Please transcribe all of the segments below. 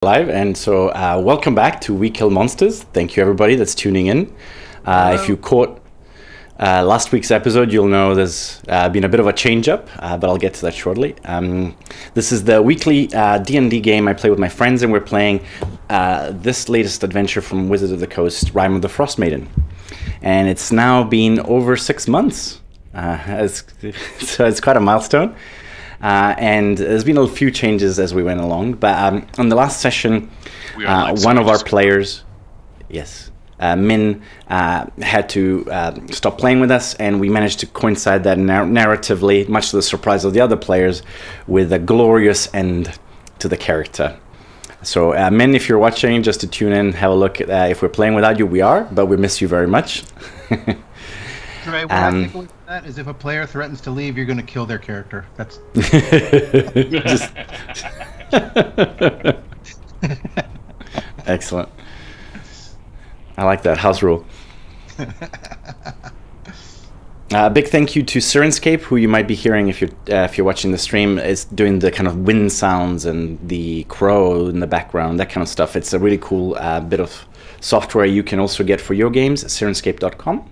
Live, and so welcome back to We Kill Monsters. Thank you, everybody that's tuning in. If you caught last week's episode, you'll know there's been a bit of a change-up, but I'll get to that shortly. This is the weekly D&D game I play with my friends, and we're playing this latest adventure from Wizard of the Coast, Rime of the Frostmaiden. And it's now been over 6 months, so it's quite a milestone. And there's been a few changes as we went along, but on the last session, one of our players, Min, had to stop playing with us, and we managed to coincide that narratively, much to the surprise of the other players, with a glorious end to the character. So, Min, if you're watching, just to tune in, have a look at if we're playing without you, we are, but we miss you very much. Right, what I think with that is if a player threatens to leave, you're going to kill their character. That's just excellent. I like that house rule. Big thank you to Sirenscape, who you might be hearing if you're watching the stream. Is doing the kind of wind sounds and the crow in the background, that kind of stuff. It's a really cool bit of software you can also get for your games at sirenscape.com.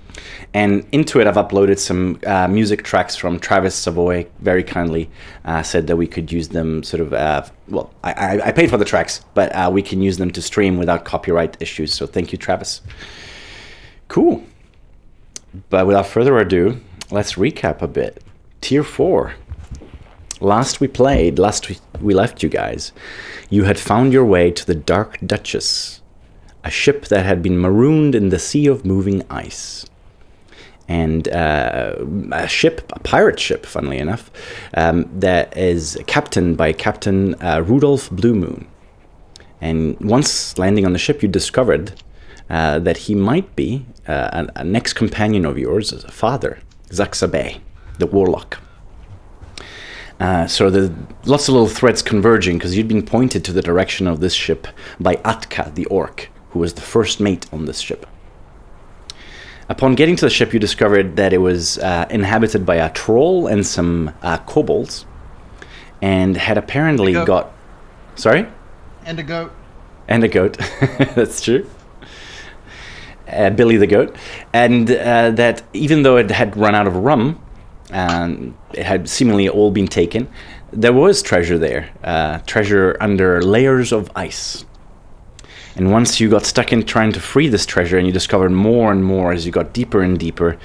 And into it, I've uploaded some music tracks from Travis Savoy. Very kindly said that we could use them. I paid for the tracks, but we can use them to stream without copyright issues. So thank you, Travis. Cool. But without further ado, let's recap a bit. Tier 4. Last we left you guys. You had found your way to the Dark Duchess, a ship that had been marooned in the sea of moving ice. And a pirate ship, funnily enough, that is captained by Captain Rudolph Bluemoon. And once landing on the ship, you discovered that he might be an ex-companion of yours, a father, Zaxabay, the warlock. So there's lots of little threads converging, because you'd been pointed to the direction of this ship by Atka, the orc, who was the first mate on this ship. Upon getting to the ship, you discovered that it was inhabited by a troll and some kobolds, and had apparently got... Sorry? And a goat. And a goat. That's true. Billy the goat. And that even though it had run out of rum, and it had seemingly all been taken, there was treasure there. Treasure under layers of ice. And once you got stuck in trying to free this treasure, and you discovered more and more as you got deeper and deeper,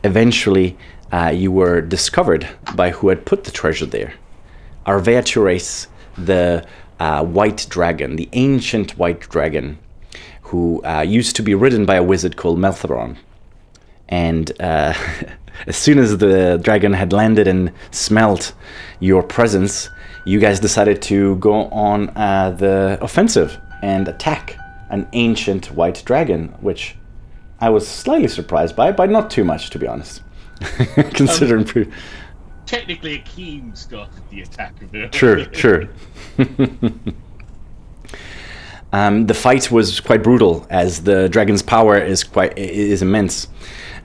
eventually you were discovered by who had put the treasure there. Arveaturace, the white dragon, the ancient white dragon, who used to be ridden by a wizard called Meltheron. And as soon as the dragon had landed and smelt your presence, you guys decided to go on the offensive and attack an ancient white dragon, which I was slightly surprised by, but not too much, to be honest. Considering... Technically, Akeem started the attack of the... Sure. The fight was quite brutal, as the dragon's power is immense.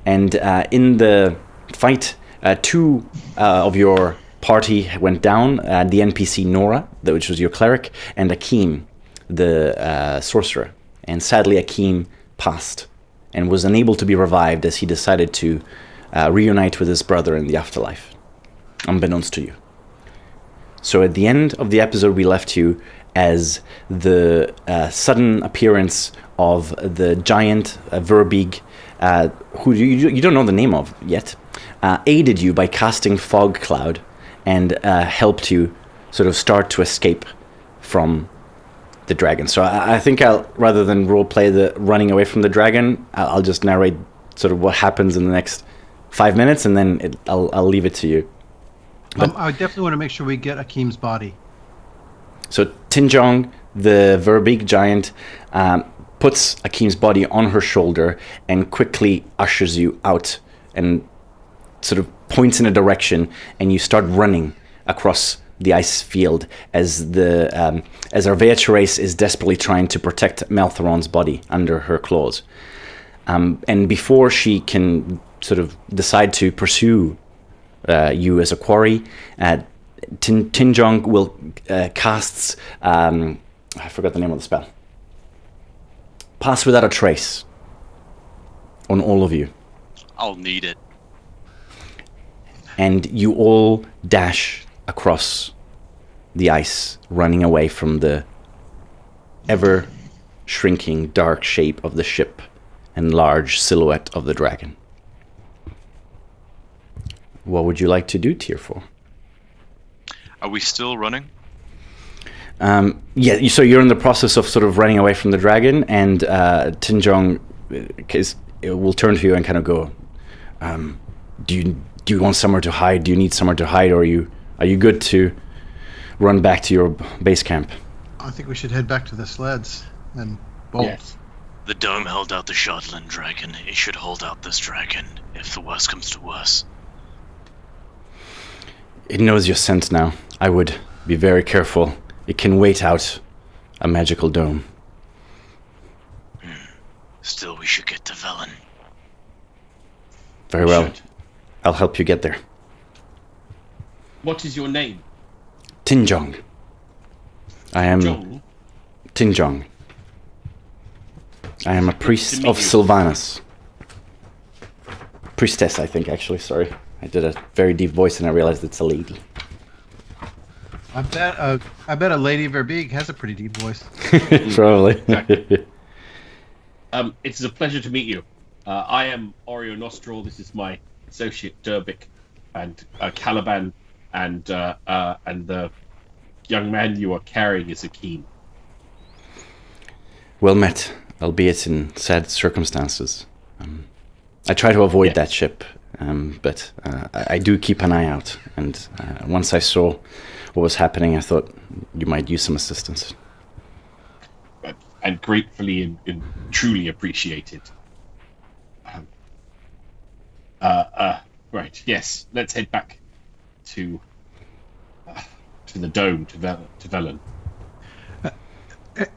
And in the fight, two of your party went down, the NPC Nora, which was your cleric, and Akeem, the sorcerer. And sadly, Akeem passed and was unable to be revived, as he decided to reunite with his brother in the afterlife, unbeknownst to you. So at the end of the episode, we left you as the sudden appearance of the giant Verbeeg, who you don't know the name of yet, aided you by casting Fog Cloud and helped you sort of start to escape from the dragon. So I think rather than roleplay the running away from the dragon, I'll just narrate sort of what happens in the next 5 minutes, and then I'll leave it to you. But, I definitely want to make sure we get Akeem's body. So Tinjong, the Verbeeg giant, puts Akeem's body on her shoulder and quickly ushers you out and sort of points in a direction, and you start running across the ice field as Arveaturace is desperately trying to protect Meltheron's body under her claws. And before she can sort of decide to pursue you as a quarry, Tinjong will casts I forgot the name of the spell. Pass without a trace on all of you. I'll need it. And you all dash across the ice, running away from the ever shrinking dark shape of the ship and large silhouette of the dragon. What would you like to do, Tier 4? Are we still running? Yeah, so you're in the process of sort of running away from the dragon, and Tinjong will turn to you and kind of go, do you want somewhere to hide? Do you need somewhere to hide, or are you good to run back to your base camp? I think we should head back to the sleds and bolt. Yes. The dome held out the Shotland dragon. It should hold out this dragon, if the worst comes to worst. It knows your scent now. I would be very careful. It can wait out a magical dome. Still, we should get to Velen. Very well. I'll help you get there. What is your name? Tinjong. I am Jong? Tinjong. I am a priest meet of you. Sylvanas. Priestess, I think, actually. Sorry. I did a very deep voice and I realized it's a lady. I bet a Lady Verbeek has a pretty deep voice. Probably. It's a pleasure to meet you. I am Oreo Nostril. This is my associate Durbik, and Caliban, and the young man you are carrying is Akeem. Well met, albeit in sad circumstances. I try to avoid that ship, but I do keep an eye out. And once I saw what was happening, I thought you might use some assistance. And gratefully and truly appreciated. Right, yes, let's head back to the dome, to Velen.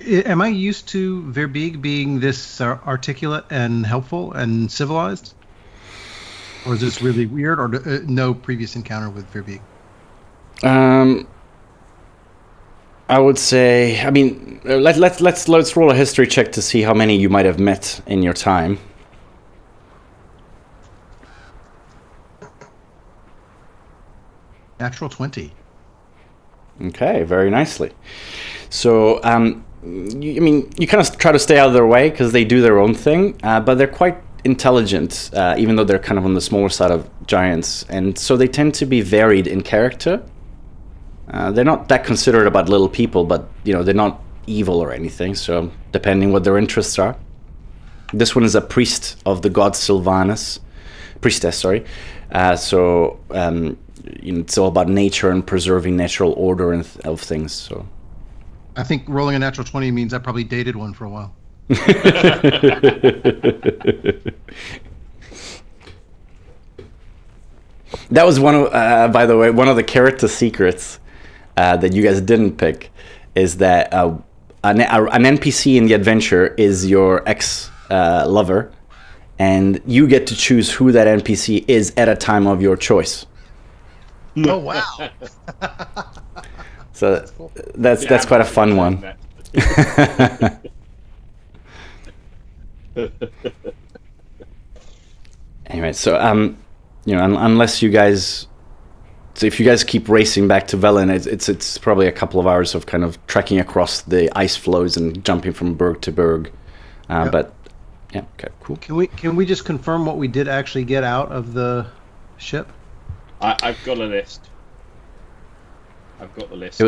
Am I used to Verbeek being this articulate and helpful and civilized? Or is this really weird, or no previous encounter with Verbeek? I would say, I mean, let's roll a history check to see how many you might have met in your time. Natural 20. Okay, very nicely. So, you kind of try to stay out of their way because they do their own thing, but they're quite intelligent, even though they're kind of on the smaller side of giants, and so they tend to be varied in character. They're not that considerate about little people, but they're not evil or anything. So, depending what their interests are, this one is a priest of the god Sylvanas, priestess. Sorry. It's all about nature and preserving natural order of things. So, I think rolling a natural 20 means I probably dated one for a while. That was one of, by the way, one of the character secrets that you guys didn't pick is that an NPC in the adventure is your ex-lover, and you get to choose who that NPC is at a time of your choice. Oh, wow. So that's quite a fun one. Anyway, so unless you guys, so if you guys keep racing back to Velen, it's probably a couple of hours of kind of trekking across the ice floes and jumping from berg to berg. Yep. But yeah, okay, cool. Can we just confirm what we did actually get out of the ship? I've got a list. I've got the list.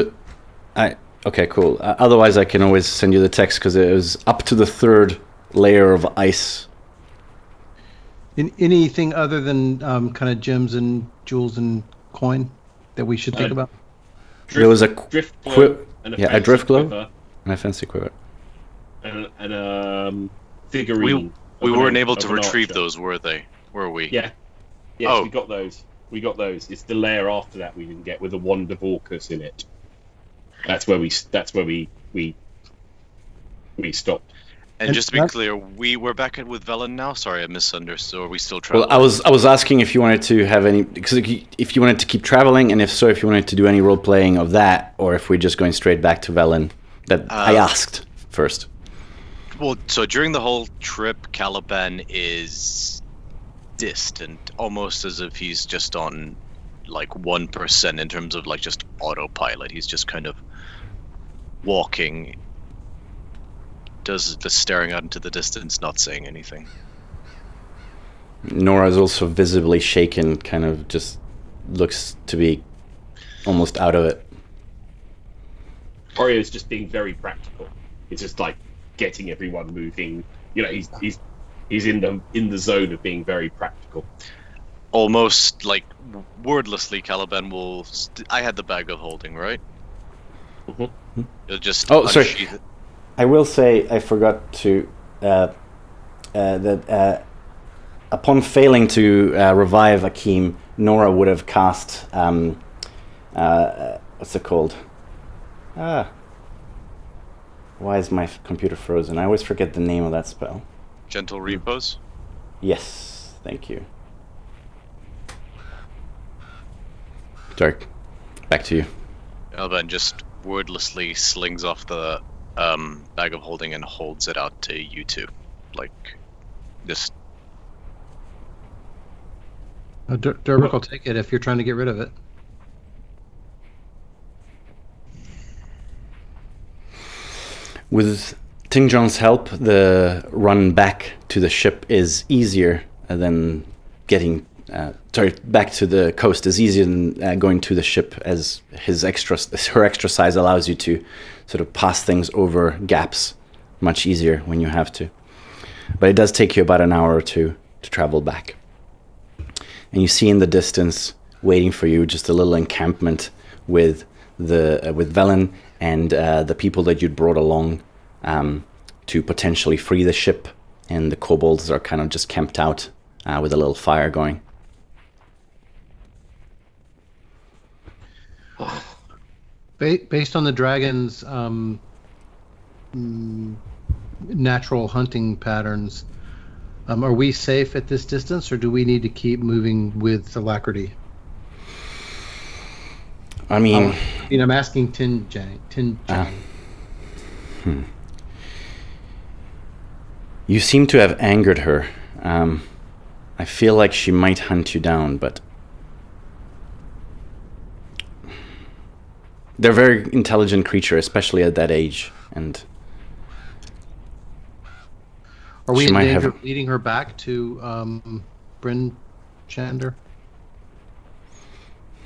Okay, cool. Otherwise, I can always send you the text because it was up to the 3rd layer of ice. Anything other than kind of gems and jewels and coin that we should think about? There was a drift glow and a drift glow quiver, and a fancy quiver. and a figurine. We weren't able to of an retrieve archer. those, were we? Yeah. Yes, Oh. we got those. It's the layer after that we didn't get with the wand of Orcus in it. That's where we stopped. And just to be clear, we're back with Velen now. Sorry, I misunderstood. Are we still traveling? Well, I was asking if you wanted to have any, because if you wanted to keep traveling, and if so, if you wanted to do any role playing of that, or if we're just going straight back to Velen that I asked first. Well, so during the whole trip, Caliban is distant, almost as if he's just on like 1% in terms of like just autopilot. He's just kind of walking, does the staring out into the distance, not saying anything. Nora is also visibly shaken, kind of just looks to be almost out of it. Orio's just being very practical. It's just like getting everyone moving. You know, he's in the zone of being very practical. Almost like wordlessly, Caliban will. I had the bag of holding, right? Mm-hmm. It'll just. Oh, sorry. It. I will say I forgot to that upon failing to revive Akeem, Nora would have cast what's it called? Why is my computer frozen? I always forget the name of that spell. Gentle repose? Yes, thank you. Dark, back to you. Caliban just wordlessly slings off the bag of holding and holds it out to you two. Like, just... Durbek will take it if you're trying to get rid of it. With Tingjong's help, the run back to the ship is easier than getting... back to the coast is easier than going to the ship, as her extra size allows you to sort of pass things over gaps much easier when you have to. But it does take you about an hour or two to travel back. And you see in the distance, waiting for you, just a little encampment with Velen and the people that you'd brought along to potentially free the ship. And the kobolds are kind of just camped out with a little fire going. Based on the dragon's natural hunting patterns, are we safe at this distance, or do we need to keep moving with alacrity? I mean... I'm asking Tinjang. You seem to have angered her. I feel like she might hunt you down, but... They're a very intelligent creature, especially at that age, and... Are we in danger of leading her back to Bryn Chander?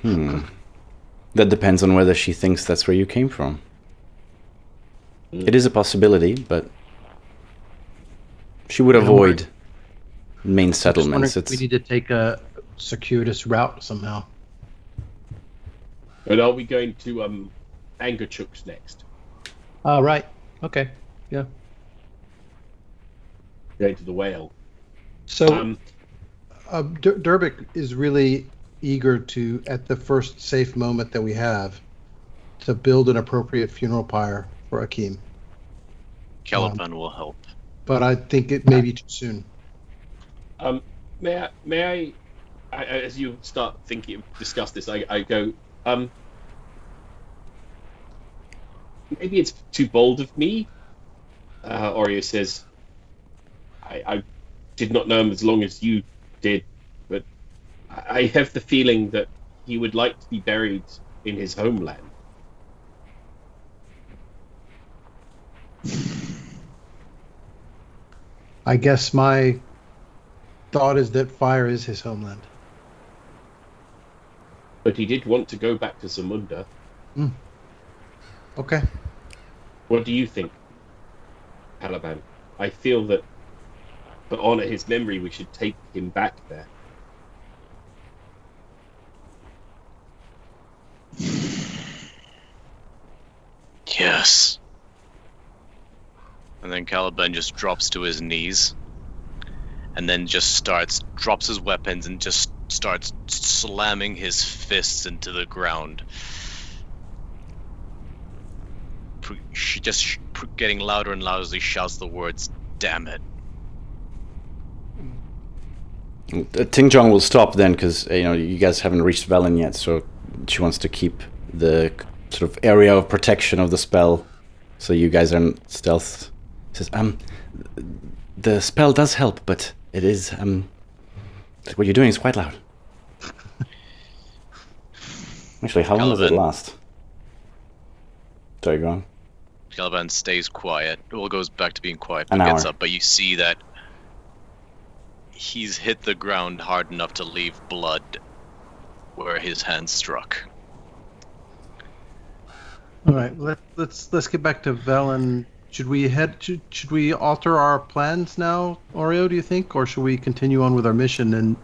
That depends on whether she thinks that's where you came from. It is a possibility, but she would avoid main settlements. We need to take a circuitous route somehow. And are we going to Angerchuk's next? Right. Okay. Yeah. Going to the whale. So, Durbek is really eager to, at the first safe moment that we have, to build an appropriate funeral pyre for Akeem. Caliban will help. But I think it may be too soon. May I, as you start discuss this, I go, maybe it's too bold of me. Oreo says, I did not know him as long as you did, but I have the feeling that he would like to be buried in his homeland. I guess my thought is that fire is his homeland. But he did want to go back to Zamunda. Okay. What do you think, Caliban? I feel that to honor his memory, we should take him back there. Yes. And then Caliban just drops to his knees, and then just drops his weapons and just starts slamming his fists into the ground. She just getting louder and louder as he shouts the words, "Damn it." Tingjong will stop then, because you guys haven't reached Velen yet, so she wants to keep the sort of area of protection of the spell So you guys are in stealth. Says, the spell does help, but it is, what you're doing is quite loud. Actually, how long does it Calvin. last? Sorry, go on. Caliban stays quiet. Well, goes back to being quiet, An but gets hour. up. But you see that he's hit the ground hard enough to leave blood where his hand struck. All right, let's get back to Velen. Should we alter our plans now, Oreo? Do you think, or should we continue on with our mission? And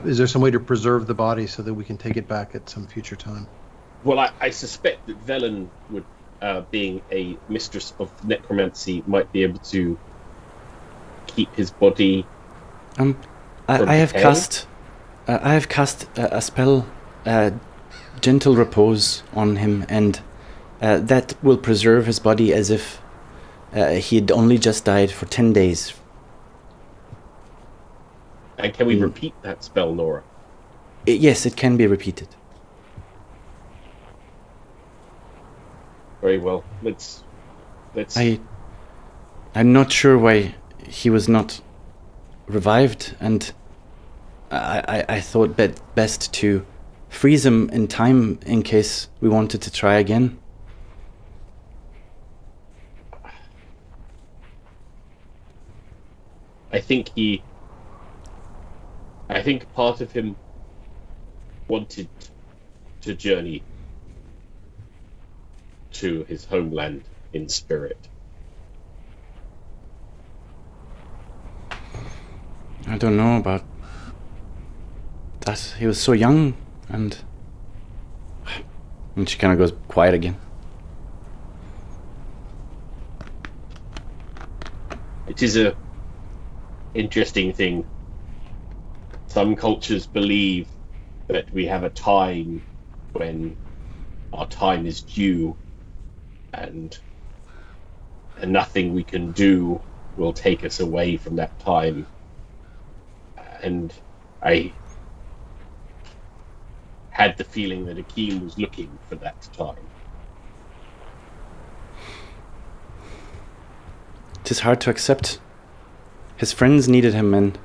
is there some way to preserve the body so that we can take it back at some future time? Well, I suspect that Velen would, being a mistress of necromancy, might be able to keep his body. I have cast a spell, gentle repose on him, and that will preserve his body as if he had only just died for 10 days. And can we repeat that spell, Nora? Yes, it can be repeated. Very well. Let's. I'm not sure why he was not revived, and I thought best to freeze him in time in case we wanted to try again. I think part of him wanted to journey to his homeland in spirit. I don't know about that. He was so young, and she kind of goes quiet again. It is a interesting thing. Some cultures believe that we have a time when our time is due, and nothing we can do will take us away from that time. And I had the feeling that Akeem was looking for that time. It is hard to accept. His friends needed him, and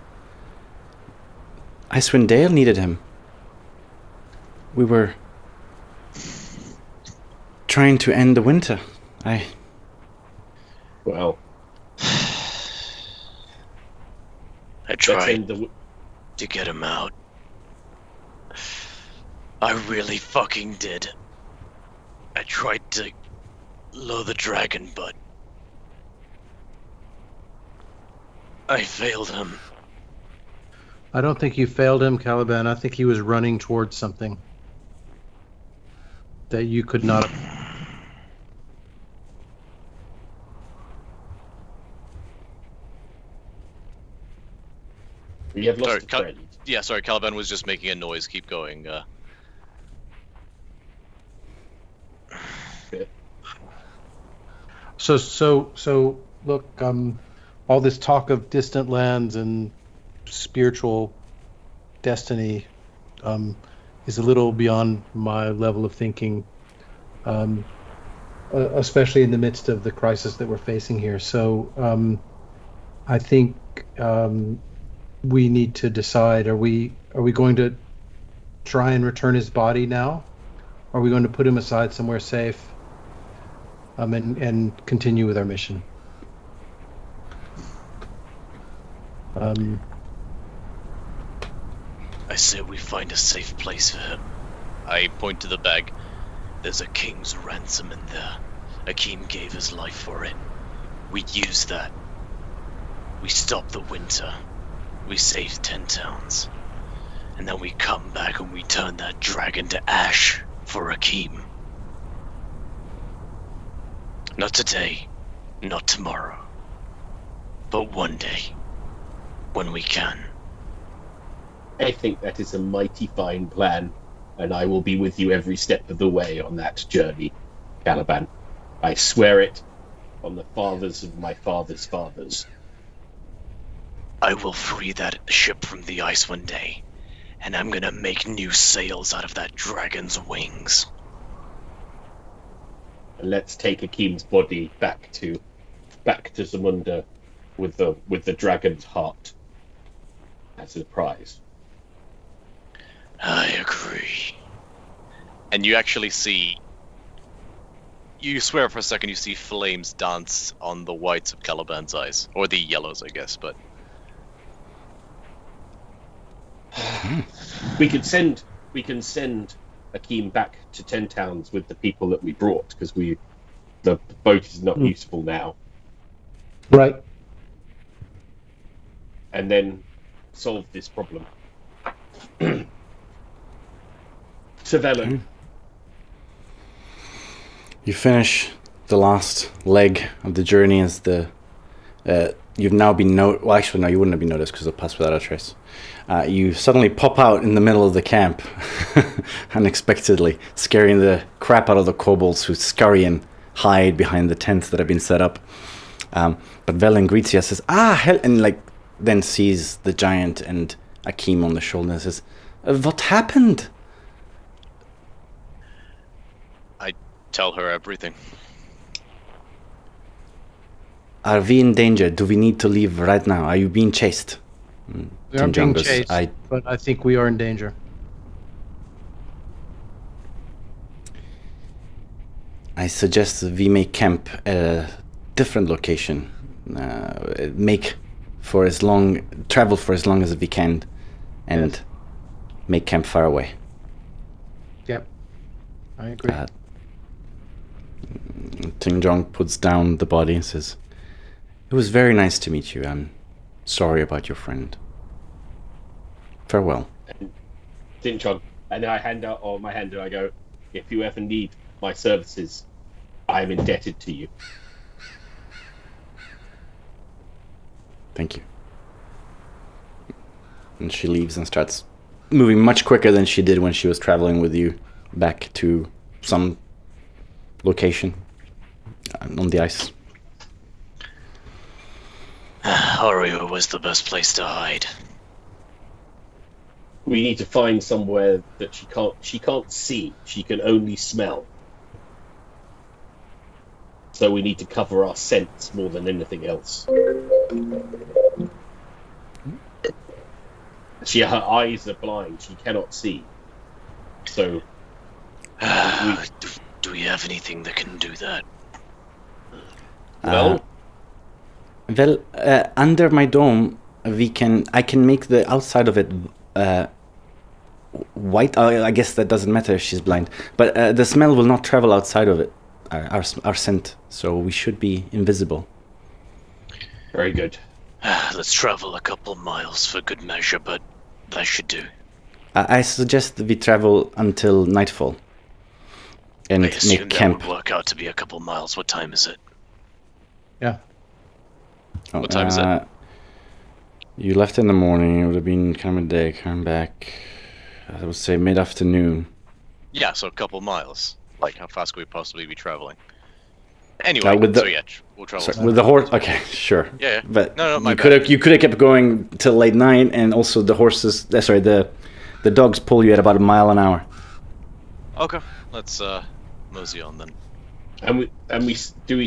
Icewind Dale needed him. We were trying to end the winter. Well, I tried to get him out. I really fucking did. I tried to lure the dragon, but I failed him. I don't think you failed him, Caliban. I think he was running towards something that you could not have. we have lost a friend. Yeah, sorry, Caliban was just making a noise. Keep going. So look, all this talk of distant lands and spiritual destiny is a little beyond my level of thinking, especially in the midst of the crisis that we're facing here. So I think we need to decide: are we going to try and return his body now? Are we going to put him aside somewhere safe and continue with our mission? I say we find a safe place for him. I point to the bag. There's a king's ransom in there. Akeem gave his life for it. We use that. We stop the winter. We save 10 towns. And then we come back and we turn that dragon to ash for Akeem. Not today, not tomorrow, but one day, when we can. I think that is a mighty fine plan, and I will be with you every step of the way on that journey, Caliban. I swear it on the fathers of my father's fathers. I will free that ship from the ice one day, and I'm gonna make new sails out of that dragon's wings. and let's take Akeem's body back to Zamunda with the dragon's heart as a prize. I agree. And you actually see... You swear for a second you see flames dance on the whites of Caliban's eyes. Or the yellows, I guess, but... We can send Akeem back to 10 Towns with the people that we brought, because the boat is not useful now. Right. And then solve this problem. Savella. You finish the last leg of the journey as you've now been well, actually, no, you wouldn't have been noticed because of Pass Without a Trace. You suddenly pop out in the middle of the camp, unexpectedly, scaring the crap out of the kobolds who scurry and hide behind the tents that have been set up. But Velen greets you and says, hell, and then sees the giant and Akeem on the shoulder and says, what happened? I tell her everything. Are we in danger? Do we need to leave right now? Are you being chased? We are being chased, I but I think we are in danger. suggest we make camp at a different location. Travel for as long as we can, and make camp far away. Yep, I agree. Ting Jong puts down the body and says, "It was very nice to meet you. I'm sorry about your friend. Farewell." Ting Jong, and I hand out my hand and I go, "If you ever need my services, I am indebted to you." Thank you. And she leaves and starts moving much quicker than she did when she was traveling with you back to some location on the ice. Ario was the best place to hide. We need to find somewhere that she can't see. She can only smell. So we need to cover our scents more than anything else. Her eyes are blind. She cannot see. So... do we have anything that can do that? Well... under my dome, I can make the outside of it white. I guess that doesn't matter if she's blind. But the smell will not travel outside of it, our scent. So we should be invisible. Very good. Let's travel a couple miles for good measure, but that should do. I suggest we travel until nightfall and make camp. That would work out to be a couple miles. What time is it? Yeah. What time is it? You left in the morning. It would have been kind of midday. Come back, I would say mid-afternoon. Yeah, so a couple miles. Like, how fast could we possibly be traveling? Anyway, we'll travel. Sorry, with the horse? Okay, sure. Yeah. But no, you could have kept going till late night, and also the horses. The dogs pull you at about a mile an hour. Okay, let's mosey on then. And we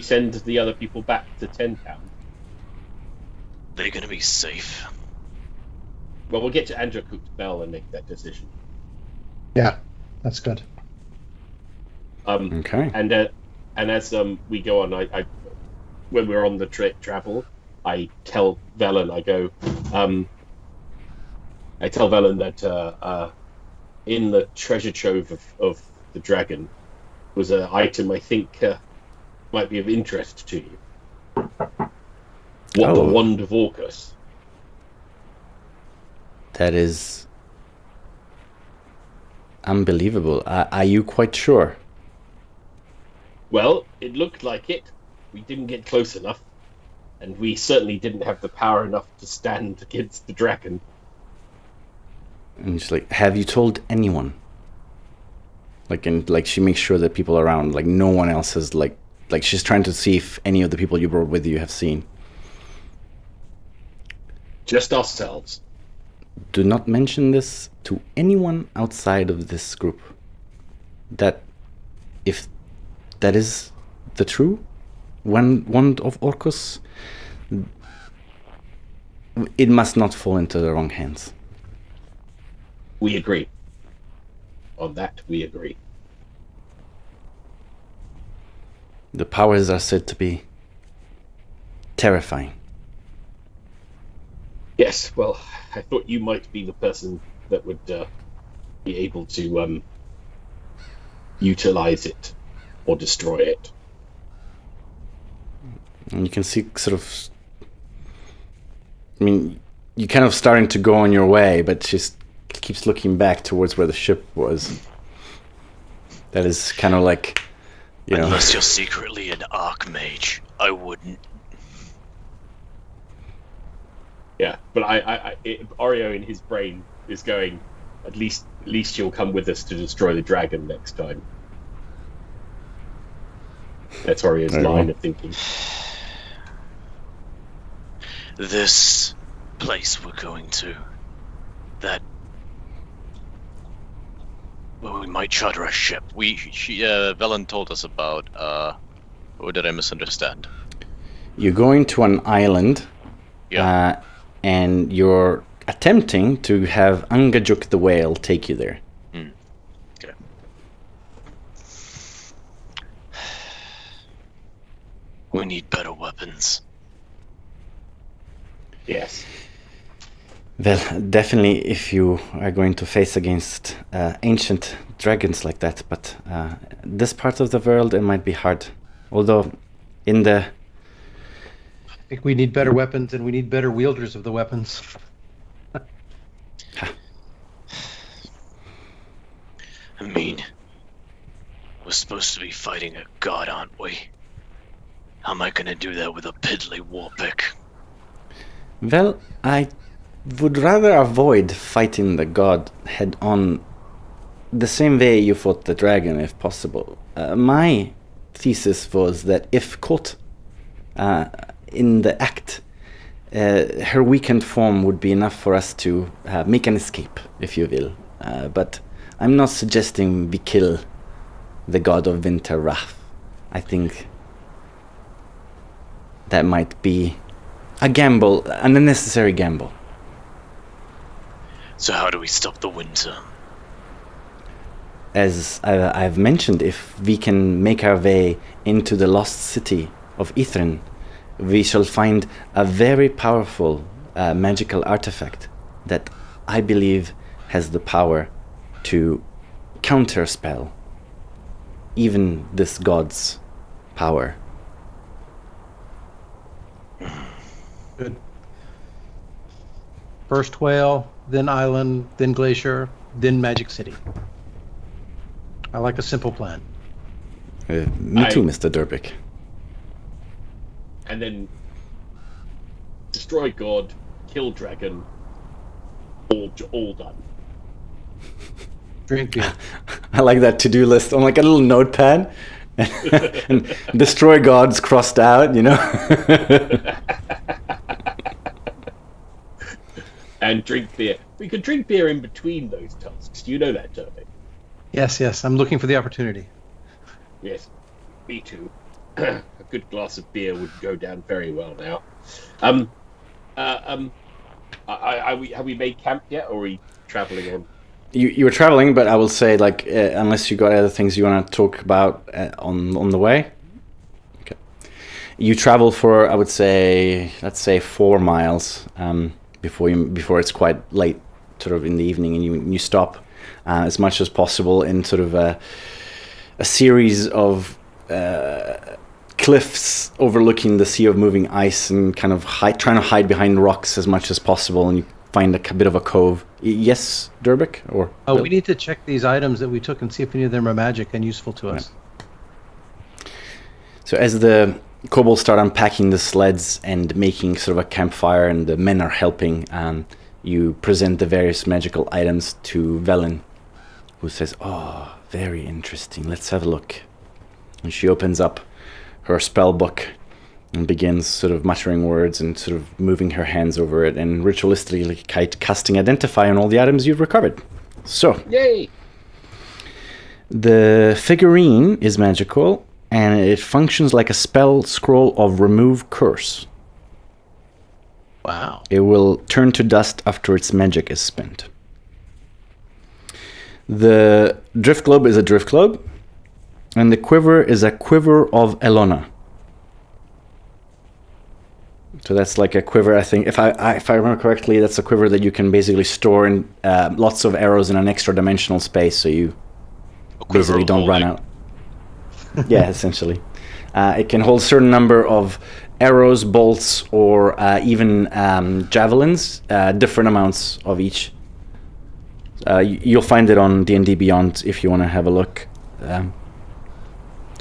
send the other people back to 10 Town? They're gonna be safe. Well, we'll get to Andrew Cook's Bell and make that decision. Yeah, that's good. Okay. And as we go on, I when we're on the travel, I tell Velen, I tell Velen that in the treasure trove of the dragon was an item I think might be of interest to you. The Wand of Orcus. That is unbelievable. Are you quite sure? Well, it looked like it. We didn't get close enough, and we certainly didn't have the power enough to stand against the dragon. And she's like, "Have you told anyone?" She makes sure that people around, no one else has, she's trying to see if any of the people you brought with you have seen. Just ourselves. Do not mention this to anyone outside of this group. That if that is the true wand of Orcus, it must not fall into the wrong hands. We agree. On that, we agree. The powers are said to be terrifying. Yes, well, I thought you might be the person that would be able to utilize it or destroy it. And you can see sort of... I mean, you're kind of starting to go on your way, but she keeps looking back towards where the ship was. That is kind of like, you know... Unless you're secretly an archmage, I wouldn't. Yeah, but Oreo in his brain is going, at least you'll come with us to destroy the dragon next time. That's Oreo's line of thinking. This place we're going to, that... Well, we might charter a ship. Velen told us about, or did I misunderstand? You're going to an island, and you're attempting to have Angajuk the whale take you there. Okay. We need better weapons. Yes. Well, definitely if you are going to face against ancient dragons like that, but this part of the world, it might be hard. Although, in the... I think we need better weapons, and we need better wielders of the weapons. I mean, we're supposed to be fighting a god, aren't we? How am I gonna do that with a piddly warpick? Well, I would rather avoid fighting the god head on the same way you fought the dragon, if possible. My thesis was that if caught in the act, her weakened form would be enough for us to make an escape, if you will. But I'm not suggesting we kill the god of winter wrath. I think that might be a gamble, an unnecessary gamble. So how do we stop the winter? As I've mentioned, if we can make our way into the lost city of Ithrin, we shall find a very powerful magical artifact that I believe has the power to counterspell even this god's power. Good. First whale, then island, then glacier, then magic city. I like a simple plan. Me too, Mr. Durbick. And then destroy god, kill dragon, all done. Drink beer. I like that to-do list on like a little notepad. And destroy gods crossed out, you know. And drink beer. We could drink beer in between those tasks. Do you know that, Derby? Yes. I'm looking for the opportunity. Yes, me too. A good glass of beer would go down very well now. Have we made camp yet, or are we traveling on? You were traveling, but I will say, like, unless you got other things you want to talk about on the way. Okay. You travel for, I would say, let's say 4 miles before it's quite late, sort of in the evening, and you stop as much as possible in sort of a series of cliffs overlooking the sea of moving ice, and kind of trying to hide behind rocks as much as possible, and you find a bit of a cove. Yes, Durbick? Or we need to check these items that we took and see if any of them are magic and useful to us. Right. So as the kobolds start unpacking the sleds and making sort of a campfire, and the men are helping, you present the various magical items to Velen, who says, "Oh, very interesting. Let's have a look." And she opens up her spell book and begins sort of muttering words and sort of moving her hands over it and ritualistically casting Identify on all the items you've recovered. So, Yay! the figurine is magical, and it functions like a spell scroll of remove curse. Wow. It will turn to dust after its magic is spent. The drift globe is a drift globe, and the quiver is a quiver of Elona. So that's like a quiver. I think if I remember correctly, that's a quiver that you can basically store in lots of arrows in an extra dimensional space, so you basically don't run out. Yeah, essentially, it can hold a certain number of arrows, bolts, or even javelins, different amounts of each. You'll find it on D&D Beyond if you want to have a look.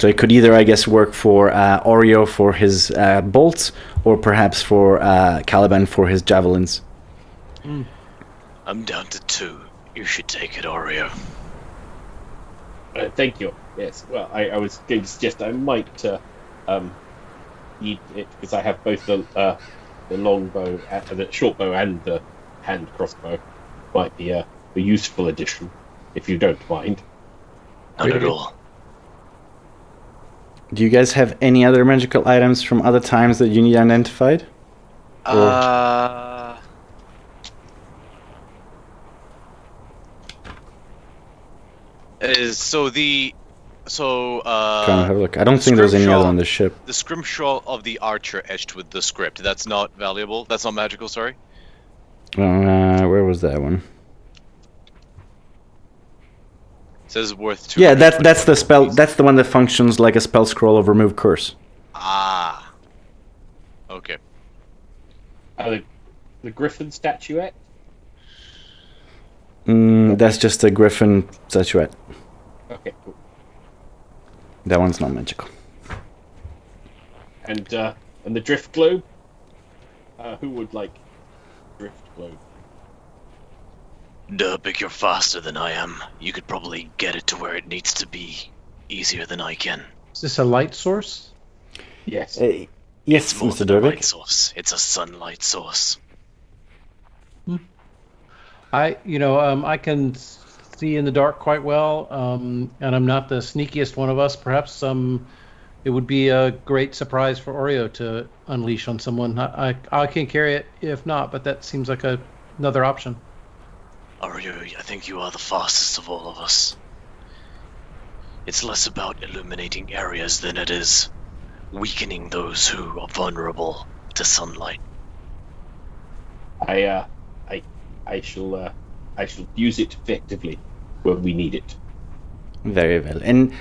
So it could either, I guess, work for Oreo for his bolts, or perhaps for Caliban for his javelins. I'm down to 2. You should take it, Oreo. Thank you. Yes. Well, I was going to suggest I might need it because I have both the long bow, the short bow, and the hand crossbow. Might be a useful addition, if you don't mind. Not at all. Do you guys have any other magical items from other times that you need identified? Trying to have a look. I don't think there's any other on the ship. The scrimshaw of the archer etched with the script. That's not valuable. That's not magical. Sorry. Where was that one? It says worth 2. Yeah, that's the spell. That's the one that functions like a spell scroll of remove curse. Ah. Okay. The griffin statuette. That's just a griffin statuette. Okay, cool. That one's not magical. And the drift globe. Who would like drift globe? Durbik, you're faster than I am. You could probably get it to where it needs to be easier than I can. Is this a light source? Yes. Yes, It's more Mr. than a light Durbik. source. It's a sunlight source. I can see in the dark quite well, and I'm not the sneakiest one of us. Perhaps it would be a great surprise for Oreo to unleash on someone. I can carry it if not, but that seems like another option. Oreo, I think you are the fastest of all of us. It's less about illuminating areas than it is weakening those who are vulnerable to sunlight. I shall use it effectively when we need it. Very well. And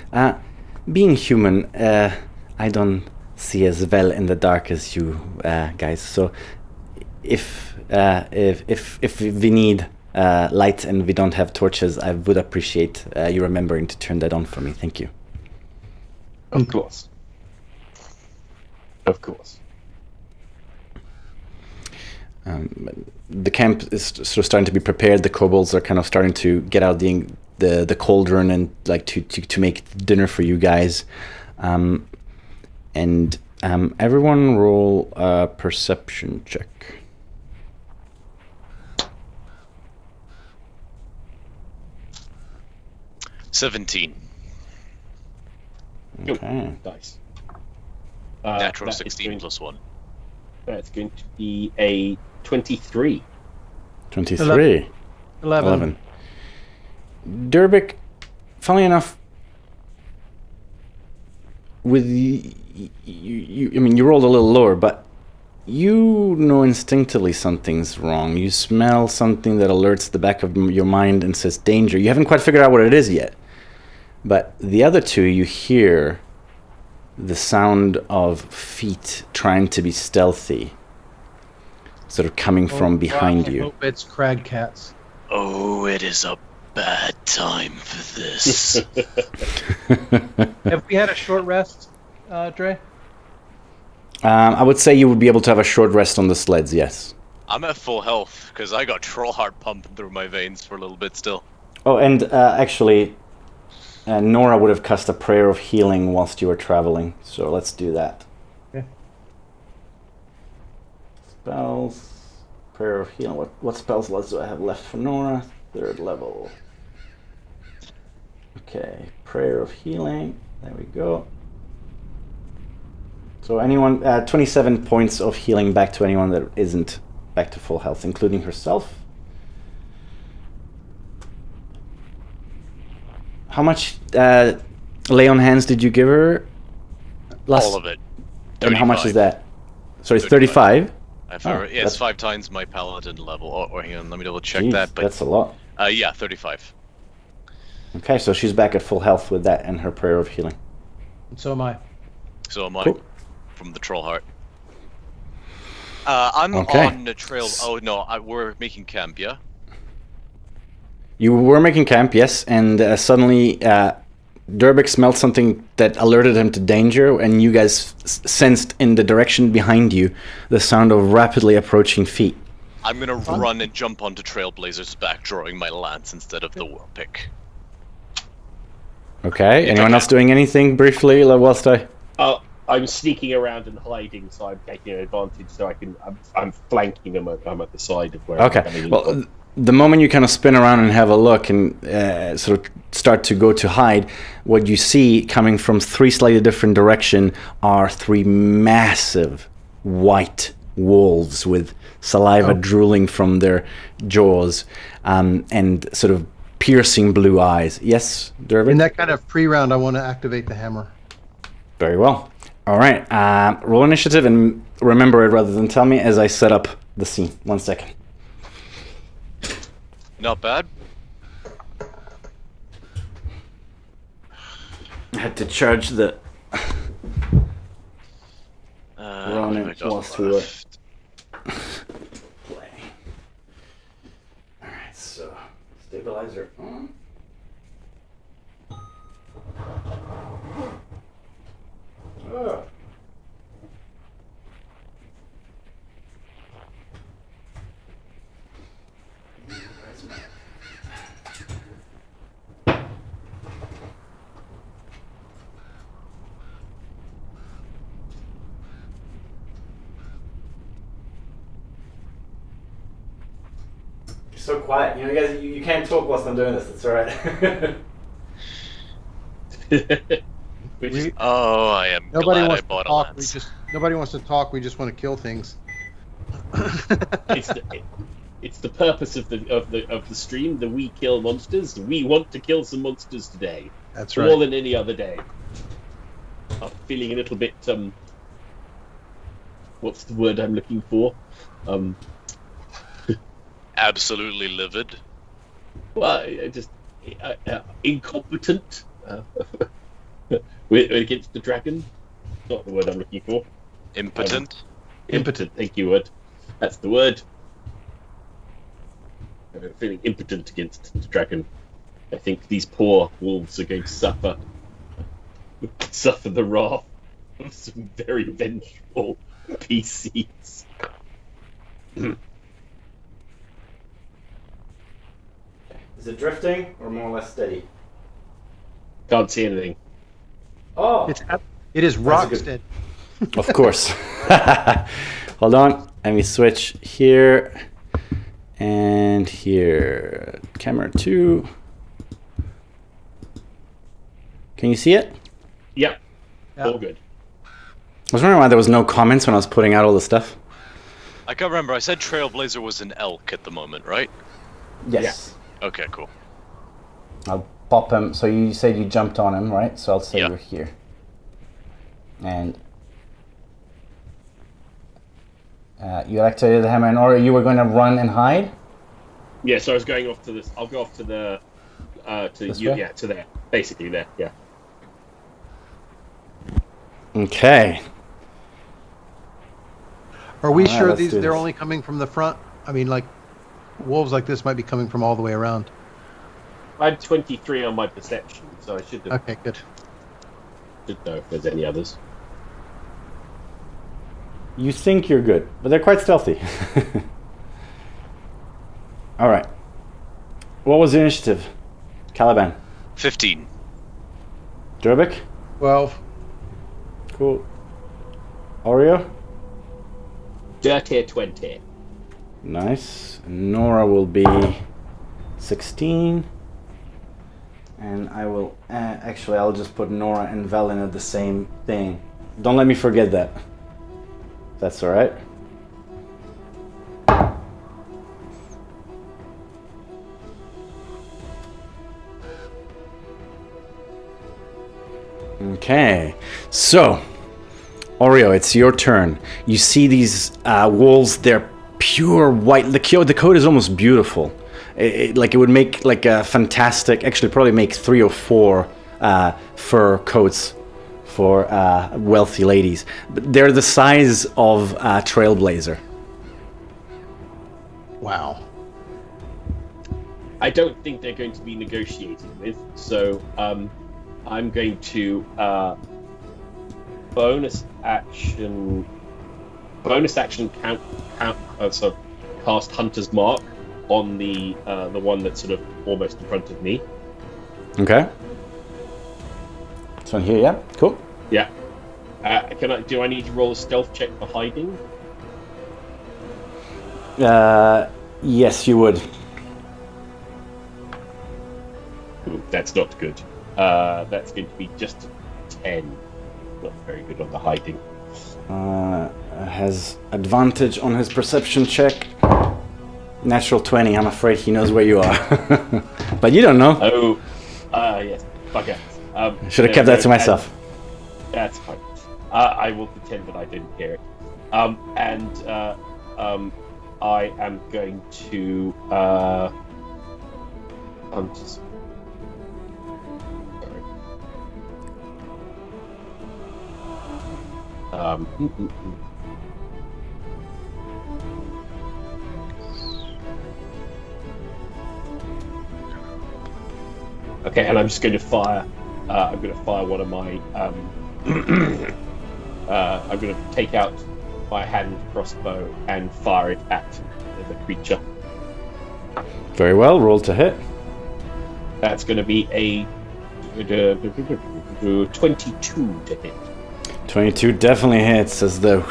being human, I don't see as well in the dark as you guys. So if we need light and we don't have torches, I would appreciate you remembering to turn that on for me. Thank you. Of course. Of course. The camp is sort of starting to be prepared. The kobolds are kind of starting to get out the cauldron and like to make dinner for you guys. And everyone roll a perception check. $17. Okay. Nice. Natural that is 16 going- plus 1. That's going to be a 23. 23. 11. Durbik, funnily enough, with you rolled a little lower, but you know instinctively something's wrong. You smell something that alerts the back of your mind and says danger. You haven't quite figured out what it is yet. But the other two, you hear the sound of feet trying to be stealthy, sort of coming from behind I you. hope it's crag cats. Oh, it is a bad time for this. Have we had a short rest, Dre? I would say you would be able to have a short rest on the sleds, yes. I'm at full health because I got troll heart pumping through my veins for a little bit still. Oh, and actually, Nora would have cast a prayer of healing whilst you were traveling, so let's do that. Okay. Spells, prayer of healing. What spell slots do I have left for Nora? 3rd level. Okay, prayer of healing. There we go. So anyone, 27 points of healing back to anyone that isn't back to full health, including herself. How much lay on hands did you give her? All of it. And how much is 35. that? Sorry, 35? It's 5 times my paladin level. Or hang on, let me double check Jeez, that. But that's a lot. yeah, 35. Okay, so she's back at full health with that and her prayer of healing. And so am I. So am I. Cool. From the troll heart. I'm Okay. on the trail. Oh no, we're making camp, yeah? You were making camp, yes, and suddenly Durbik smelled something that alerted him to danger, and you guys sensed in the direction behind you the sound of rapidly approaching feet. I'm gonna run and jump onto Trailblazer's back, drawing my lance instead of the war pick. Okay, anyone else doing anything briefly whilst I... I'm sneaking around and hiding, so I'm taking advantage. So I'm flanking them. I'm at the side of where. I'm Okay, coming in well, from. the moment you kind of spin around and have a look and sort of start to go to hide, what you see coming from 3 slightly different directions are 3 massive white wolves with saliva drooling from their jaws and sort of piercing blue eyes. Yes, Durbin? In that kind of pre-round, I want to activate the hammer. Very well. All right, roll initiative and remember it rather than tell me as I set up the scene. 1 second. Not bad. I had to charge the What Ronin have I got whilst we were left? playing. Alright, so stabilizer on. Oh. So quiet. You know, you guys, you can't talk whilst I'm doing this. It's alright. Oh, I am Nobody glad I wants to bought a talk. lance. Nobody wants to talk. We just want to kill things. It's the purpose of the stream. That we kill monsters. We want to kill some monsters today. That's More right. than any other day. I'm feeling a little bit what's the word I'm looking for? Absolutely livid. Well, just incompetent against the dragon. Not the word I'm looking for. Impotent. Impotent. Thank you, word. That's the word. I'm feeling impotent against the dragon. I think these poor wolves are going to suffer the wrath of some very vengeful PCs. Is it drifting or more or less steady? Can't see anything. Oh, It is rock good- steady. of course. Hold on. Let me switch here and here. Camera 2. Can you see it? Yep. Yeah. All good. I was wondering why there was no comments when I was putting out all the stuff. I can't remember. I said Trailblazer was an elk at the moment, right? Yes. Okay, cool. I'll pop him. So you said you jumped on him, right? So I'll say Yeah. you're here. And you activated the hammer in order. You were going to run and hide? Yeah, so I was going off to this. I'll go off to the This way? yeah, to there. Basically there, yeah. Okay. Are we Alright, sure let's do they're this. only coming from the front? I mean, like, wolves like this might be coming from all the way around. I had 23 on my perception, so I should Okay, good. know if there's any others. You think you're good, but they're quite stealthy. All right. What was the initiative? Caliban. 15. Durbik? 12. Cool. Oreo? Dirty 20. Nice. Nora will be 16. And I will... actually, I'll just put Nora and Velin at the same thing. Don't let me forget that. That's all right. Okay, so Oreo, it's your turn. You see these walls, they're pure white. The code is almost beautiful. It would make like a fantastic, actually probably make 3 or 4 fur coats for wealthy ladies. But they're the size of a Trailblazer. Wow. I don't think they're going to be negotiated with, so I'm going to bonus action count so cast Hunter's Mark on the one that's sort of almost in front of me. Okay. This one here, yeah, cool. Yeah. Do I need to roll a stealth check for hiding? Yes, you would. That's not good. That's going to be just a 10. Not very good on the hiding. Has advantage on his perception check. Natural 20. I'm afraid he knows where you are. But you don't know. Oh, yes. Bugger. Should have kept that to myself. That's fine. I will pretend that I didn't hear it. I am going to. I'm just. Sorry. Okay, and I'm just going to fire. I'm going to fire one of my. I'm going to take out my hand crossbow and fire it at the creature. Very well. Roll to hit. That's going to be a 22 to hit. 22 definitely hits as the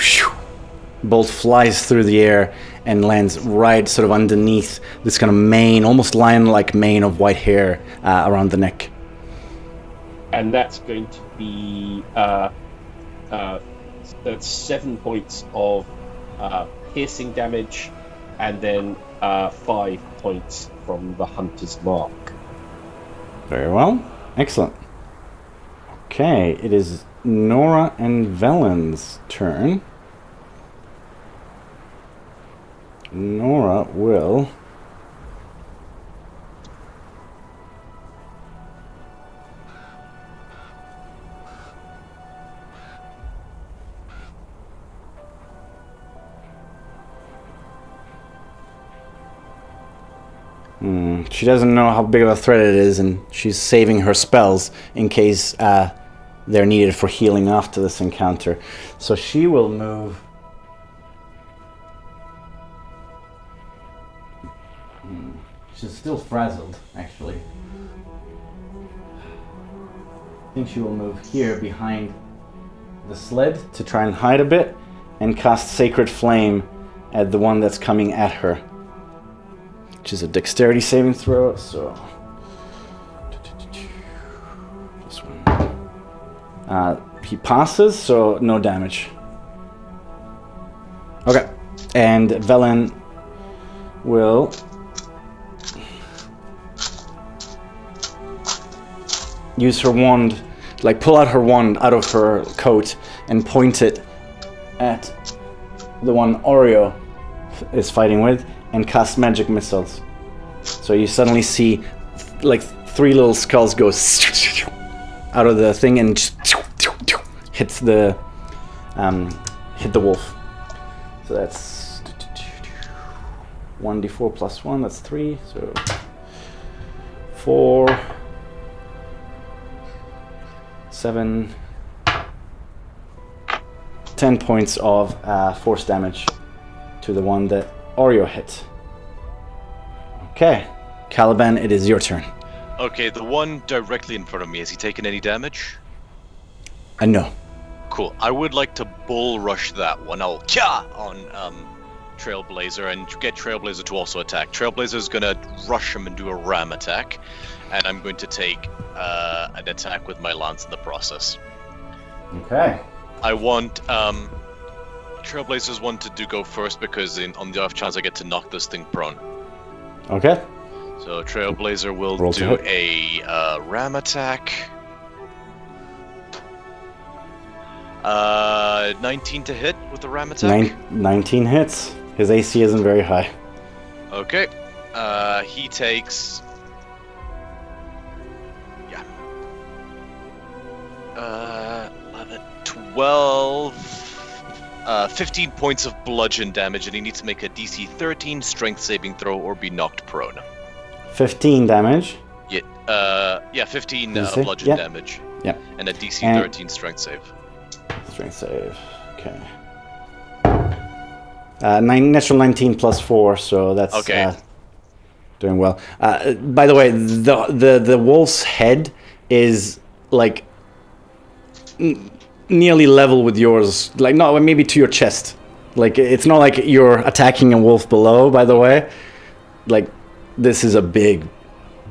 bolt flies through the air and lands right sort of underneath this kind of mane, almost lion-like mane of white hair around the neck. And that's going to be that's 7 points of piercing damage, and then 5 points from the Hunter's Mark. Very well. Excellent. Okay, it is Nora and Velen's turn. Nora will... She doesn't know how big of a threat it is, and she's saving her spells in case they're needed for healing after this encounter. So she will move... She's still frazzled, actually. I think she will move here behind the sled to try and hide a bit, and cast Sacred Flame at the one that's coming at her. Which is a dexterity saving throw, so... This one. He passes, so no damage. Okay. And Velen will... use her wand, like pull out her wand out of her coat and point it at the one Oreo is fighting with, and cast magic missiles. So you suddenly see like 3 little skulls go out of the thing and hits the wolf. So that's 1d4 plus 1, that's 3, so 4, 7, 10 points of force damage to the one that Oreo hit. Okay, Caliban, it is your turn. Okay, the one directly in front of me, has he taken any damage? No. Cool. I would like to bull rush that one. I'll Kya on Trailblazer and get Trailblazer to also attack. Trailblazer's gonna rush him and do a ram attack, and I'm going to take an attack with my lance in the process. Okay. I want Trailblazers wanted to go first because on the off chance I get to knock this thing prone. Okay. So Trailblazer will Roll to do hit. a ram attack. 19 to hit with the ram attack. 19 hits. His AC isn't very high. Okay. He takes. Yeah. 11, 12. 15 points of bludgeon damage, and he needs to make a DC 13 strength saving throw or be knocked prone. 15 damage. Yeah, 15 bludgeon damage. Yeah. And a DC 13 strength save. Strength save. Okay. Natural 19 plus 4, so that's okay. Doing well. By the way, the wolf's head is like nearly level with yours. Like, no, maybe to your chest. Like, it's not like you're attacking a wolf below, by the way. Like, this is a big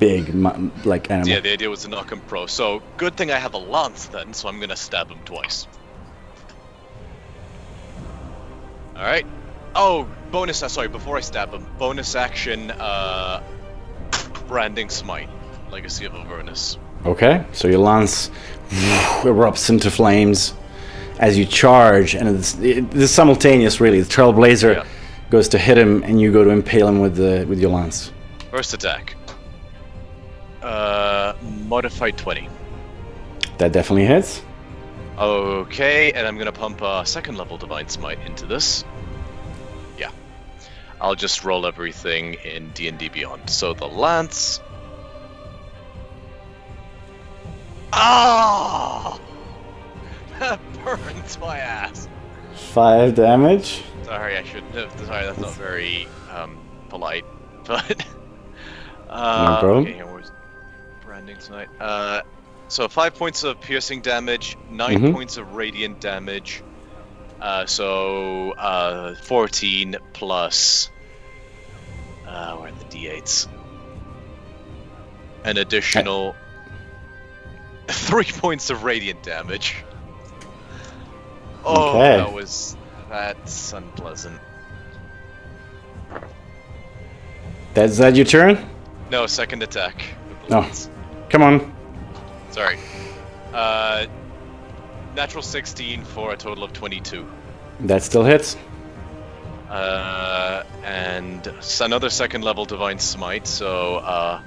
like animal. Yeah, the idea was to knock him pro. So good thing I have a lance then, so I'm gonna stab him twice. All right. Oh, sorry, before I stab him, bonus action, branding smite, Legacy of Avernus. Okay, so your lance erupts into flames as you charge, and it's simultaneous, really. The Trailblazer goes to hit him, and you go to impale him with your lance. First attack. Modified 20. That definitely hits. Okay, and I'm gonna pump a second level Divine Smite into this. Yeah. I'll just roll everything in D&D Beyond. So the lance. Ah! That burns my ass. 5 damage. Sorry, I shouldn't have. Sorry, that's not very polite. But no problem. Okay, where's branding tonight? So 5 points of piercing damage, 9 points of radiant damage. So 14 plus. Where are the d8s? An additional 3 points of radiant damage. Oh, okay. That's unpleasant. Is that your turn? No, second attack. Oh, come on. Sorry. Natural 16 for a total of 22. That still hits. And another second level Divine Smite, so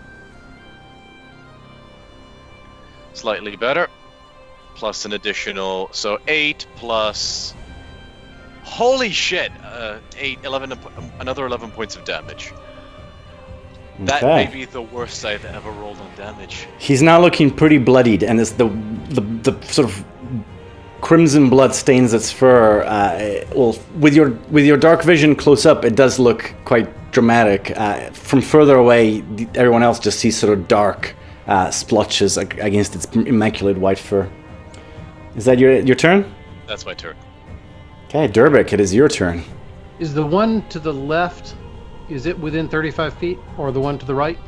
slightly better. Plus an additional, so 8 plus... Holy shit! 11, another 11 points of damage. That may be the worst I've ever rolled on damage. He's now looking pretty bloodied, and as the sort of crimson blood stains its fur. Well, with your dark vision close up, it does look quite dramatic. From further away, everyone else just sees sort of dark splotches against its immaculate white fur. Is that your turn? That's my turn. Okay, Durbik, it is your turn. Is the one to the left, is it within 35 feet, or the one to the right?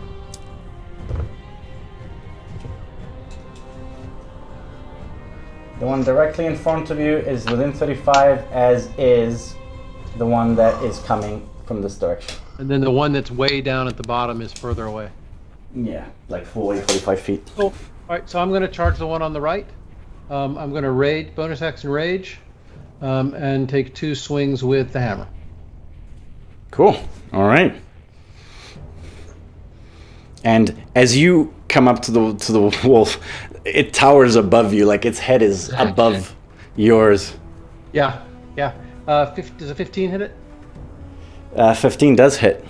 The one directly in front of you is within 35, as is the one that is coming from this direction. And then the one that's way down at the bottom is further away. Yeah, like 45 feet. Cool. All right, so I'm going to charge the one on the right. I'm going to bonus action rage, and take 2 swings with the hammer. Cool. All right. And as you come up to the wolf, it towers above you, like its head is above yours. Yeah. Does a 15 hit it? 15 does hit.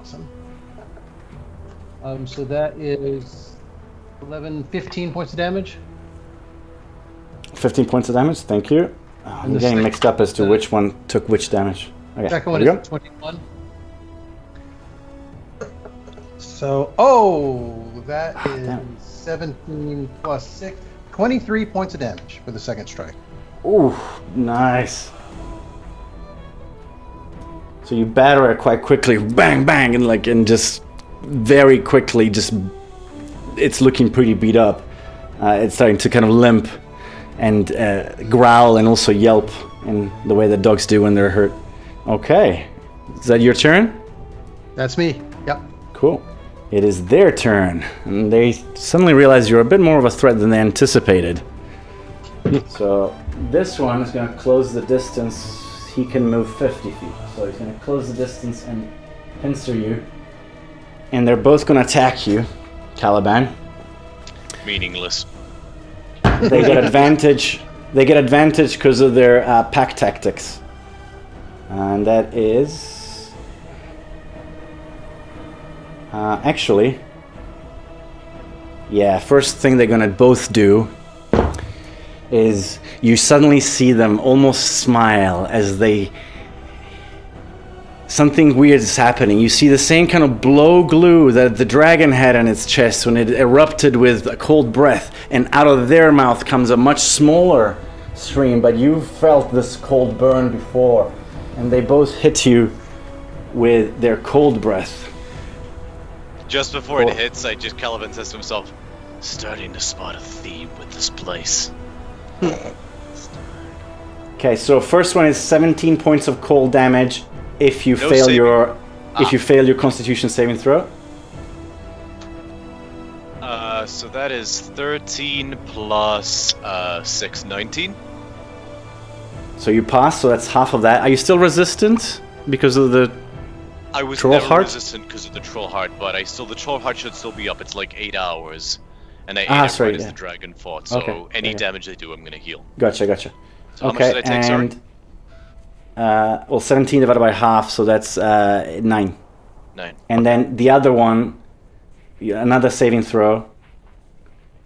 Awesome. So that is 15 points of damage. 15 points of damage, thank you. I'm getting mixed up as to which one took which damage. Okay, second one is 21. So, that is 17 plus 6, 23 points of damage for the second strike. Ooh, nice. So you batter it quite quickly, bang, bang, and just very quickly, it's looking pretty beat up. It's starting to kind of limp, and growl and also yelp in the way that dogs do when they're hurt. Okay, is that your turn? That's me. Yep. Cool. It is their turn, and they suddenly realize you're a bit more of a threat than they anticipated. So this one is going to close the distance. He can move 50 feet, so he's going to close the distance and pincer you. And they're both going to attack you, Caliban. Meaningless. They get advantage. They get advantage because of their pack tactics, and that is actually, yeah. First thing they're gonna both do is you suddenly see them almost smile as they. Something weird is happening. You see the same kind of blow glue that the dragon had on its chest when it erupted with a cold breath, and out of their mouth comes a much smaller stream, but you've felt this cold burn before, and they both hit you with their cold breath. Just before it hits, Caliban says to himself, starting to spot a theme with this place. Okay, so first one is 17 points of cold damage if you fail your Constitution saving throw. So that is 13 plus 6, 19. So you pass, so that's half of that. Are you still resistant because of the I was Troll never Heart? resistant because of the Troll Heart, but the Troll Heart should still be up. It's like 8 hours. And I ate it right as the dragon fought, so any damage they do, I'm going to heal. Gotcha. So how much did I take, sorry? Well, 17 divided by half, so that's 9. 9. And then the other one, another saving throw.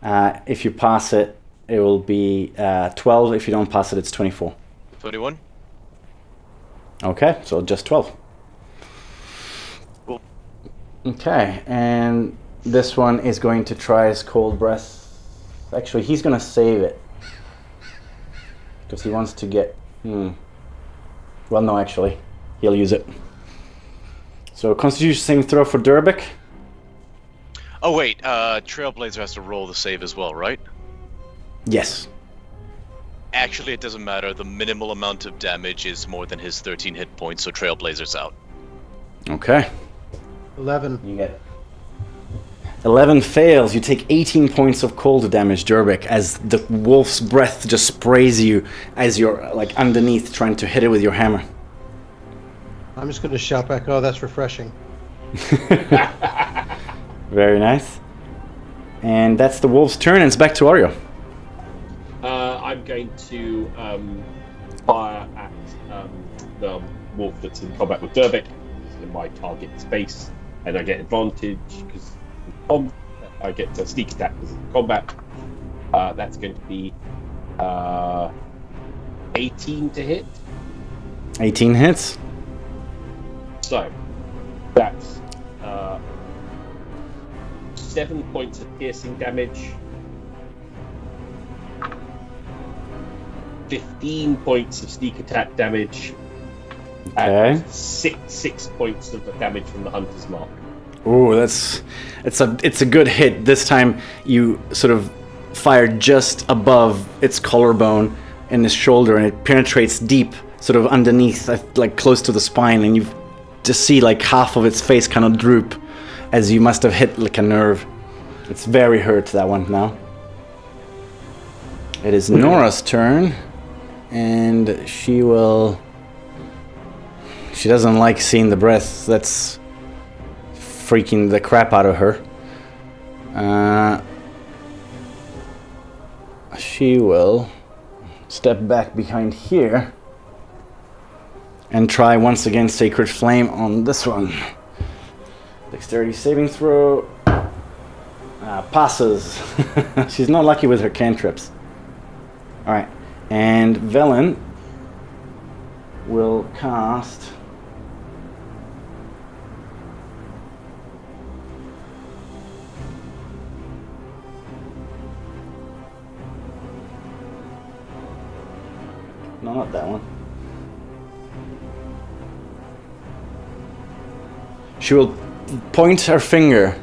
If you pass it, it will be 12. If you don't pass it, it's 24. 21. Okay, so just 12. Cool. Okay, and this one is going to try his cold breath. Actually, he's going to save it. Because he wants to get... Well, no, actually. He'll use it. So, Constitution saving throw for Durbik. Oh, wait. Trailblazer has to roll the save as well, right? Yes. Actually, it doesn't matter. The minimal amount of damage is more than his 13 hit points, so Trailblazer's out. Okay. 11. You get 11 fails. You take 18 points of cold damage, Durbik, as the wolf's breath just sprays you as you're like underneath trying to hit it with your hammer. I'm just going to shout back, oh, that's refreshing. Very nice. And that's the wolf's turn, and it's back to Oreo. I'm going to fire at the wolf that's in combat with Durbik. It's in my target space, and I get advantage because I get to sneak attack because of combat. That's going to be 18 to hit. 18 hits. So that's 7 points of piercing damage, 15 points of sneak attack damage, and six points of damage from the hunter's mark. Ooh, it's a good hit. This time you sort of fire just above its collarbone and his shoulder, and it penetrates deep, sort of underneath, like close to the spine, and you just see like half of its face kind of droop, as you must have hit like a nerve. It's very hurt, that one now. It is Nora's turn, and she doesn't like seeing the breath. That's freaking the crap out of her. She will step back behind here and try once again Sacred Flame on this one. Dexterity saving throw. Passes. She's not lucky with her cantrips. Alright, and Velen will cast no, not that one. She will point her finger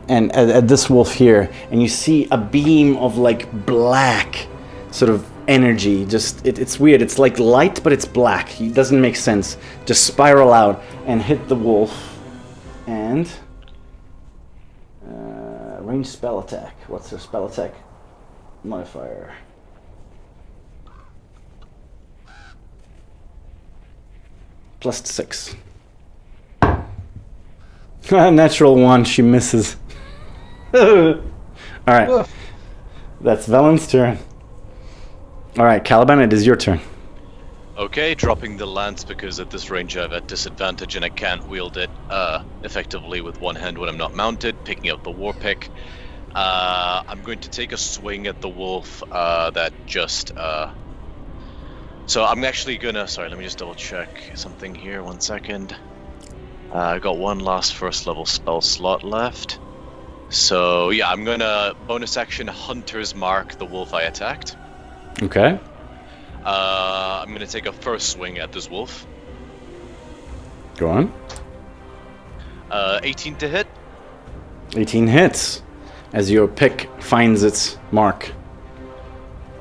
and at this wolf here, and you see a beam of like black sort of energy. Just it's weird. It's like light, but it's black. It doesn't make sense. Just spiral out and hit the wolf. And range spell attack. What's her spell attack modifier? +6. Natural 1. She misses. All right. Woof. That's Velen's turn. All right, Caliban, it is your turn. Okay, dropping the lance because at this range I have a disadvantage and I can't wield it effectively with one hand when I'm not mounted. Picking up the war pick. I'm going to take a swing at the wolf that just... So I'm actually gonna... Sorry, let me just double check something here. 1 second. I got one last first level spell slot left. So yeah, I'm gonna bonus action Hunter's Mark the wolf I attacked. Okay. I'm gonna take a first swing at this wolf. Go on. 18 to hit. 18 hits as your pick finds its mark.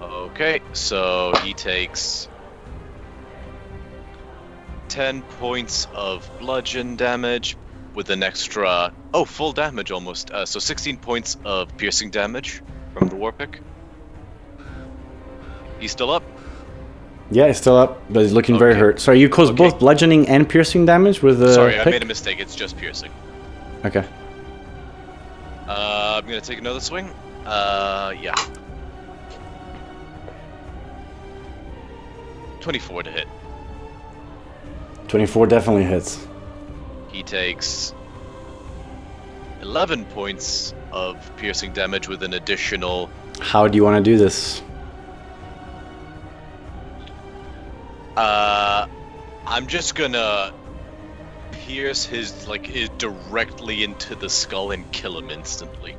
Okay, so he takes 10 points of bludgeon damage with an extra... Oh, full damage almost. So 16 points of piercing damage from the war pick. He's still up? Yeah, he's still up, but he's looking very hurt. Sorry, you caused both bludgeoning and piercing damage with the Sorry, pick? I made a mistake. It's just piercing. Okay. I'm gonna take another swing. Yeah. 24 to hit. 24 definitely hits. He takes 11 points of piercing damage with an additional... How do you want to do this? I'm just gonna pierce his directly into the skull and kill him instantly.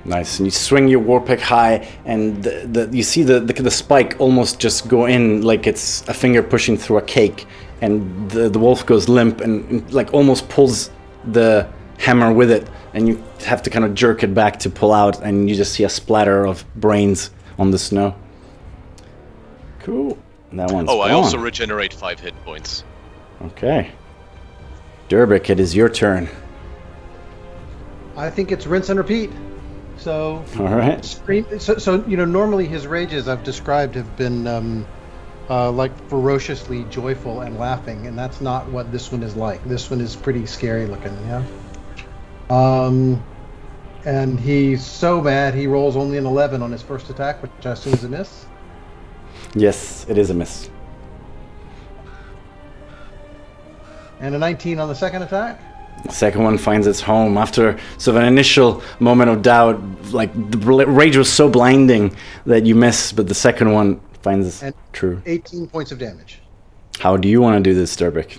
Nice. And you swing your war pick high, and you see the spike almost just go in like it's a finger pushing through a cake, and the wolf goes limp and like almost pulls the hammer with it, and you have to kind of jerk it back to pull out, and you just see a splatter of brains on the snow. Cool. That one's I gone. also regenerate 5 hit points. Okay. Durbik, it is your turn. I think it's rinse and repeat. So, All right. So normally his rages I've described have been like ferociously joyful and laughing, and that's not what this one is like. This one is pretty scary looking, yeah. And he's so mad he rolls only an 11 on his first attack, which I assume is a miss. Yes, it is a miss. And a 19 on the second attack. The second one finds its home after sort of an initial moment of doubt. Like the rage was so blinding that you miss, but the second one finds true. 18 points of damage. How do you want to do this, Durbik?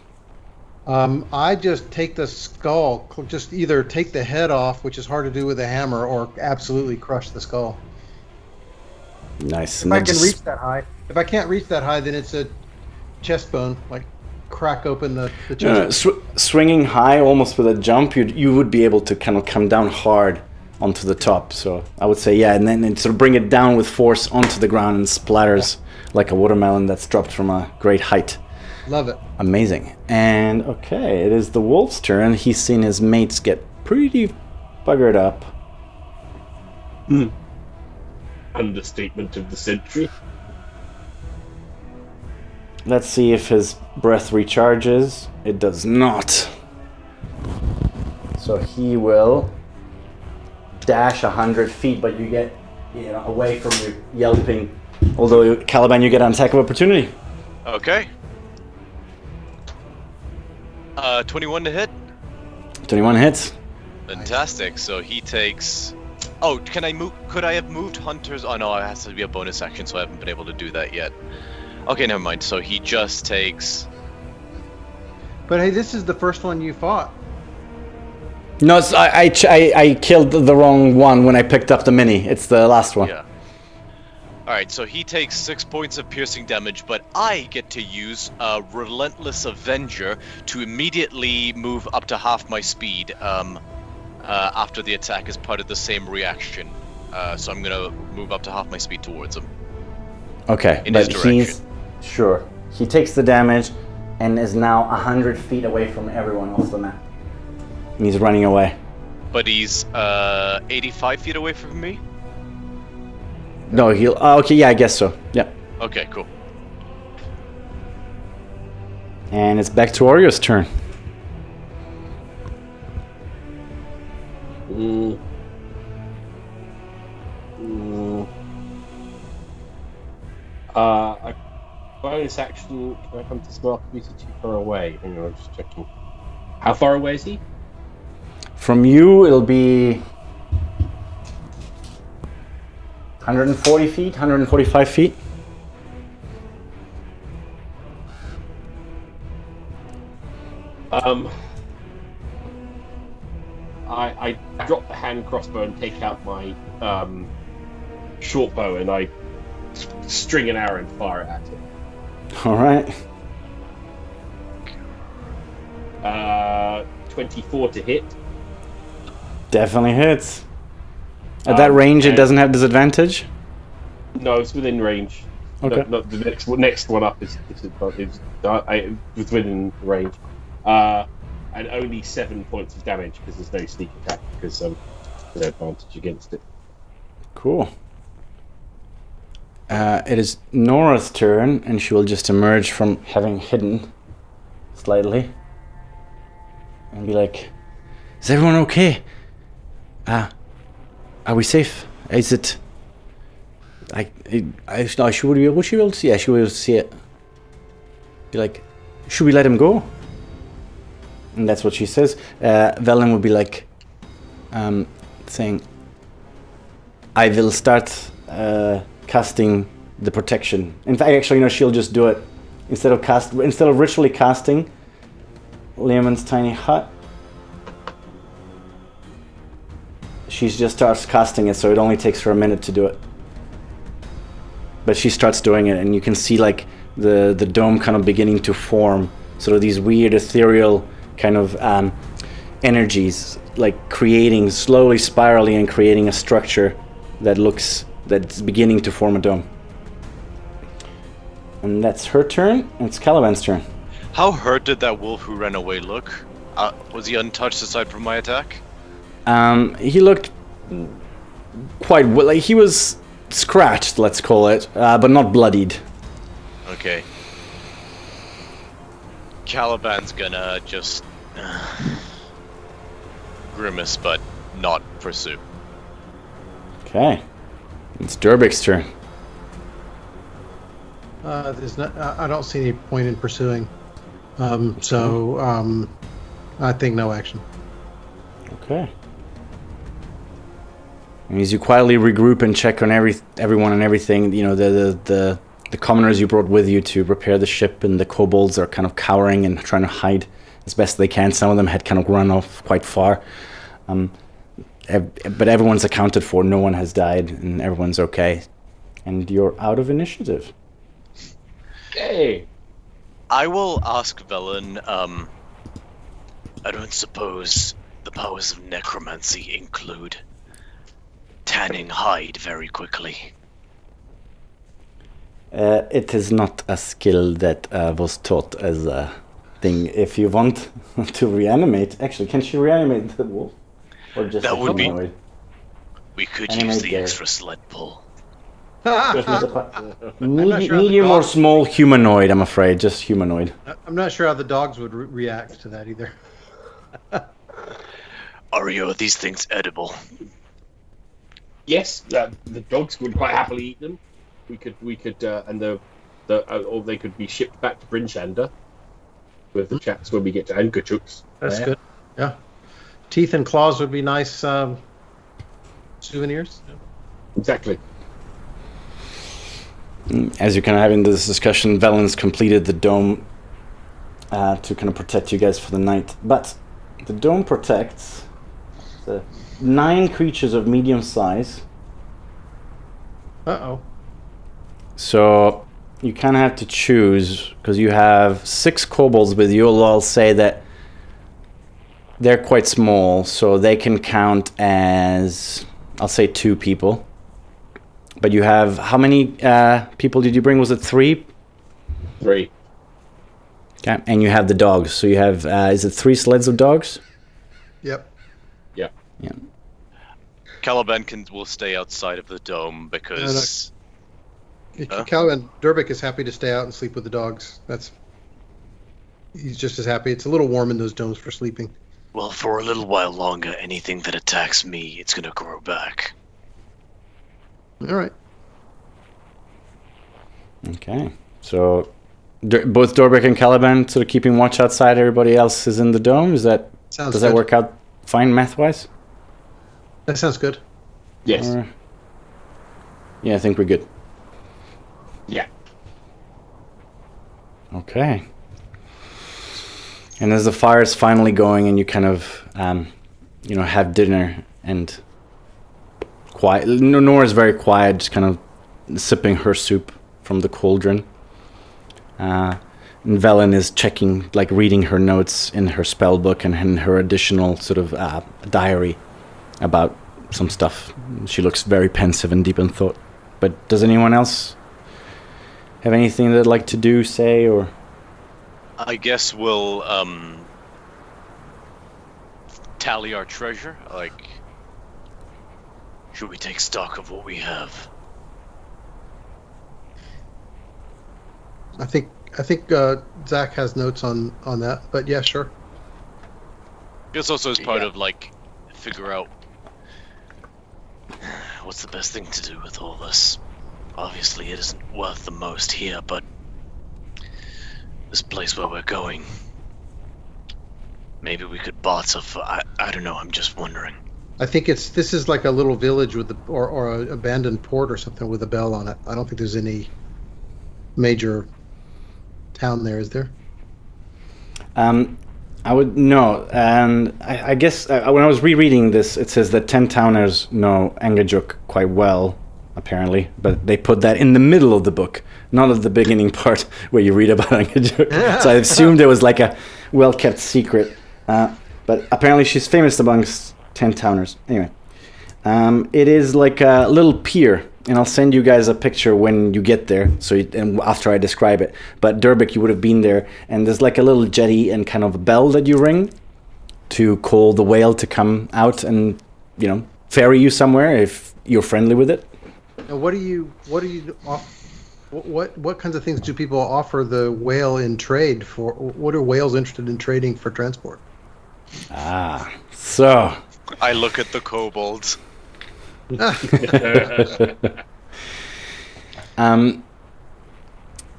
I just take the skull, just either take the head off, which is hard to do with a hammer, or absolutely crush the skull. Nice. If I can reach that high. If I can't reach that high, then it's a chest bone, like crack open the chest. Swinging high, almost with a jump, you would be able to kind of come down hard onto the top. So I would say, yeah, and then sort of bring it down with force onto the ground and splatters like a watermelon that's dropped from a great height. Love it. Amazing. And okay, it is the wolf's turn. He's seen his mates get pretty buggered up. Understatement of the century. Let's see if his breath recharges. It does not. So he will dash 100 feet, but you get away from your yelping. Although, Caliban, you get an attack of opportunity. Okay. 21 to hit. 21 hits. Fantastic. So he takes... Oh, can I move? Could I have moved Hunter's... Oh no, it has to be a bonus action, so I haven't been able to do that yet. Okay, never mind. So he just takes... But hey, this is the first one you fought. No, I killed the wrong one when I picked up the mini. It's the last one. Yeah. Alright, so he takes 6 points of piercing damage, but I get to use Relentless Avenger to immediately move up to half my speed after the attack as part of the same reaction. So I'm going to move up to half my speed towards him. Okay, In but his direction. he's sure he takes the damage and is now 100 feet away from everyone off the map. And he's running away. But he's 85 feet away from me? No, he'll. Oh, okay, yeah, I guess so. Yeah. Okay, cool. And it's back to Orio's turn. A bonus action. Can I come to smell computer too far away? Hang on, I'm just checking. How far away is he? From you, it'll be 140 feet, 145 feet. I drop the hand crossbow and take out my short bow and I string an arrow and fire it at him. All right. 24 to hit. Definitely hits. At that range, it and- doesn't have disadvantage. No, it's within range. Okay. No, the next one up is it's within range. And only 7 points of damage because there's no sneak attack because there's no advantage against it. Cool. It is Nora's turn, and she will just emerge from having hidden slightly and be like, "Is everyone okay? Are we safe? Is it? Should we be able to see? Yeah, should we be able to see it? Be like, should we let him go?" And that's what she says. Velen would be like, saying, "I will start casting the protection." In fact, actually, she'll just do it instead of ritually casting Leomund's tiny hut. She just starts casting it, so it only takes her a minute to do it. But she starts doing it, and you can see like the dome kind of beginning to form. Sort of these weird ethereal kind of energies, like creating slowly, spiraling, and creating a structure that's beginning to form a dome. And that's her turn. And it's Caliban's turn. How hurt did that wolf who ran away look? Was he untouched aside from my attack? He looked quite well. Like he was scratched, let's call it, but not bloodied. Okay. Caliban's gonna just grimace, but not pursue. Okay. It's Durbik's turn. There's not. I don't see any point in pursuing. So I think no action. Okay. And as you quietly regroup and check on everyone and everything, the commoners you brought with you to repair the ship, and the kobolds are kind of cowering and trying to hide as best they can. Some of them had kind of run off quite far. But everyone's accounted for. No one has died, and everyone's okay. And you're out of initiative. Hey! I will ask Velen, I don't suppose the powers of necromancy include tanning hide very quickly. It is not a skill that was taught as a thing. If you want to reanimate... Actually, can she reanimate the wolf? Or just That a would be- humanoid? We could Animate use the there. extra sled pull. Medium or small humanoid, I'm afraid. Just humanoid. I'm not sure how the dogs would react to that either. Ario, are these things edible? Yes, the dogs would quite happily eat them. We could, and or they could be shipped back to Brinchander with the chaps when we get to Ankerchuks. That's good. Yeah. Teeth and claws would be nice souvenirs. Exactly. As you're kind of having this discussion, Velen's completed the dome to kind of protect you guys for the night. But the dome protects 9 creatures of medium size. Uh-oh. So you kind of have to choose, because you have 6 kobolds with you. I'll say that they're quite small, so they can count as, I'll say 2 people. But you have how many people did you bring? Was it 3? 3. Okay, and you have the dogs. So you have is it 3 sleds of dogs? Yep. Yeah. Yeah. Caliban will stay outside of the dome because Calvin Durbik is happy to stay out and sleep with the dogs. He's just as happy. It's a little warm in those domes for sleeping. Well, for a little while longer, anything that attacks me, it's gonna grow back. All right. Okay. So both Dorbeck and Caliban sort of keeping watch outside. Everybody else is in the dome. Does that Sounds work out fine math-wise? That sounds good. Yes. Yeah, I think we're good. Yeah. Okay. And as the fire is finally going, and you kind of, have dinner, and quiet. Nora's very quiet, just kind of sipping her soup from the cauldron. And Velen is checking, like reading her notes in her spell book and in her additional sort of diary about some stuff. She looks very pensive and deep in thought. But does anyone else have anything they'd like to do, say, or? I guess we'll tally our treasure. Like, Should we take stock of what we have? I think Zach has notes on that, but yeah, sure. this also is part of like figure out What's the best thing to do with all this? Obviously, it isn't worth the most here, but this place where we're going, maybe we could barter for. I don't know. I'm just wondering. I think this is like a little village with or an abandoned port or something with a bell on it. I don't think there's any major town there, is there? I would no, and I guess when I was rereading this, it says that 10 towners know Angajuk quite well, apparently, but they put that in the middle of the book, not at the beginning part where you read about Angajuk. So I assumed it was like a well-kept secret, but apparently she's famous amongst 10 towners. Anyway, it is like a little pier, and I'll send you guys a picture when you get there, and after I describe it. But Durbik, you would have been there, and there's like a little jetty and kind of a bell that you ring to call the whale to come out and, ferry you somewhere if you're friendly with it. Now, what kinds of things do people offer the whale in trade for? What are whales interested in trading for transport? So I look at the kobolds.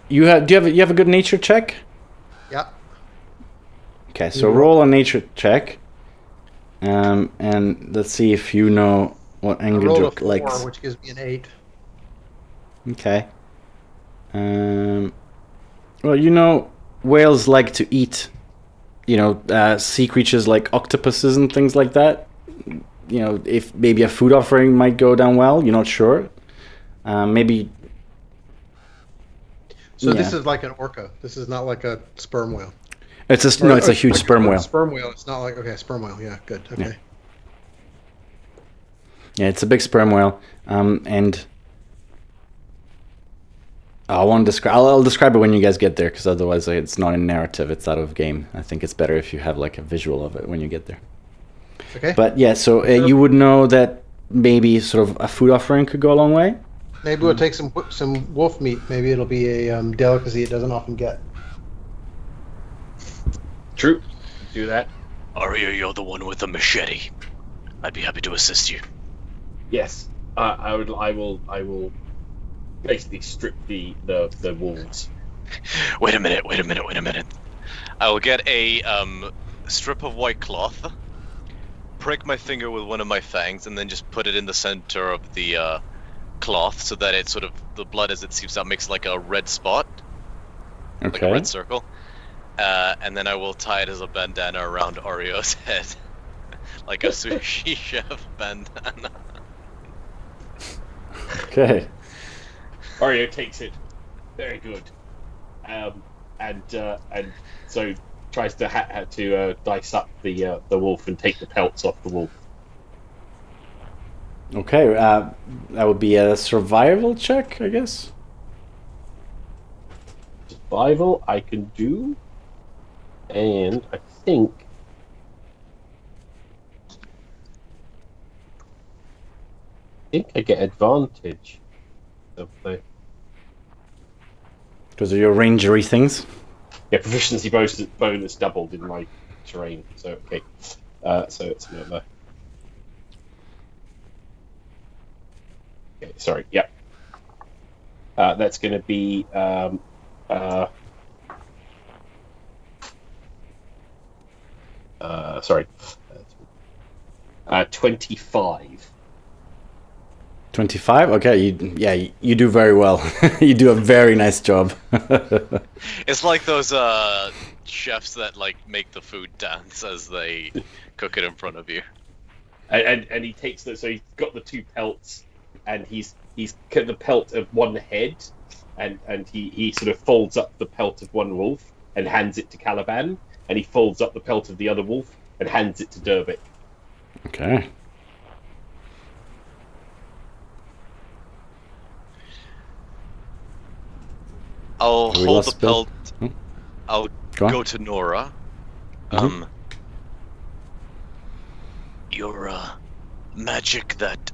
you have a good nature check? Yeah. Okay, so roll a nature check, and let's see if you know what I rolled a Angajuk 4, likes. which gives me an 8. Okay. Well, whales like to eat, sea creatures like octopuses and things like that. If maybe a food offering might go down well, you're not sure. Maybe. So This is like an orca. This is not like a sperm whale. It's a huge sperm whale. Sperm whale. It's not like sperm whale. Yeah, good. Okay. Yeah, it's a big sperm whale, and I'll describe it when you guys get there, because otherwise it's not in narrative. It's out of game. I think it's better if you have like a visual of it when you get there. Okay. But yeah, so you would know that maybe sort of a food offering could go a long way. Maybe we'll take some wolf meat. Maybe it'll be a delicacy it doesn't often get. True. Do that. Arya, you're the one with the machete. I'd be happy to assist you. Yes. I will basically strip the wolves. Wait a minute. I will get a strip of white cloth, prick my finger with one of my fangs, and then just put it in the center of the cloth so that it sort of, the blood as it seeps out makes like a red spot, like a red circle. And then I will tie it as a bandana around Orio's head, like a sushi chef bandana. Okay. Oreo takes it. Very good. And so tries to dice up the wolf and take the pelts off the wolf. Okay, that would be a survival check, I guess. Survival I can do, and I think I get advantage of the Because of your rangery things. proficiency bonus doubled in my terrain. So okay, so it's another. Okay, sorry. Yep. That's going to be sorry, 25. 25? Okay, you do very well. You do a very nice job. It's like those chefs that like make the food dance as they cook it in front of you. And he takes so he's got the two pelts, and he's cut the pelt of one head, and he sort of folds up the pelt of one wolf and hands it to Caliban, and he folds up the pelt of the other wolf and hands it to Durbik. Okay. I'll We hold the lost Bill. pelt. I'll Go on. go to Nora. Your magic that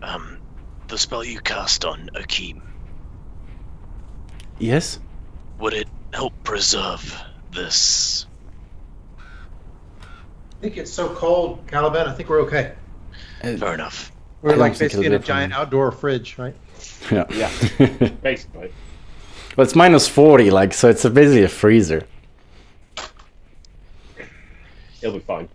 the spell you cast on Akeem, Yes? would it help preserve this? I think it's so cold, Caliban. I think we're okay. Fair enough. We're I like don't think basically in it'll a be a giant outdoor fridge, right? Yeah. Yeah, basically. Well, it's minus 40, like, so it's basically a freezer. He'll be fine.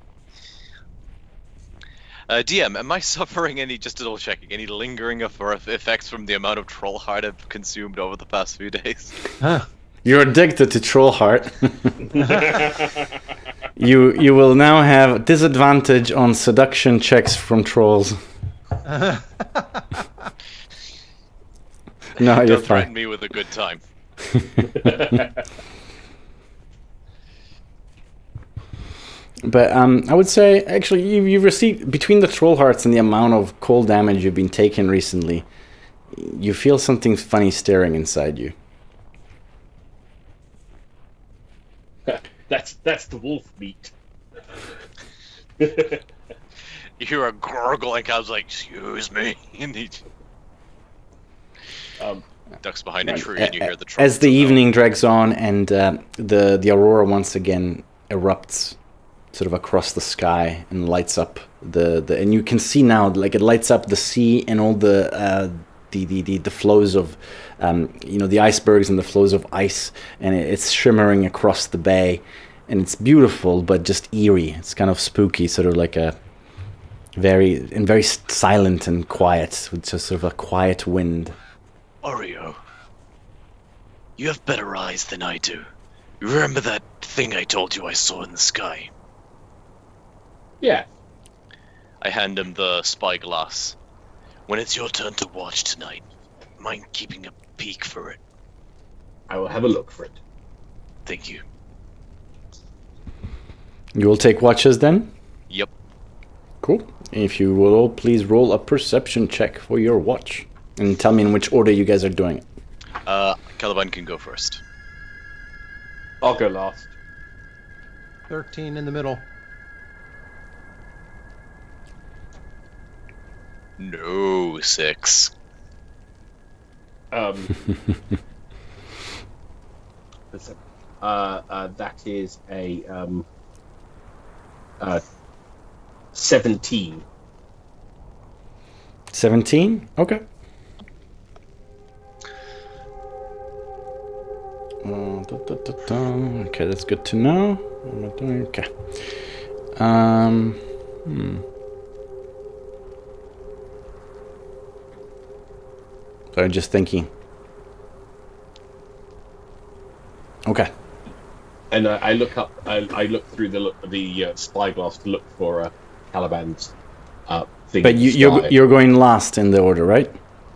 DM, am I suffering any, just double checking, any lingering effects from the amount of troll heart I've consumed over the past few days? Huh. You're addicted to troll heart. You will now have disadvantage on seduction checks from trolls. No, you're Don't threaten fine. me with a good time. But I would say, actually, you've received, between the troll hearts and the amount of cold damage you've been taking recently, you feel something funny stirring inside you. That's the wolf meat. You hear a gurgling, I was like, excuse me. And he ducks behind a tree and you hear the troll. As the evening drags on and the aurora once again erupts sort of across the sky and lights up the and you can see now, like, it lights up the sea and all the flows of the icebergs and the flows of ice, and it's shimmering across the bay, and it's beautiful but just eerie. It's kind of spooky, sort of like a very silent and quiet, with just sort of a quiet wind. Oreo, you have better eyes than I do. You remember that thing I told you I saw in the sky? Yeah. I hand him the spyglass. When it's your turn to watch tonight, mind keeping a peek for it? I will have a look for it. Thank you. You will take watches then? Yep. Cool. If you will all please roll a perception check for your watch. And tell me in which order you guys are doing it. Caliban can go first. I'll go last. 13 in the middle. No, 6. That is a 17. 17? Okay. Okay, that's good to know. What am I doing? Okay. Sorry, just thinking. Okay. And I look up. I look through the spyglass to look for Caliban's thing. But in the you're sky. you're going last in the order, right?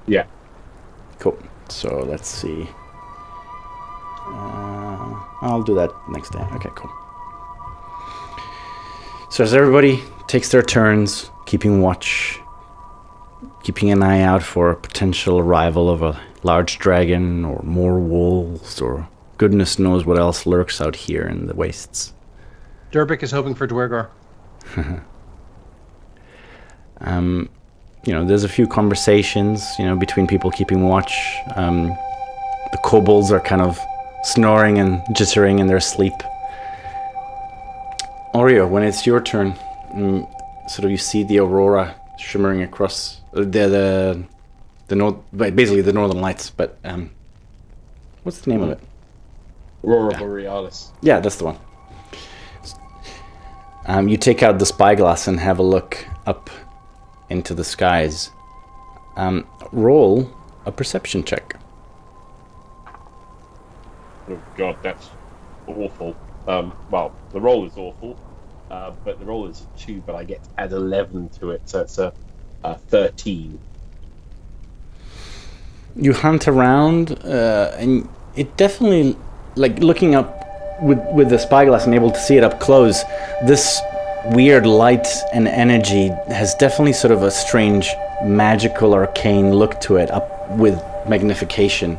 Yeah. Cool. So let's see. I'll do that next day. Okay, cool. So as everybody takes their turns, keeping watch, keeping an eye out for a potential arrival of a large dragon or more wolves or goodness knows what else lurks out here in the wastes. Durbik is hoping for Dwergar. There's a few conversations, between people keeping watch. The kobolds are kind of snoring and jittering in their sleep. Oreo, when it's your turn, sort of you see the aurora shimmering across the north, basically the northern lights. But what's the name of it? Aurora Borealis. Yeah, that's the one. You take out the spyglass and have a look up into the skies. Roll a perception check. Oh god, that's awful. Well, the roll is awful, but the roll is 2, but I get to add 11 to it, so it's a 13. You hunt around, and it definitely, like looking up with the spyglass and able to see it up close, this weird light and energy has definitely sort of a strange magical arcane look to it, up with magnification.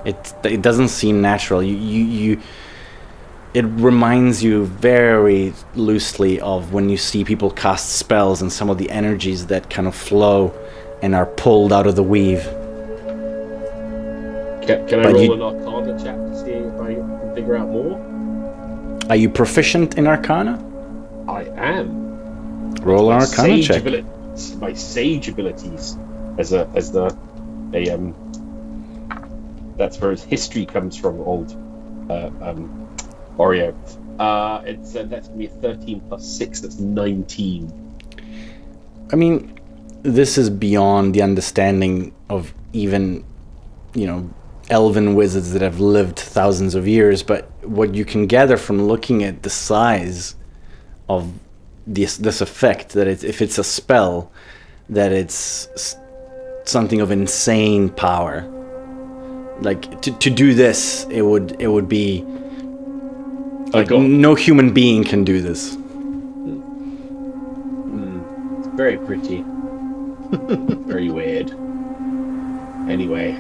It doesn't seem natural. It reminds you very loosely of when you see people cast spells and some of the energies that kind of flow and are pulled out of the weave. Can I roll an Arcana check to see if I can figure out more? Are you proficient in Arcana? I am. Roll an Arcana check. My sage abilities that's where his history comes from, old Oreo. That's gonna be a 13 plus 6. That's 19. I mean, this is beyond the understanding of even, elven wizards that have lived thousands of years, but what you can gather from looking at the size of this effect, that if it's a spell, that it's something of insane power. Like to do this, it would be like no human being can do this. It's very pretty. Very weird. Anyway.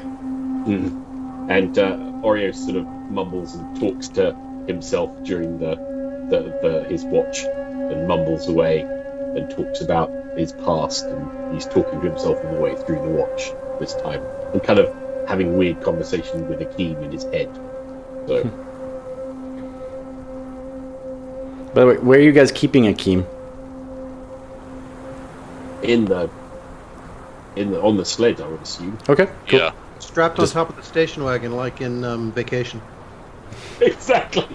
And Oreo sort of mumbles and talks to himself during his watch, and mumbles away and talks about his past, and he's talking to himself all the way through the watch this time, and kind of having weird conversation with Akeem in his head. So. By the way, where are you guys keeping Akeem? On the sled, I would assume. Okay, cool. Yeah. Strapped on top of the station wagon, like in Vacation. Exactly.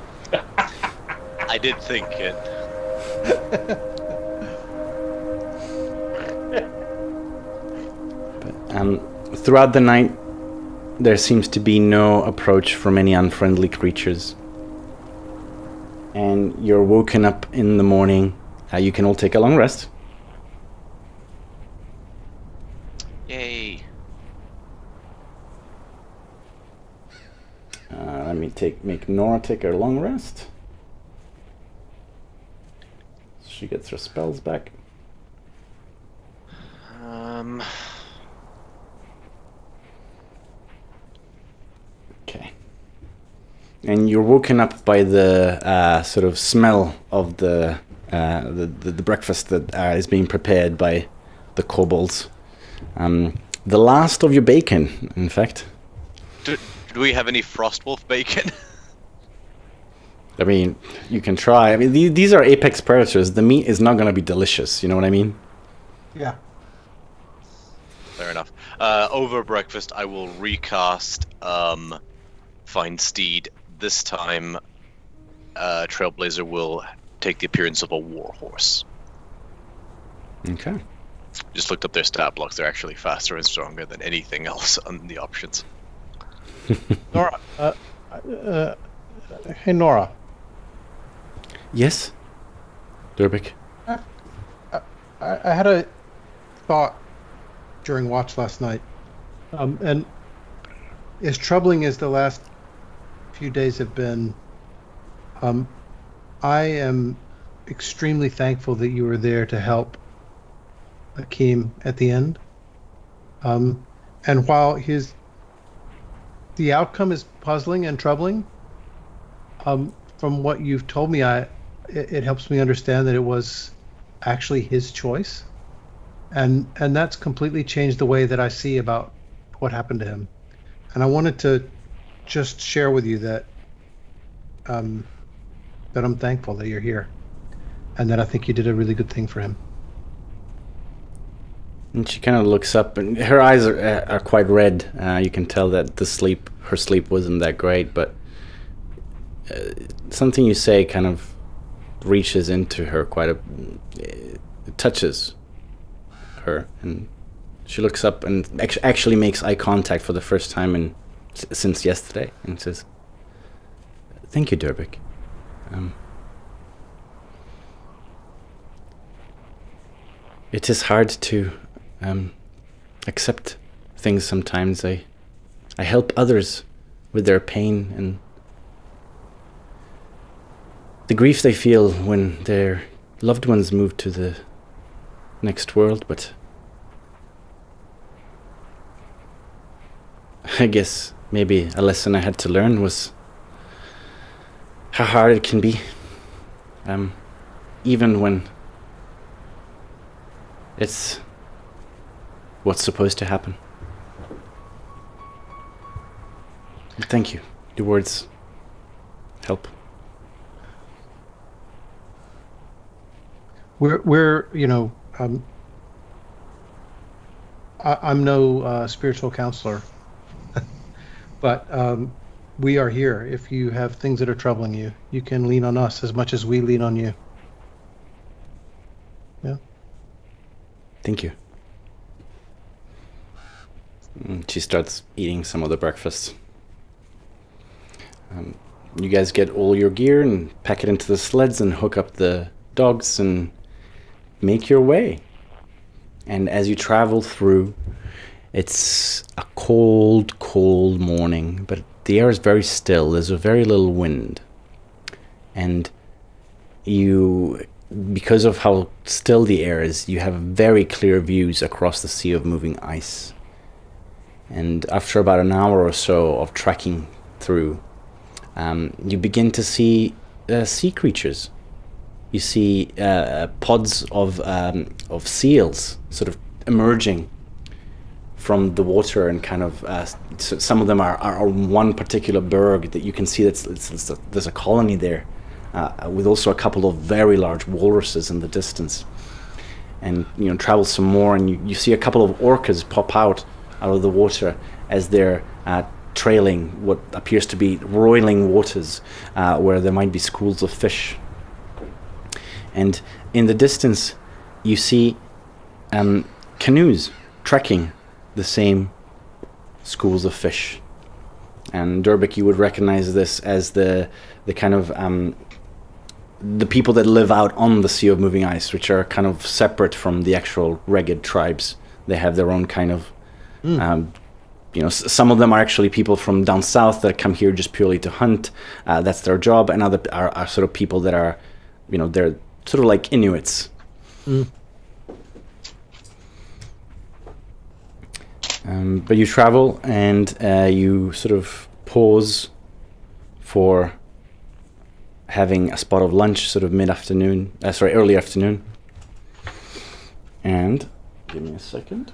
I did think it. Throughout the night, there seems to be no approach from any unfriendly creatures. And you're woken up in the morning. You can all take a long rest. Yay. Let me make Nora take her long rest. She gets her spells back. Okay. And you're woken up by the sort of smell of the breakfast that is being prepared by the kobolds. The last of your bacon, in fact. Do we have any Frostwolf bacon? I mean, you can try. I mean, these are apex predators. The meat is not going to be delicious. You know what I mean? Yeah. Fair enough. Over breakfast, I will recast Find Steed. This time, Trailblazer will take the appearance of a warhorse. Okay. Just looked up their stat blocks. They're actually faster and stronger than anything else on the options. Nora, hey Nora. Yes, Durbik. I had a thought during watch last night, and as troubling as the last few days have been, I am extremely thankful that you were there to help Akeem at the end. And while the outcome is puzzling and troubling, from what you've told me, it helps me understand that it was actually his choice, and that's completely changed the way that I see about what happened to him. And I wanted to just share with you that that I'm thankful that you're here, and that I think you did a really good thing for him. And she kind of looks up, and her eyes are quite red. You can tell that her sleep wasn't that great, but something you say kind of reaches into her it touches her, and she looks up and actually makes eye contact for the first time since yesterday, and says, "Thank you, Durbik. It is hard to accept things sometimes. I help others with their pain and the grief they feel when their loved ones move to the next world, but I guess maybe a lesson I had to learn was how hard it can be, even when it's what's supposed to happen." Thank you. Your words help. We're I'm no spiritual counselor, but we are here. If you have things that are troubling you, you can lean on us as much as we lean on you. Yeah. Thank you. She starts eating some of the breakfast. You guys get all your gear and pack it into the sleds and hook up the dogs and make your way. And as you travel through, it's a cold, cold morning, but the air is very still. There's a very little wind. And because of how still the air is, you have very clear views across the sea of moving ice. And after about an hour or so of trekking through, you begin to see sea creatures. You see pods of seals sort of emerging from the water, and kind of some of them are on one particular berg that you can see there's a colony there, with also a couple of very large walruses in the distance. And travel some more, and you see a couple of orcas pop out of the water as they're trailing what appears to be roiling waters, where there might be schools of fish. And in the distance, you see canoes trekking the same schools of fish. And Durbik, you would recognize this as the kind of the people that live out on the Sea of Moving Ice, which are kind of separate from the actual Ragged tribes. They have their own kind of some of them are actually people from down south that come here just purely to hunt. That's their job. And other are sort of people that are, they're sort of like Inuits. But you travel, and you sort of pause for having a spot of lunch, sort of early afternoon. And give me a second.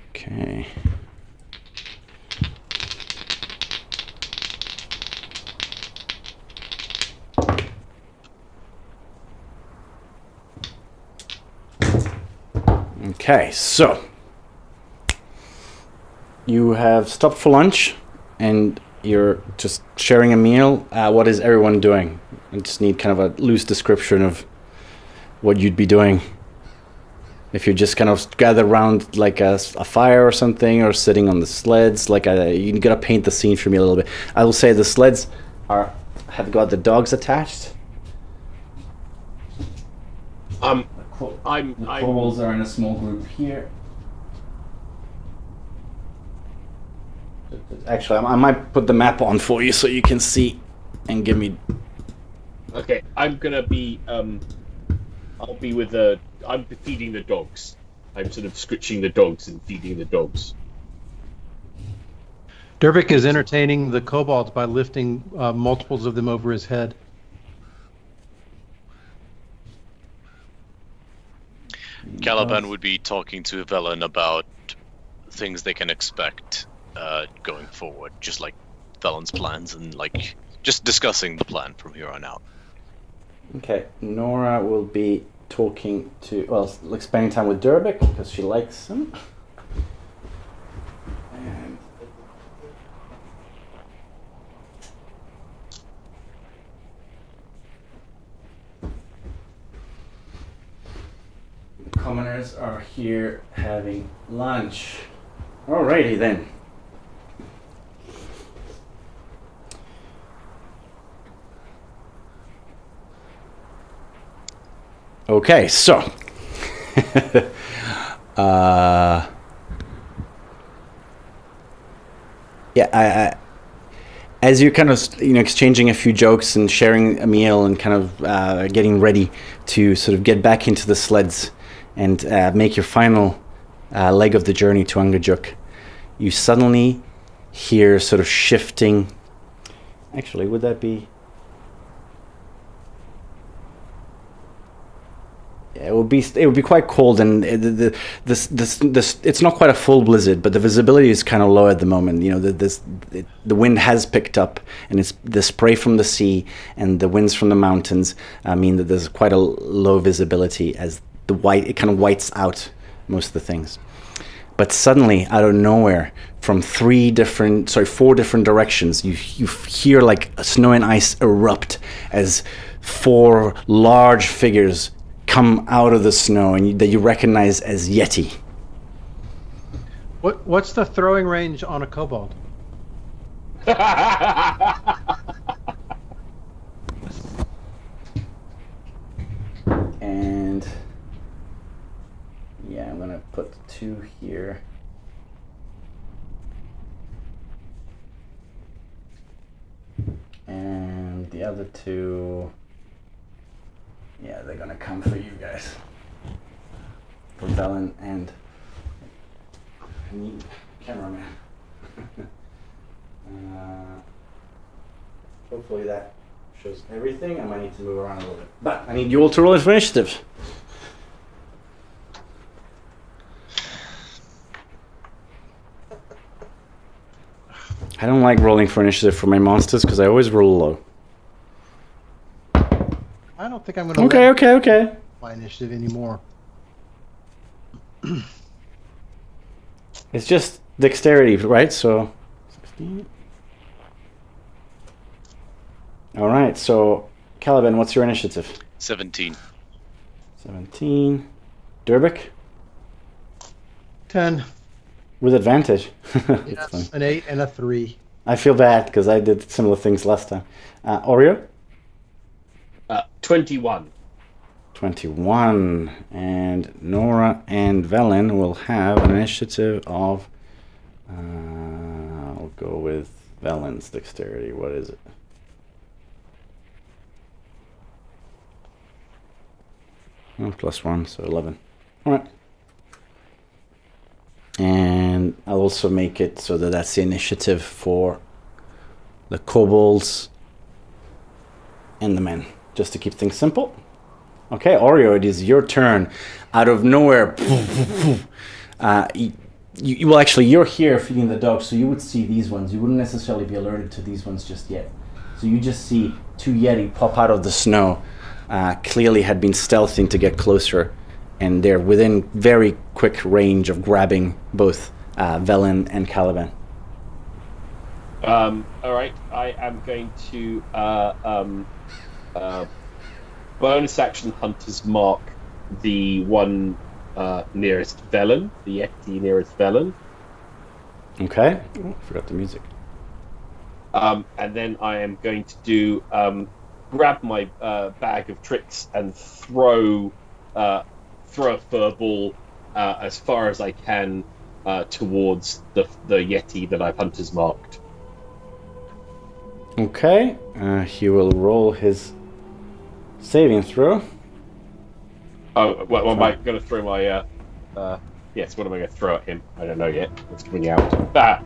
Okay. Okay, so you have stopped for lunch and you're just sharing a meal. What is everyone doing? I just need kind of a loose description of what you'd be doing. If you're just kind of gathered around like a fire or something, or sitting on the sleds, you gotta paint the scene for me a little bit. I will say the sleds have got the dogs attached. I'm The kobolds are in a small group here. Actually, I might put the map on for you so you can see and give me. okay. I'm gonna be I'll be with I'm feeding the dogs. I'm sort of scritching the dogs and feeding the dogs. Dervik is entertaining the kobolds by lifting multiples of them over his head. Caliban would be talking to Velen about things they can expect going forward, just like Velen's plans, and like just discussing the plan from here on out. Okay, Nora will be talking to, like spending time with Dervik because she likes him. And the commoners are here having lunch. Alrighty then. Okay, so as you're kind of exchanging a few jokes and sharing a meal and kind of getting ready to sort of get back into the sleds and make your final leg of the journey to Angajuk, you suddenly hear sort of shifting. Actually, would that be? It would be quite cold, and it's not quite a full blizzard, but the visibility is kind of low at the moment. The wind has picked up, and it's the spray from the sea and the winds from the mountains mean that there's quite a low visibility as it kind of whites out most of the things. But suddenly, out of nowhere, from 4 different directions, you hear like snow and ice erupt as 4 large figures come out of the snow and that you recognize as Yeti. What's the throwing range on a kobold? And yeah, I'm gonna put 2 here. And the other 2, yeah, they're gonna come for you guys. For Velen and I need cameraman. Hopefully that shows everything. I might need to move around a little bit, but I need you all to roll it for initiative. I don't like rolling for initiative for my monsters because I always roll low. I don't think I'm going to Okay. my initiative anymore. It's just dexterity, right? So 16. All right. So Caliban, what's your initiative? 17. 17. Dervik? 10. With advantage. Yes, an 8 and a 3. I feel bad because I did similar things last time. Oreo? 21. 21. And Nora and Velen will have an initiative of... I'll go with Velen's dexterity. What is it? +1, so 11. All right. And I'll also make it so that that's the initiative for the kobolds and the men, just to keep things simple. Okay, Oreo, it is your turn. Out of nowhere, you're here feeding the dogs, so you would see these ones. You wouldn't necessarily be alerted to these ones just yet. So you just see 2 Yeti pop out of the snow. Clearly had been stealthing to get closer, and they're within very quick range of grabbing both Velen and Caliban. All right, I am going to bonus action Hunter's Mark the one nearest Velen, the Yeti nearest Velen. Okay. Oh, I forgot the music. And then I am going to do grab my bag of tricks and throw a furball as far as I can towards the Yeti that I've hunters marked. Okay, he will roll his saving throw. Oh, what am I going to throw my? Yes, what am I going to throw at him? I don't know yet. Let's bring out. Ah.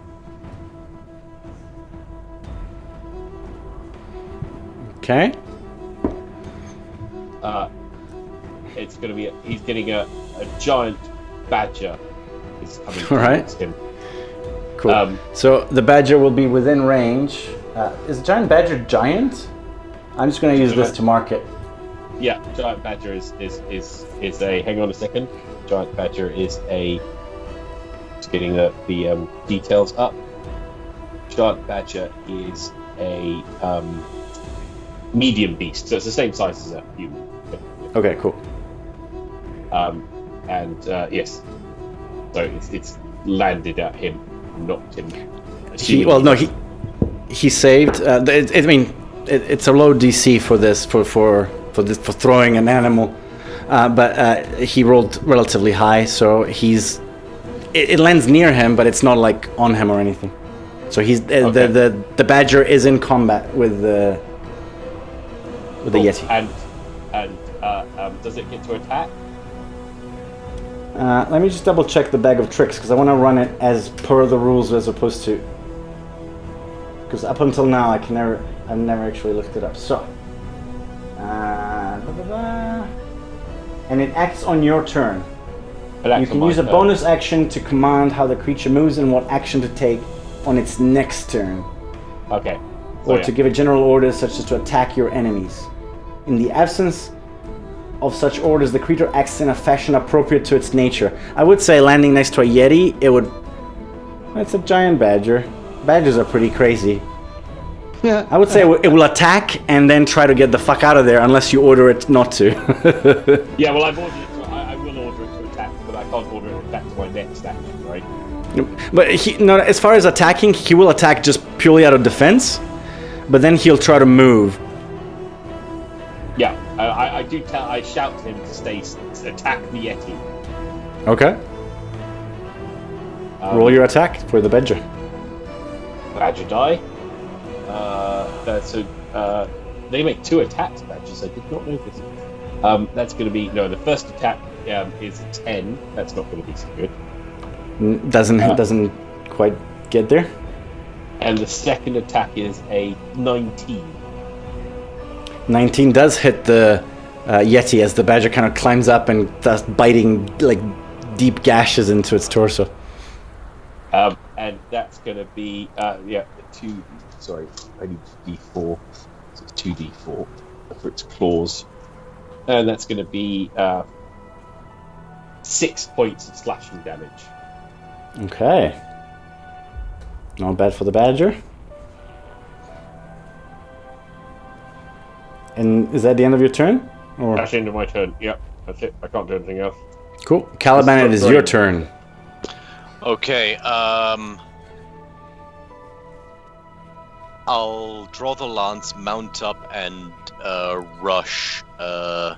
Okay. It's going to be. He's getting a giant badger. Is coming All right. towards him. Cool. So the badger will be within range. Is a giant badger giant? I'm just going to use this to mark it. Yeah, giant badger is a. Hang on a second. Giant badger is a. Just getting the details up. Giant badger is a medium beast, so it's the same size as a human. Okay, cool. Yes, so it's landed at him, knocked him. He saved. It's a low DC for this for throwing an animal, but he rolled relatively high, so it lands near him, but it's not like on him or anything. So he's Okay. the badger is in combat with the Yeti. And does it get to attack? Let me just double check the bag of tricks because I want to run it as per the rules as opposed to. Because up until now I've never actually looked it up. So, and it acts on your turn. You can use a bonus action to command how the creature moves and what action to take on its next turn. Okay. Or to give a general order such as to attack your enemies. In the absence of such orders, the creature acts in a fashion appropriate to its nature. I would say landing next to a Yeti, it's a giant badger. Badgers are pretty crazy. Yeah. I would say it will attack and then try to get the fuck out of there unless you order it not to. Yeah, well, I've ordered it. I will order it to attack, but I can't order it to attack to my next action, right? But as far as attacking, he will attack just purely out of defense. But then he'll try to move. Yeah, I shout to him to attack the Yeti. Okay. Roll your attack for the badger. Badger die. They make 2 attacks, badgers. I did not know this. That's going to be the first attack is a 10. That's not going to be so good. Doesn't quite get there. And the second attack is a 19. 19 does hit the Yeti as the badger kind of climbs up and starts biting like deep gashes into its torso. And that's going to be 2. Sorry, I need D4. So it's 2D4 for its claws, and that's going to be 6 points of slashing damage. Okay. Not bad for the badger. And is that the end of your turn? Or? That's the end of my turn. Yep, that's it. I can't do anything else. Cool. Caliban, it is your turn. Okay, I'll draw the lance, mount up, and rush the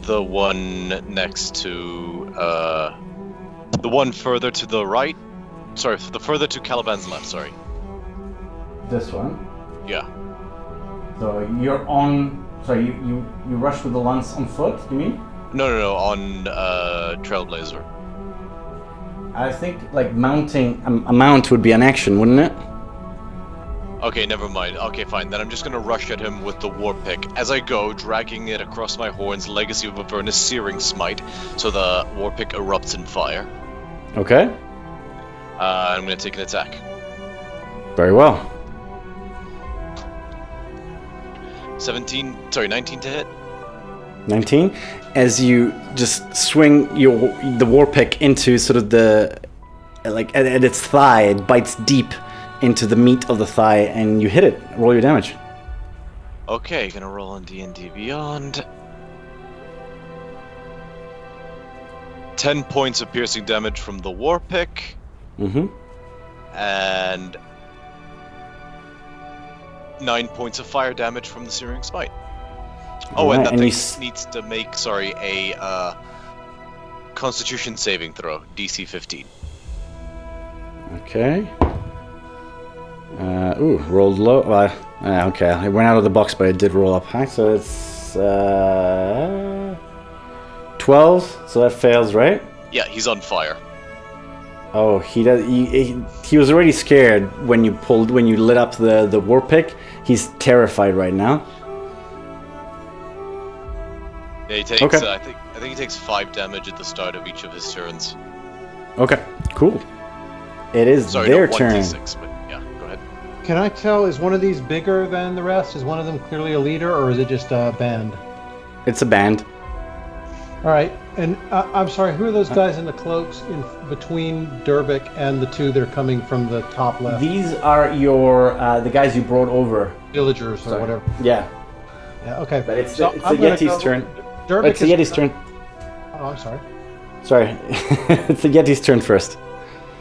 one next to the one further to the right. Sorry, the further to Caliban's left. Sorry. This one. Yeah. So you're on. Sorry, you rush with the lance on foot. You mean? No. On Trailblazer. I think like mounting a mount would be an action, wouldn't it? Okay, never mind. Okay, fine. Then I'm just gonna rush at him with the war pick as I go, dragging it across my horns, Legacy of Avernus Searing Smite, so the war pick erupts in fire. Okay. I'm gonna take an attack. Very well. 19 to hit. 19. As you just swing the war pick into sort of the at its thigh, it bites deep into the meat of the thigh, and you hit it. Roll your damage. Okay, gonna roll on D&D Beyond. 10 points of piercing damage from the war pick. Mm-hmm. And 9 points of fire damage from the Searing Smite. Oh, Alright, and that and thing you needs to make, a Constitution saving throw, DC 15. Okay. Rolled low. Okay, it went out of the box, but it did roll up high, so it's 12. So that fails, right? Yeah, he's on fire. Oh, he does. He was already scared when you lit up the war pick. He's terrified right now. Yeah, he takes. Okay. I think he takes 5 damage at the start of each of his turns. Okay, cool. It is Sorry, their not turn. 1d6, but yeah, go ahead. Can I tell, is one of these bigger than the rest? Is one of them clearly a leader, or is it just a band? It's a band. All right, and I'm sorry, who are those guys in the cloaks in between Durbik and the two that are coming from the top left? These are your the guys you brought over. Villagers or Sorry. whatever. Yeah, Yeah, okay. but it's So the I'm gonna Yeti's go- turn. Durbik It's the is- Yeti's turn. Oh, I'm sorry. Sorry, it's the Yeti's turn first.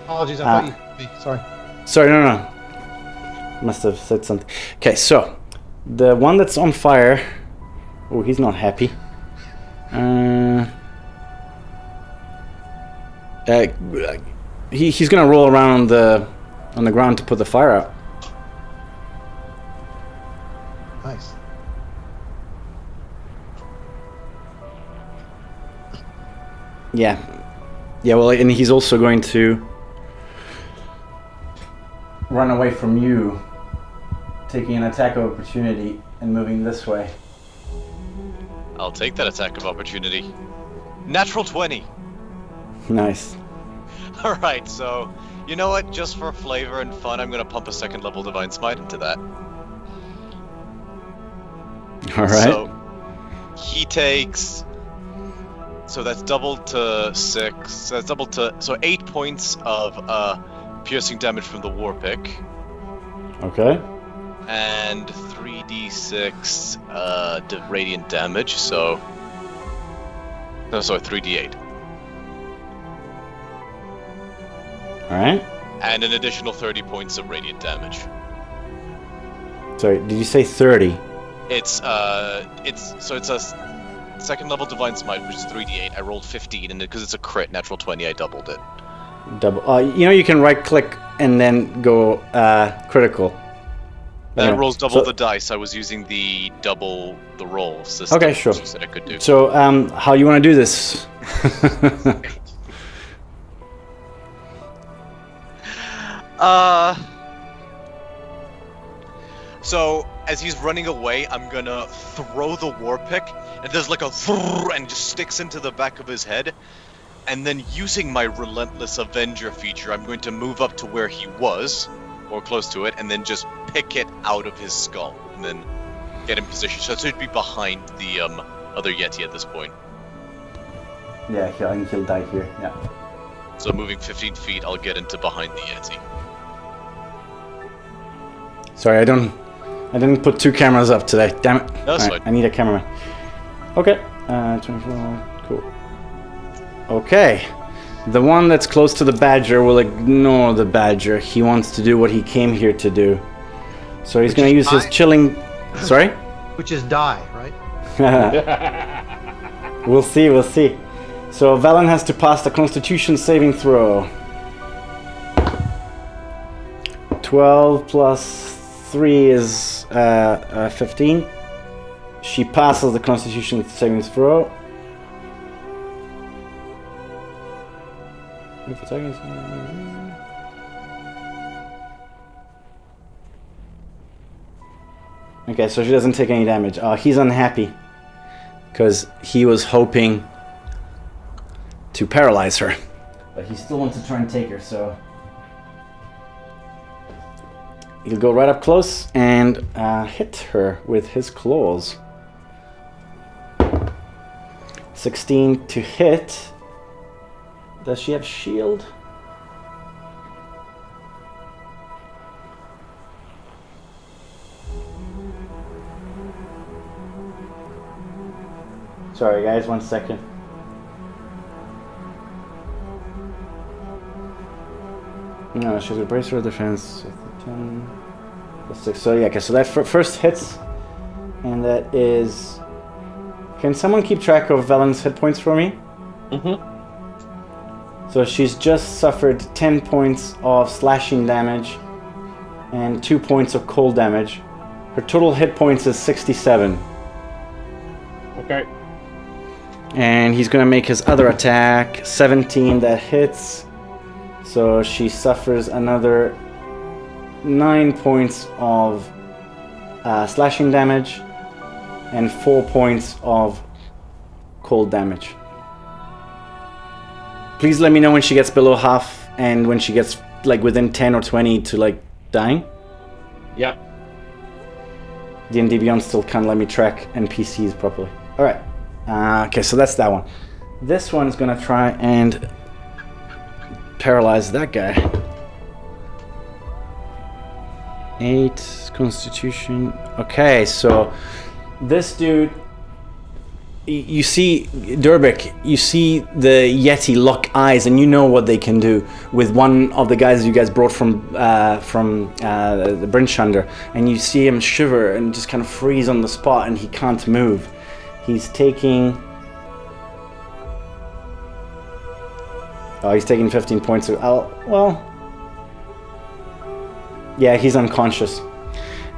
Apologies, I thought you... Sorry. Sorry, no. Must have said something. Okay, so the one that's on fire. Oh, he's not happy. He's gonna roll around on the ground to put the fire out. Nice. Yeah. Well, and he's also going to run away from you, taking an attack of opportunity and moving this way. I'll take that attack of opportunity. Natural 20. Nice. All right, so you know what? Just for flavor and fun, I'm gonna pump a 2nd level Divine Smite into that. All right. So he takes. So that's doubled to 6. So that's doubled to 8 points of piercing damage from the war pick, Okay. and 3d6 radiant damage. So no, sorry, 3d8, All right. and an additional 30 points of radiant damage. Sorry, did you say 30? It's a 2nd level Divine Smite, which is 3d8. I rolled 15, and because it's a crit, natural 20, I doubled it. Double. You can right click and then go critical. That Anyway, rolls double so- the dice. I was using the double the roll system. Okay, sure. Which you said I could do. So, how you want to do this? So as he's running away, I'm gonna throw the war pick, and there's like a and just sticks into the back of his head. And then using my Relentless Avenger feature, I'm going to move up to where he was, or close to it, and then just pick it out of his skull, and then get in position. So it should be behind the other Yeti at this point. Yeah, I think he'll die here. Yeah. So moving 15 feet, I'll get into behind the Yeti. Sorry, I didn't put 2 cameras up today. Damn it. That's Alright, fine. I need a cameraman. Okay. 24. Cool. Okay. The one that's close to the badger will ignore the badger. He wants to do what he came here to do. So he's going to use his die? chilling... Sorry? Which is die, right? We'll see. So Valen has to pass the Constitution saving throw. 12 plus 3 is 15. She passes the Constitution saving throw. Okay, so she doesn't take any damage. He's unhappy because he was hoping to paralyze her, but he still wants to try and take her. So he'll go right up close and hit her with his claws. 16 to hit. Does she have shield? Sorry guys, 1 second. No, she's a bracer of defense. 10. +6. So yeah, okay. So that first hits, and that is. Can someone keep track of Valen's hit points for me? So she's just suffered 10 points of slashing damage and 2 points of cold damage. Her total hit points is 67. Okay. And he's gonna make his other attack, 17, that hits. So she suffers another 9 points of slashing damage and 4 points of cold damage. Please let me know when she gets below half and when she gets like within 10 or 20 to like dying. Yep. D&D Beyond still can't let me track NPCs properly. Alright. Okay, so that's that one. This one's gonna try and paralyze that guy. 8 Constitution. Okay, so this dude, you see Durbik, you see the Yeti lock eyes, and you know what they can do with one of the guys you guys brought from the Brinchunder, and you see him shiver and just kind of freeze on the spot, and he can't move. He's taking. Oh, he's taking 15 points. Well, yeah, he's unconscious,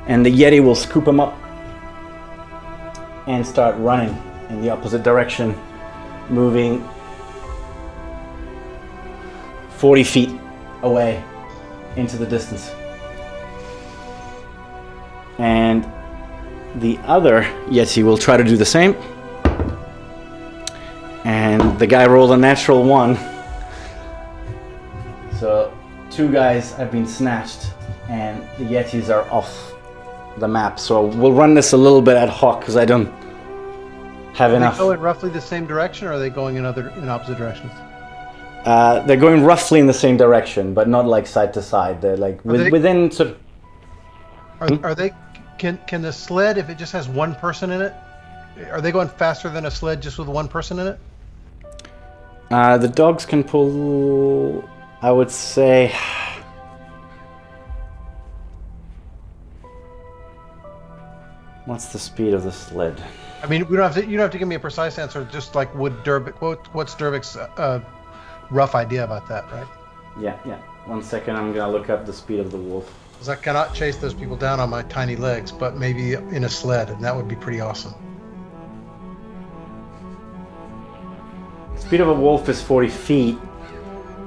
and the Yeti will scoop him up and start running in the opposite direction, moving 40 feet away into the distance. And the other Yeti will try to do the same. And the guy rolled a natural 1. So 2 guys have been snatched and the Yetis are off the map. So we'll run this a little bit ad hoc because I don't have enough. They go in roughly the same direction, or are they going in opposite directions? They're going roughly in the same direction, but not like side to side. They're like within sort of. Are they? Can the sled, if it just has one person in it, are they going faster than a sled just with one person in it? The dogs can pull. I would say. What's the speed of the sled? I mean, you don't have to give me a precise answer. Just like what's Durbik's rough idea about that, right? Yeah. 1 second, I'm gonna look up the speed of the wolf. Because I cannot chase those people down on my tiny legs, but maybe in a sled, and that would be pretty awesome. Speed of a wolf is 40 feet.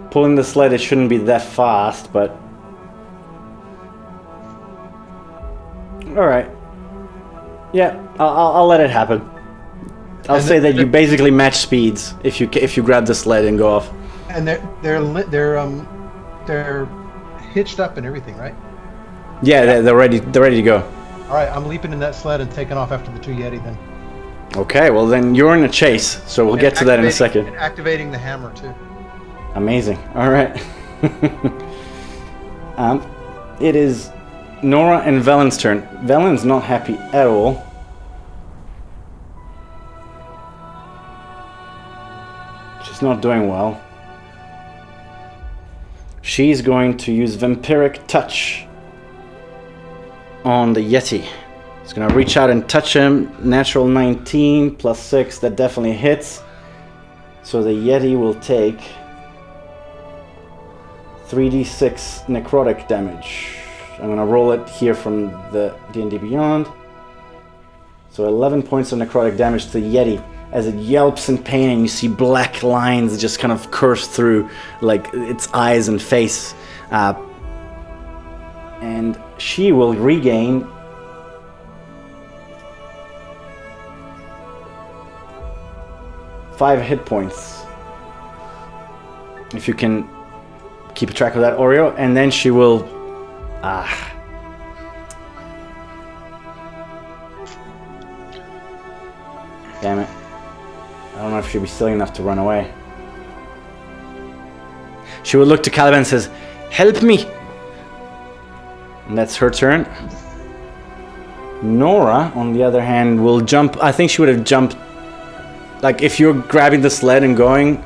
Pulling the sled, it shouldn't be that fast, but. Alright. Yeah, I'll let it happen. I'll say that you basically match speeds if you grab the sled and go off. And they're hitched up and everything, right? Yeah, they're ready to go. All right, I'm leaping in that sled and taking off after the 2 Yeti then. Okay, well then you're in a chase, so we'll get to that in a second. And activating the hammer too. Amazing. All right. It is Nora and Valen's turn. Valen's not happy at all. She's not doing well. She's going to use Vampiric Touch on the Yeti. She's going to reach out and touch him. Natural 19 plus 6, that definitely hits. So the Yeti will take 3d6 necrotic damage. I'm going to roll it here from the D&D Beyond. So 11 points of necrotic damage to the Yeti as it yelps in pain, and you see black lines just kind of curse through like its eyes and face. And she will regain 5 hit points. If you can keep track of that, Oreo, and then she will. Damn it. I don't know if she'll be silly enough to run away. She will look to Caliban and says, "Help me!" And that's her turn. Nora, on the other hand, will jump. I think she would have jumped. Like, if you're grabbing the sled and going.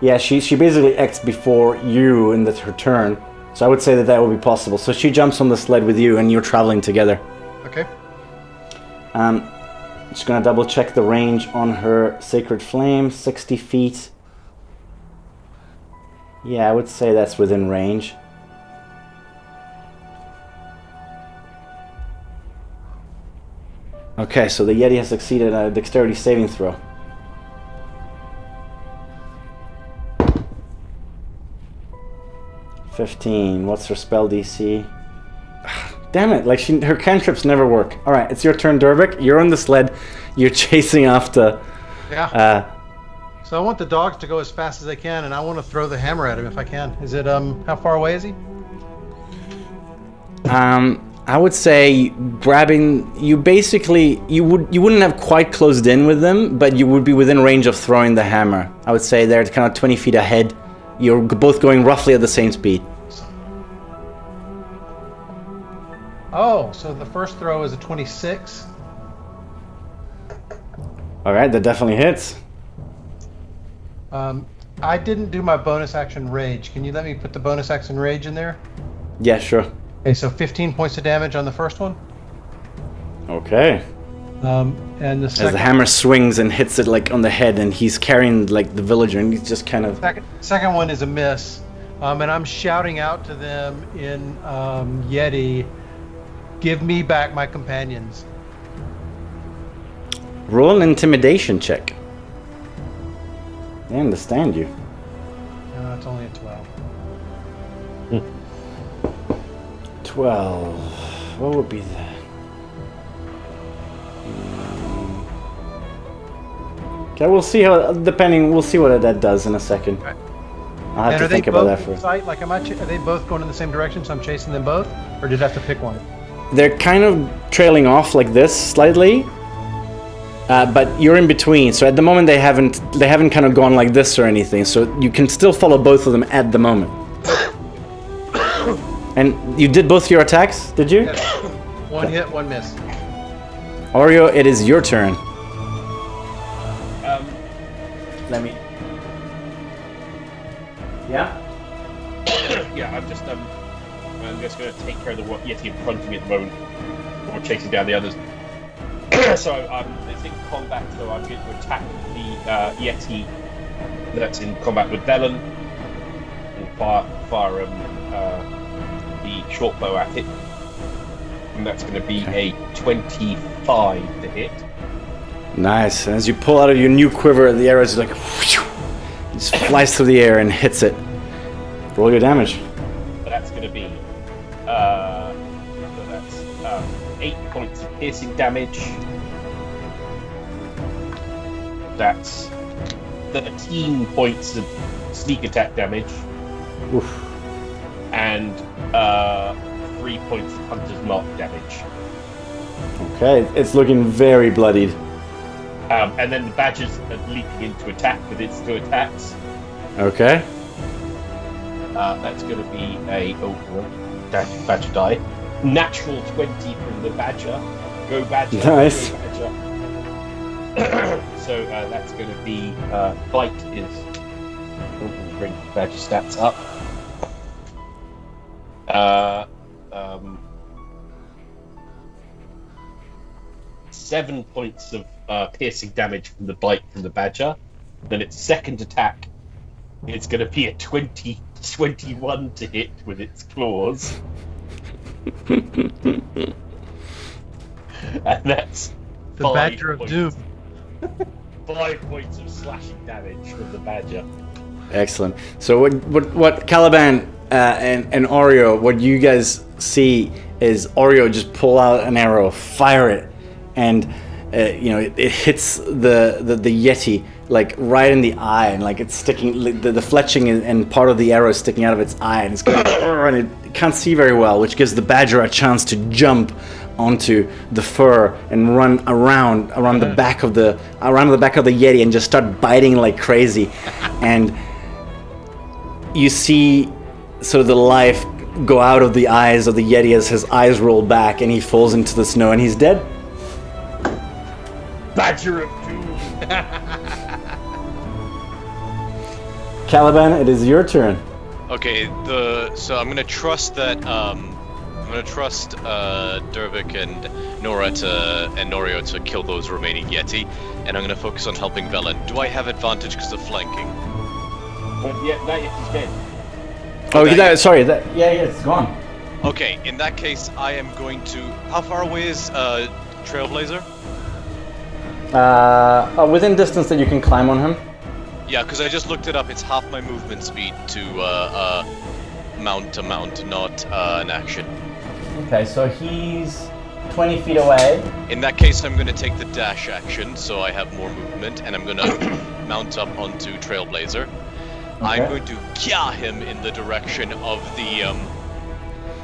Yeah, she basically acts before you in her turn. So I would say that would be possible. So she jumps on the sled with you, and you're traveling together. Okay. Just gonna double check the range on her Sacred Flame. 60 feet. Yeah, I would say that's within range. Okay, so the Yeti has succeeded at a dexterity saving throw. $15. What's her spell DC? Damn it! Like her cantrips never work. All right, it's your turn, Durbik. You're on the sled. You're chasing after. Yeah. So I want the dogs to go as fast as they can, and I want to throw the hammer at him if I can. Is it how far away is he? I would say grabbing you. Basically, you wouldn't have quite closed in with them, but you would be within range of throwing the hammer. I would say they're kind of 20 feet ahead. You're both going roughly at the same speed. Oh, so the first throw is a 26. All right, that definitely hits. I didn't do my bonus action rage. Can you let me put the bonus action rage in there? Yeah, sure. Okay, so 15 points of damage on the first one. Okay. And the second... As the hammer swings and hits it like on the head, and he's carrying like the villager, and he's just kind of... Second one is a miss. And I'm shouting out to them in Yeti, give me back my companions. Roll an intimidation check. They understand you. No, it's only a 12. 12. What would be that? Okay, we'll see how. We'll see what that does in a second. Okay. I'll have to think about that for. Like, are they both going in the same direction? So I'm chasing them both, or did I have to pick one? They're kind of trailing off like this slightly, but you're in between. So at the moment they haven't kind of gone like this or anything. So you can still follow both of them at the moment. And you did both your attacks, did you? Yes. One hit, one miss. Oreo, it is your turn. Let me. Yeah. Yeah, I'm just going to take care of the Yeti in front of me at the moment. Or chasing down the others. So it's in combat, so I'm going to attack the Yeti that's in combat with Velen and fire the short bow at it. And that's going to be a 25 to hit. Nice. And as you pull out of your new quiver, the arrow is like, whew, it just flies through the air and hits it. Roll your damage. That's going to be so that's 8 points of piercing damage. That's 13 points of sneak attack damage. Oof. And 3 points of hunter's mark damage. Okay, it's looking very bloodied. And then the badger's leaping into attack with its 2 attacks. Okay. That's going to be a badger die. Natural 20 from the badger. Go badger. Nice. Go badger. So that's going to be bite is. Bring the badger stats up. 7 points of piercing damage from the bite from the badger. Then its second attack, it's going to be a 21 to hit with its claws. And that's the Badger of Doom. 5 points of slashing damage from the badger. Excellent. So what Caliban and Oreo, what you guys see is Oreo just pull out an arrow, fire it, and it hits the Yeti like right in the eye, and like it's sticking. The fletching and part of the arrow is sticking out of its eye, and it's going and it can't see very well, which gives the badger a chance to jump onto the fur and run around the back of the Yeti and just start biting like crazy, and you see sort of the life go out of the eyes of the Yeti as his eyes roll back, and he falls into the snow, and he's dead. Badger of Doom. Caliban, it is your turn. Okay, so I'm gonna trust that Dervik and Norio to kill those remaining Yeti, and I'm gonna focus on helping Velen. Do I have advantage because of flanking? Yeah, that Yeti's dead. It's gone. Okay, in that case, I am going to. How far away is Trailblazer? Within distance that you can climb on him. Yeah, because I just looked it up. It's half my movement speed to mount, not an action. Okay, so he's 20 feet away. In that case, I'm going to take the dash action, so I have more movement, and I'm going to mount up onto Trailblazer. Okay. I'm going to kya him in the direction of the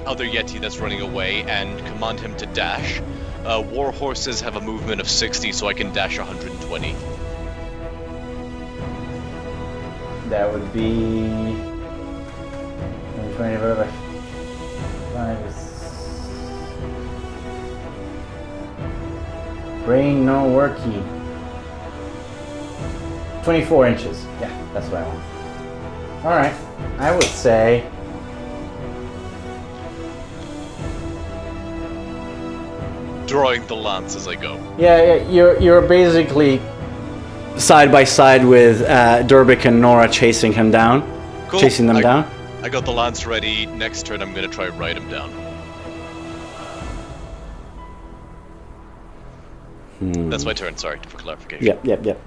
other Yeti that's running away, and command him to dash. War horses have a movement of 60, so I can dash 120. That would be 20 divided by 5 is brain no worky. 24 inches. Yeah, that's what I want. Alright. I would say drawing the lance as I go. Yeah, you're basically side by side with Dervik and Nora chasing him down. Cool. Chasing them down. I got the lance ready. Next turn I'm gonna try and ride him down. That's my turn, sorry, for clarification. Yep.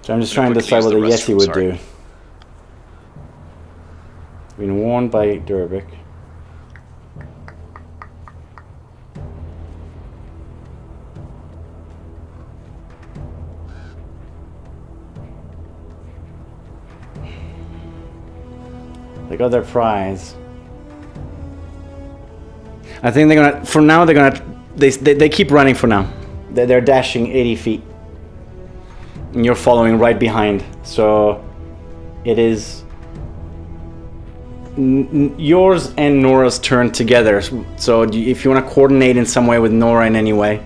So I'm just trying to decide what the Yeti would do. Been warned by Dervik. They got their prize. I think they're gonna. For now, they're gonna. They keep running for now. They're dashing 80 feet, and you're following right behind. So it is yours and Nora's turn together. So if you want to coordinate in some way with Nora in any way.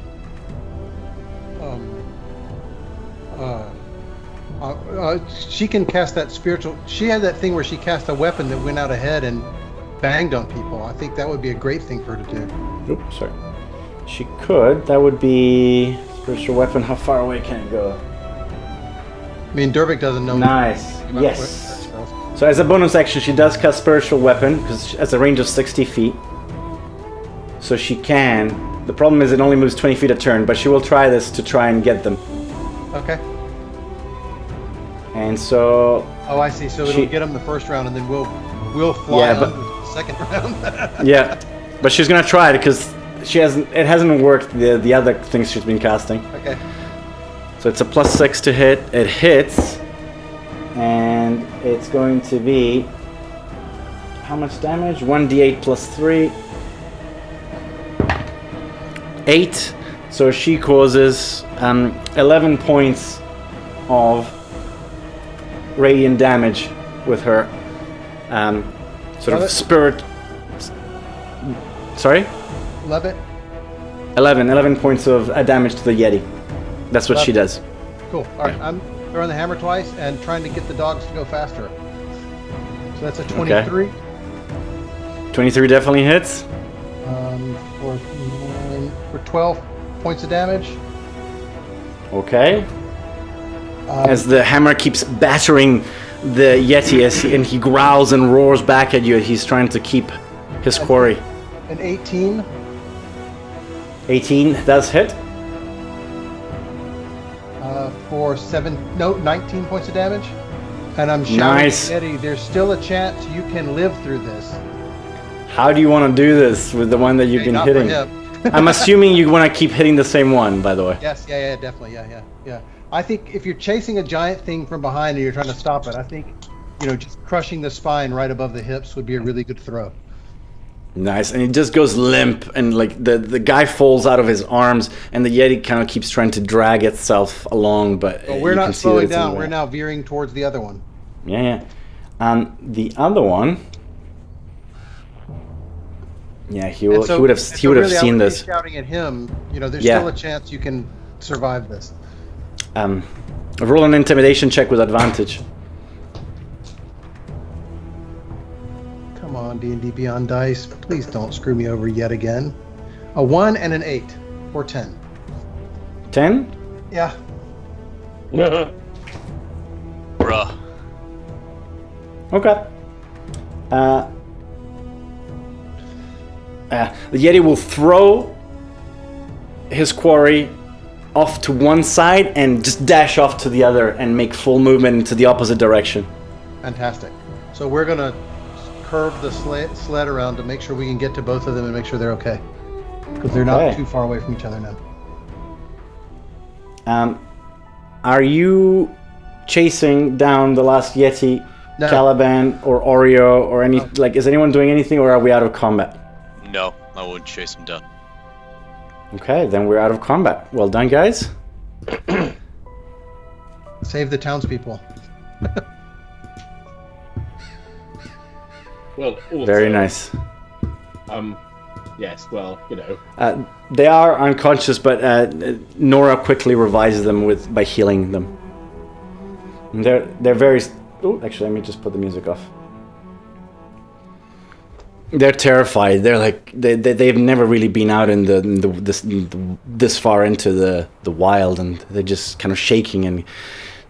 She can cast that spiritual. She had that thing where she cast a weapon that went out ahead and banged on people. I think that would be a great thing for her to do. Oops, sorry. She could. That would be spiritual weapon. How far away can it go? I mean, Dervik doesn't know. Nice. Yes. So as a bonus action, she does cast spiritual weapon because she has a range of 60 feet. So she can. The problem is it only moves 20 feet a turn, but she will try this to try and get them. Okay. And so. Oh, I see. So it'll get them the first round, and then we'll fly on the second round. Yeah, but she's gonna try it because it hasn't worked the other things she's been casting. Okay. So it's a +6 to hit. It hits, and it's going to be how much damage? 1d8 plus 3. 8. So she causes 11 points of radiant damage with her sort of spirit. Sorry? 11 points of damage to the Yeti. That's what she does. Cool. All right, I'm throwing the hammer twice and trying to get the dogs to go faster. So that's a 23. Okay. 23 definitely hits. For 12 points of damage. Okay. As the hammer keeps battering the Yeti and he growls and roars back at you, he's trying to keep his quarry. An 18. 18 does hit. For 19 points of damage. And I'm shouting nice. at Yeti, there's still a chance you can live through this. How do you want to do this with the one that you've been hitting? I'm assuming you want to keep hitting the same one, by the way. Yes, yeah, definitely, yeah. I think if you're chasing a giant thing from behind and you're trying to stop it, I think, just crushing the spine right above the hips would be a really good throw. Nice, and it just goes limp, and like the guy falls out of his arms, and the Yeti kind of keeps trying to drag itself along, but we're not slowing down. We're now veering towards the other one. Yeah. The other one. Yeah, he would have seen this. Shouting at him, there's still a chance you can survive this. Roll an intimidation check with advantage. Come on, D&D Beyond Dice. Please don't screw me over yet again. A 1 and an 8. Or 10. 10? Yeah. Bruh. Okay. The Yeti will throw his quarry off to one side and just dash off to the other and make full movement into the opposite direction. Fantastic. So we're going to curve the sled around to make sure we can get to both of them and make sure they're okay. Because they're not too far away from each other now. Are you chasing down the last Yeti, No. Caliban, or Oreo, or any... Like, is anyone doing anything, or are we out of combat? No, I won't chase him down. Okay, then we're out of combat. Well done, guys. Save the townspeople. Well, also, Very nice. Yes, well, you know. They are unconscious, but Nora quickly revives them by healing them. And they're very... Oh, actually, let me just put the music off. They're terrified. They're like they've never really been out in this far into the wild, and they're just kind of shaking and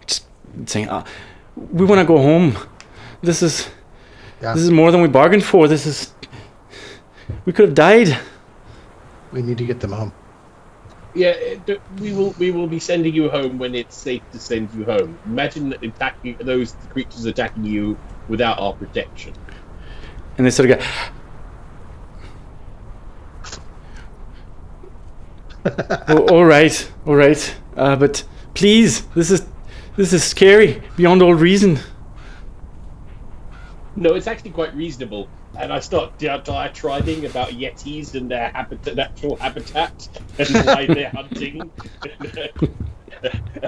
just saying, "We want to go home. This is more than we bargained for. We could have died. We need to get them home." Yeah, we will be sending you home when it's safe to send you home. Imagine those creatures attacking you without our protection. And they sort of go, all right, but please, this is scary beyond all reason. No, it's actually quite reasonable. And I start diatribing about Yetis and their natural habitat and why they're hunting.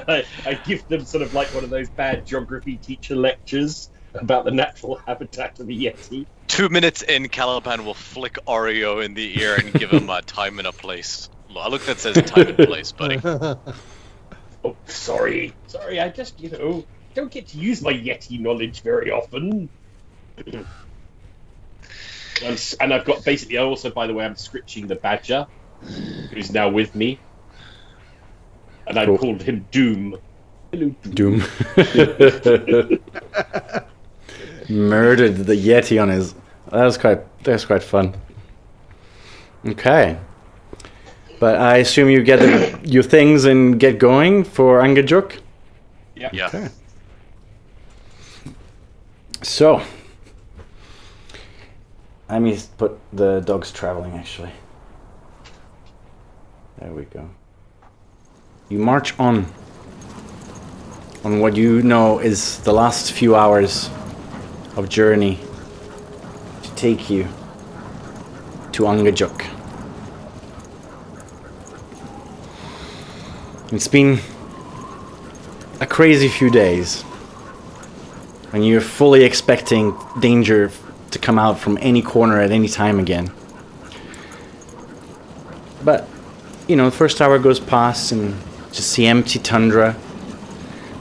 I give them sort of like one of those bad geography teacher lectures about the natural habitat of a Yeti. 2 minutes in, Caliban will flick Oreo in the ear and give him a time and a place. Look, that says time and place, buddy. Oh, sorry, I just, don't get to use my Yeti knowledge very often. And I've got basically, also, by the way, I'm scritching the badger, who's now with me. And I've called him Doom. Hello, Doom. Murdered the Yeti on his... That was quite fun. Okay. But I assume you get your things and get going for Angajuk? Yeah. Okay. So... Let me put the dogs traveling, actually. There we go. You march on what you know is the last few hours of journey to take you to Angajuk. It's been a crazy few days, and you're fully expecting danger to come out from any corner at any time again. But, the first hour goes past and just see empty tundra.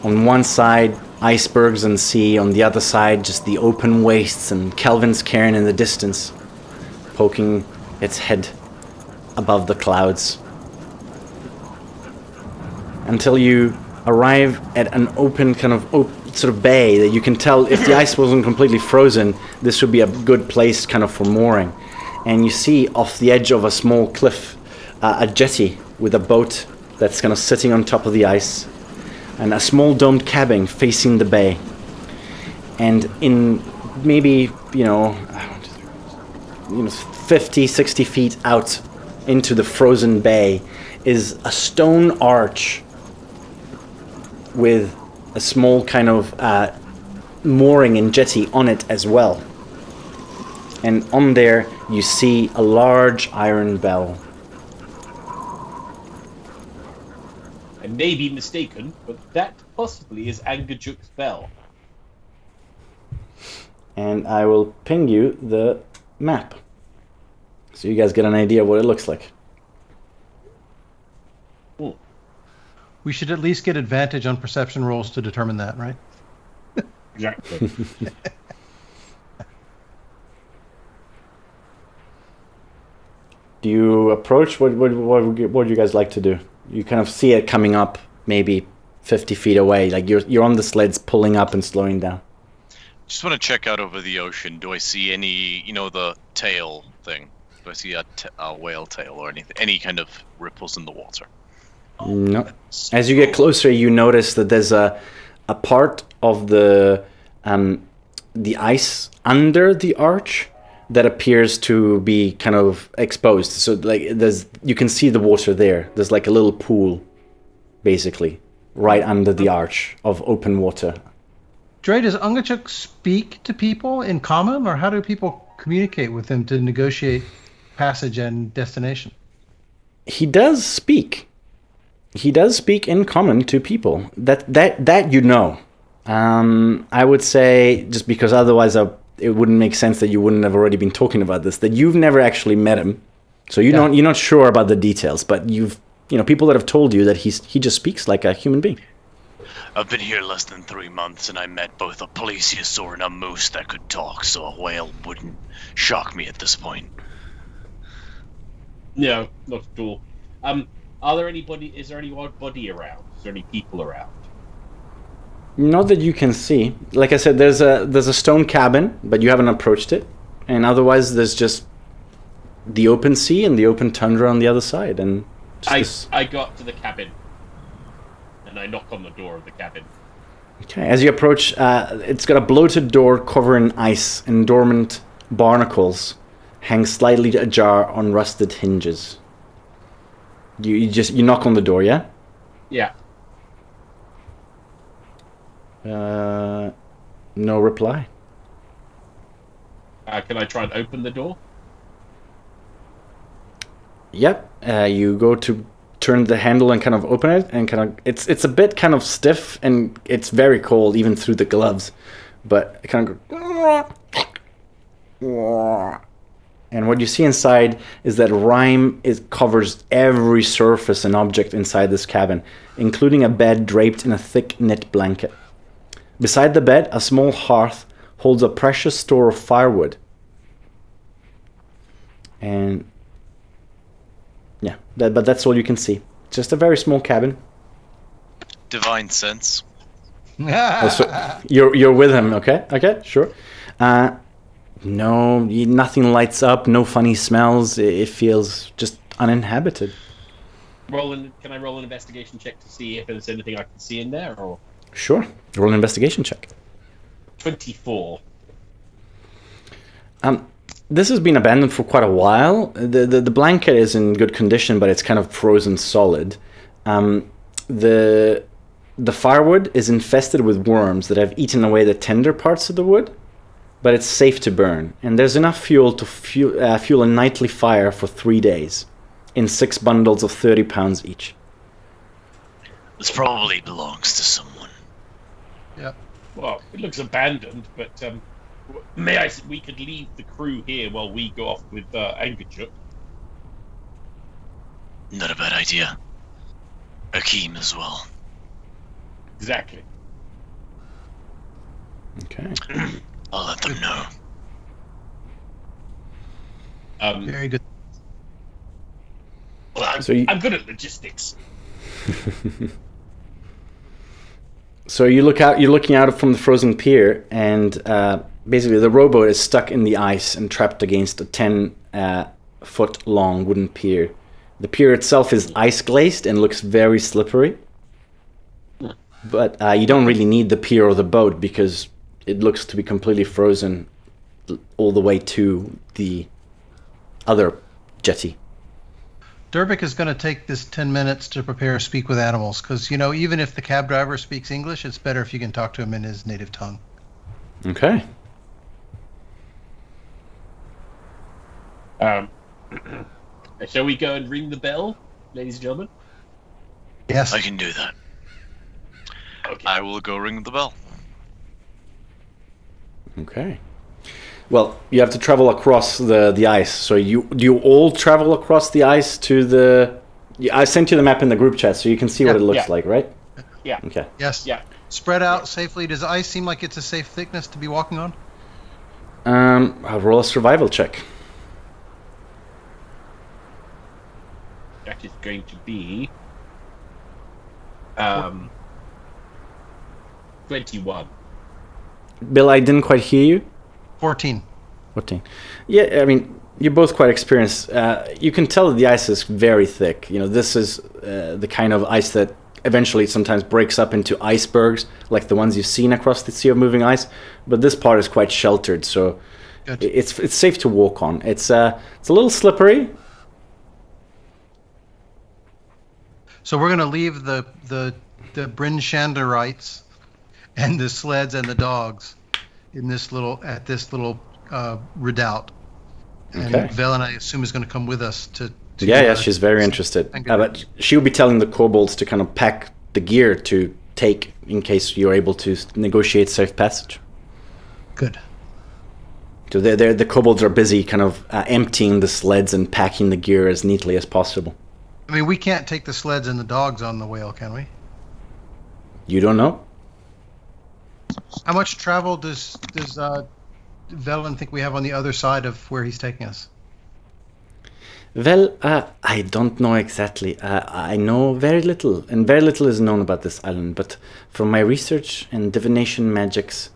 On one side, icebergs and sea. On the other side, just the open wastes and Kelvin's cairn in the distance, poking its head above the clouds. Until you arrive at an open kind of sort of bay that you can tell if the ice wasn't completely frozen, this would be a good place kind of for mooring. And you see off the edge of a small cliff a jetty with a boat that's kind of sitting on top of the ice and a small domed cabin facing the bay. And in maybe 50, 60 feet out into the frozen bay is a stone arch with a small kind of mooring and jetty on it as well. And on there you see a large iron bell. I may be mistaken, but that possibly is Angajuk's bell. And I will ping you the map, so you guys get an idea of what it looks like. We should at least get advantage on perception rolls to determine that, right? Exactly. Do you approach? What would you guys like to do? You kind of see it coming up, maybe 50 feet away. Like you're on the sleds, pulling up and slowing down. Just want to check out over the ocean. Do I see any, the tail thing? Do I see a whale tail or anything? Any kind of ripples in the water? No. As you get closer, you notice that there's a part of the ice under the arch that appears to be kind of exposed. So like you can see the water there. There's like a little pool, basically, right under the arch of open water. Dre, does Ungachuk speak to people in common, or how do people communicate with him to negotiate passage and destination? He does speak. He does speak in common to people. That you know. I would say, just because otherwise it wouldn't make sense that you wouldn't have already been talking about this, that you've never actually met him, so you're not sure about the details. But people that have told you that he just speaks like a human being. I've been here less than 3 months, and I met both a plesiosaur and a moose that could talk, so a whale wouldn't shock me at this point. No, not at all. Is there any odd body around? Is there any people around? Not that you can see. Like I said, there's a stone cabin, but you haven't approached it. And otherwise, there's just the open sea and the open tundra on the other side. And I got to the cabin, and I knock on the door of the cabin. Okay, as you approach, it's got a bloated door covered in ice, and dormant barnacles hang slightly ajar on rusted hinges. You knock on the door, yeah? Yeah. No reply. Can I try and open the door? Yep. You go to turn the handle and kind of open it, and kind of it's a bit kind of stiff, and it's very cold even through the gloves, but it kind of goes. And what you see inside is that Rime covers every surface and object inside this cabin, including a bed draped in a thick knit blanket. Beside the bed, a small hearth holds a precious store of firewood. And yeah, but that's all you can see. Just a very small cabin. Divine sense. So you're with him, okay? Okay, sure. No, nothing lights up, no funny smells. It feels just uninhabited. Can I roll an investigation check to see if there's anything I can see in there? Or Sure. Roll an investigation check. 24. This has been abandoned for quite a while. The blanket is in good condition, but it's kind of frozen solid. The firewood is infested with worms that have eaten away the tender parts of the wood, but it's safe to burn. And there's enough fuel to fuel a nightly fire for 3 days, in 6 bundles of 30 pounds each. This probably belongs to someone. Yep. Well, it looks abandoned, but we could leave the crew here while we go off with Angachuk. Not a bad idea. Akeem as well. Exactly. Okay. I'll let them know. Very good. Well, I'm good at logistics. So you're looking out from the frozen pier, and basically the rowboat is stuck in the ice and trapped against a 10-foot long wooden pier. The pier itself is ice glazed and looks very slippery. But you don't really need the pier or the boat, because it looks to be completely frozen all the way to the other jetty. Durbik is going to take this 10 minutes to prepare Speak with Animals, because, even if the cab driver speaks English, it's better if you can talk to him in his native tongue. Okay. Shall we go and ring the bell, ladies and gentlemen? Yes. I can do that. Okay. I will go ring the bell. Okay. Well, you have to travel across the ice. So do you all travel across the ice to the... I sent you the map in the group chat, so you can see what it looks like, right? Yeah. Okay. Yes. Yeah. Spread out safely. Does ice seem like it's a safe thickness to be walking on? I'll roll a survival check. is going to be 21. Bill, I didn't quite hear you. 14. 14. Yeah, I mean, you're both quite experienced. You can tell that the ice is very thick. You know, this is the kind of ice that eventually sometimes breaks up into icebergs, like the ones you've seen across the Sea of Moving Ice. But this part is quite sheltered, so Good. it's safe to walk on. It's a little slippery. So we're going to leave the Bryn Shandarites and the sleds and the dogs in this little redoubt. And Okay. Vel and I assume is going to come with us to Yeah, she's very interested. Thank you. But she'll be telling the kobolds to kind of pack the gear to take in case you're able to negotiate safe passage. Good. So the kobolds are busy kind of emptying the sleds and packing the gear as neatly as possible. I mean, we can't take the sleds and the dogs on the whale, can we? You don't know? How much travel does Velen think we have on the other side of where he's taking us? Well, I don't know exactly. I know very little, and very little is known about this island. But from my research and divination magics,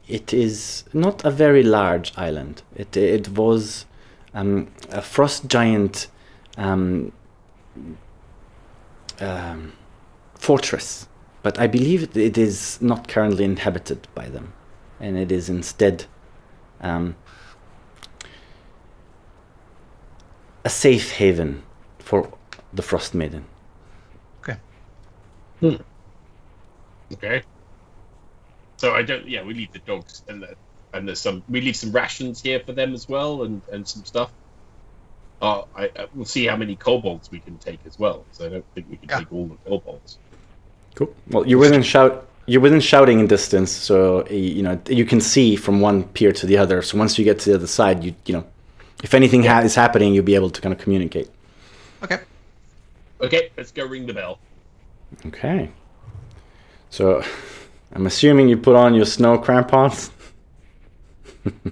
it is not a very large island. It was a frost giant fortress, but I believe it is not currently inhabited by them, and it is instead a safe haven for the Frostmaiden. Okay. Okay. So we leave the dogs and we leave some rations here for them as well and some stuff. We'll see how many kobolds we can take as well. So I don't think we can take all the kobolds. Cool. Well, you're within shouting distance, so you can see from one pier to the other. So once you get to the other side, you know, if anything is happening, you'll be able to kind of communicate. Okay. Okay, let's go ring the bell. Okay. So I'm assuming you put on your snow crampons.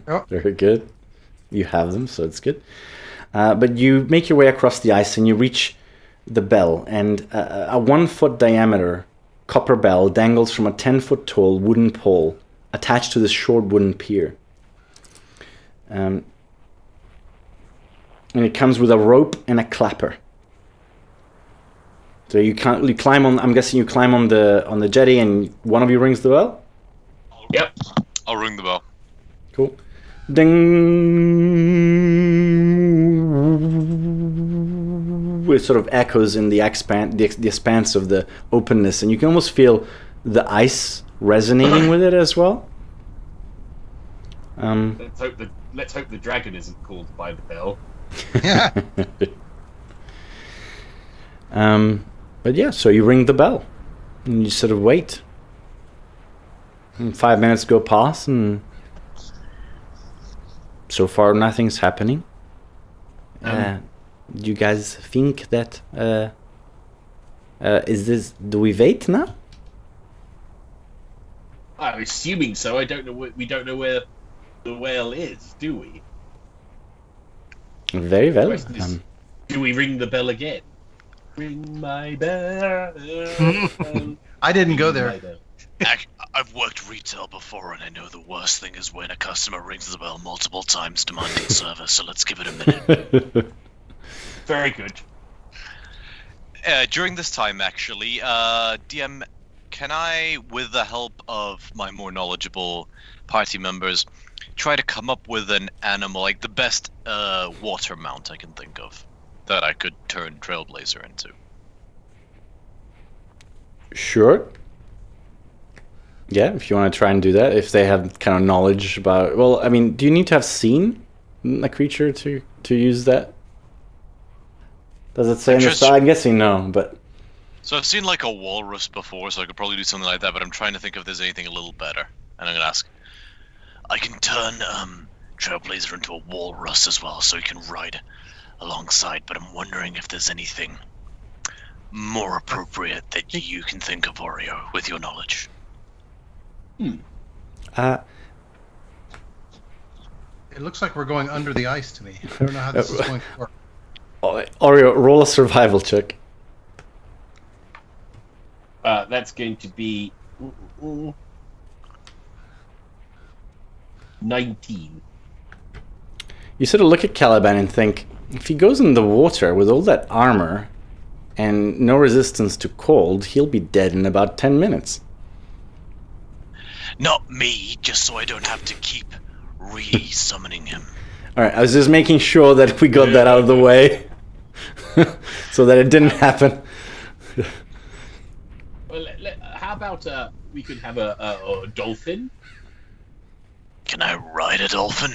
Oh. Very good. You have them, so it's good. But you make your way across the ice and you reach the bell, and a 1 foot diameter copper bell dangles from a 10-foot tall wooden pole attached to this short wooden pier. And it comes with a rope and a clapper. So you climb on. I'm guessing you climb on the jetty, and one of you rings the bell. Yep. I'll ring the bell. Cool. Ding. It sort of echoes in the expanse of the openness, and you can almost feel the ice resonating with it as well. Let's hope the dragon isn't called by the bell. But yeah, so you ring the bell, and you sort of wait. And 5 minutes go past, and so far nothing's happening. Do you guys think that do we wait now? I'm assuming so. I don't know. We don't know where the whale is, do we? Very well. Question is, do we ring the bell again? Ring my bell. I didn't go there. I've worked retail before, and I know the worst thing is when a customer rings the bell multiple times demanding service, so let's give it a minute. Very good. During this time, actually, DM, can I, with the help of my more knowledgeable party members, try to come up with an animal, like the best water mount I can think of, that I could turn Trailblazer into? Sure. Yeah, if you want to try and do that, if they have kind of knowledge about... Well, I mean, do you need to have seen a creature to use that? Does it say in the style? I'm guessing no, but... So I've seen like a walrus before, so I could probably do something like that, but I'm trying to think if there's anything a little better. And I'm going to ask, I can turn Trailblazer into a walrus as well, so he can ride alongside, but I'm wondering if there's anything more appropriate that you can think of, Oreo, with your knowledge. It looks like we're going under the ice to me. I don't know how this is going to work. Oreo, roll a survival check. That's going to be 19. You sort of look at Caliban and think, if he goes in the water with all that armor and no resistance to cold, he'll be dead in about 10 minutes. Not me, just so I don't have to keep re-summoning him. Alright, I was just making sure that we got that out of the way. So that it didn't happen. Well, how about we could have a dolphin? Can I ride a dolphin?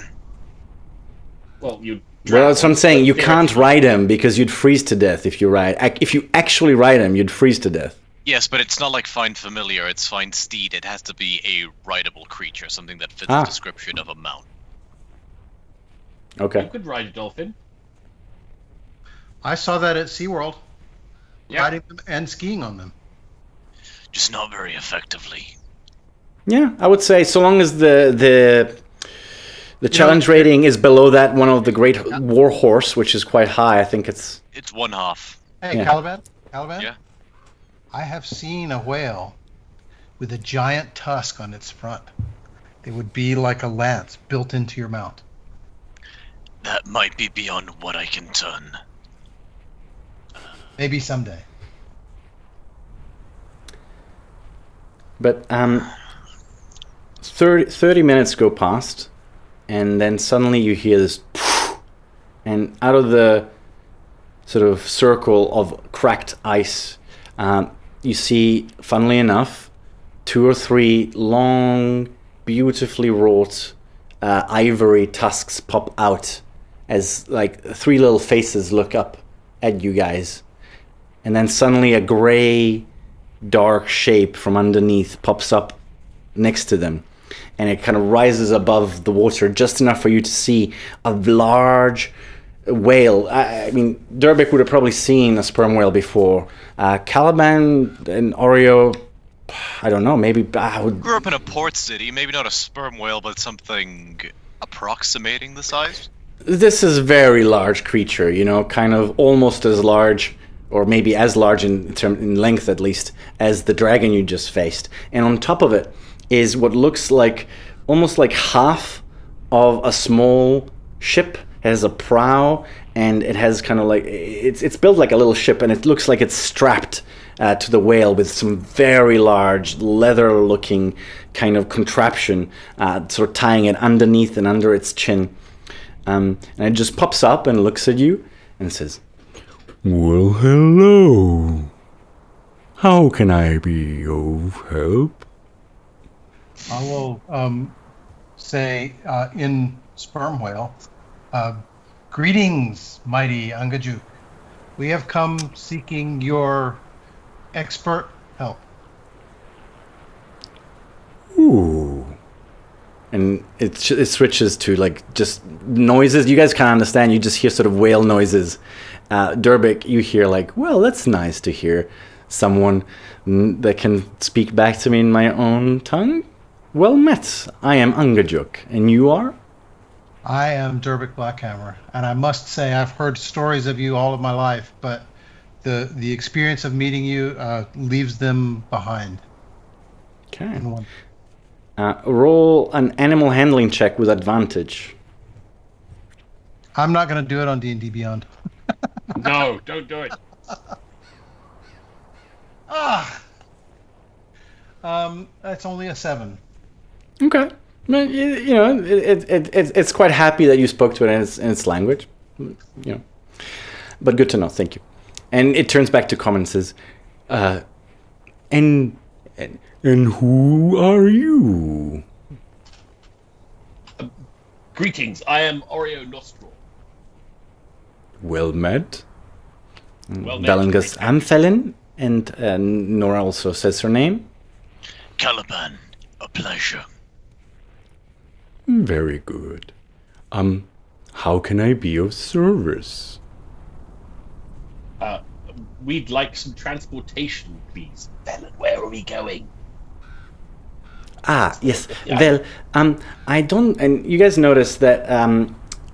Well, you. Well, that's what I'm saying. You can't ride him because you'd freeze to death if you ride. If you actually ride him, you'd freeze to death. Yes, but it's not like find familiar, it's find steed. It has to be a rideable creature, something that fits the description of a mount. Okay. You could ride a dolphin. I saw that at SeaWorld. Yeah. Riding them and skiing on them. Just not very effectively. Yeah, I would say so long as the challenge rating is below that one of the great war horse, which is quite high. I think it's 1/2. Hey, Yeah. Caliban? Yeah. I have seen a whale with a giant tusk on its front. It would be like a lance built into your mount. That might be beyond what I can turn. Maybe someday. But 30 minutes go past, and then suddenly you hear this, and out of the sort of circle of cracked ice, you see, funnily enough, 2 or 3 long, beautifully wrought ivory tusks pop out as like 3 little faces look up at you guys. And then suddenly a gray, dark shape from underneath pops up next to them. And it kind of rises above the water just enough for you to see a large whale. I mean, Durbik would have probably seen a sperm whale before. Caliban and Oreo, I don't know, maybe I would... Grew up in a port city, maybe not a sperm whale, but something approximating the size? This is a very large creature, you know, kind of almost as large, or maybe as large in length at least, as the dragon you just faced. And on top of it is what looks like almost like half of a small ship. It has a prow, and it has kind of like it's built like a little ship, and it looks like it's strapped to the whale with some very large leather-looking kind of contraption, sort of tying it underneath and under its chin. And it just pops up and looks at you and says, "Well, hello. How can I be of help?" I will say in sperm whale, greetings, mighty Angajuk. We have come seeking your expert help. Ooh. And it switches to like just noises. You guys can't understand. You just hear sort of whale noises. Durbik, you hear like, well, that's nice to hear someone that can speak back to me in my own tongue. Well met. I am Angajuk. And you are? I am Durbik Blackhammer, and I must say I've heard stories of you all of my life, but the experience of meeting you leaves them behind. Okay. Roll an animal handling check with advantage. I'm not going to do it on D&D Beyond. No, don't do it. That's only a 7. Okay. But, you know, it's quite happy that you spoke to it in its language. You know. But good to know. Thank you. And it turns back to common and says, and who are you? Greetings, I am Oreo Nostril. Well met. Well met. Valen goes, I'm Felin. And Nora also says her name. Caliban, a pleasure. Very good. How can I be of service? We'd like some transportation, please. Velen, where are we going? Yes. Yeah. Well, I don't... And you guys notice that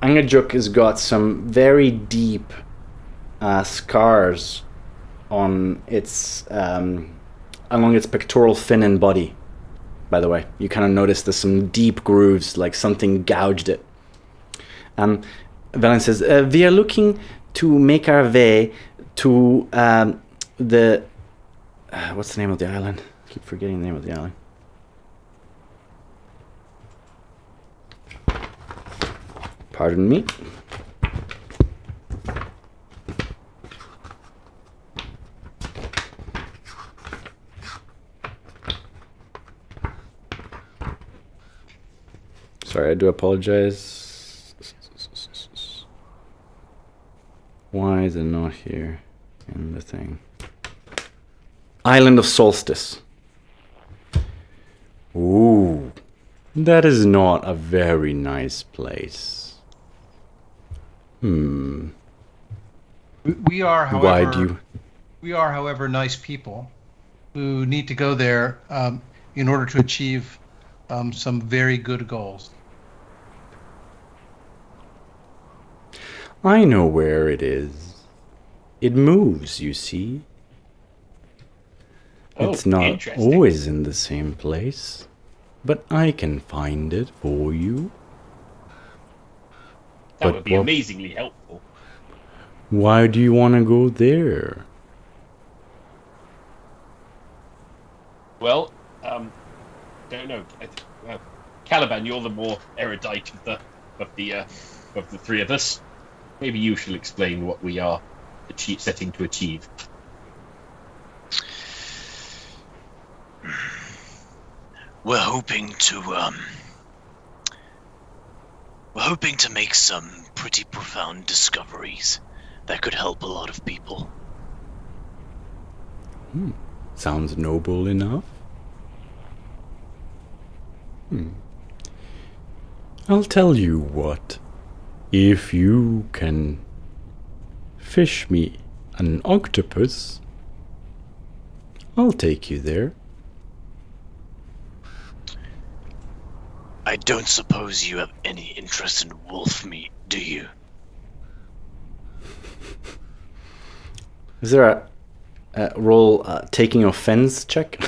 Angajuk has got some very deep scars on its along its pectoral fin and body. By the way, you kind of notice there's some deep grooves, like something gouged it. Valen says, "We are looking to make our way to the what's the name of the island? I keep forgetting the name of the island. Pardon me." Sorry, I do apologize. Why is it not here in the thing? Island of Solstice. Ooh, that is not a very nice place. We are, however, Why do you... we are, however, nice people who need to go there in order to achieve some very good goals. I know where it is. It moves, you see. It's not interesting. always in the same place, but I can find it for you. That would be amazingly helpful. Why do you want to go there? Well, don't know. Caliban, you're the more erudite of the three of us. Maybe you shall explain what we are setting to achieve. We're hoping to make some pretty profound discoveries that could help a lot of people. Sounds noble enough. I'll tell you what. If you can fish me an octopus, I'll take you there. I don't suppose you have any interest in wolf meat, do you? Is there a roll taking offense check?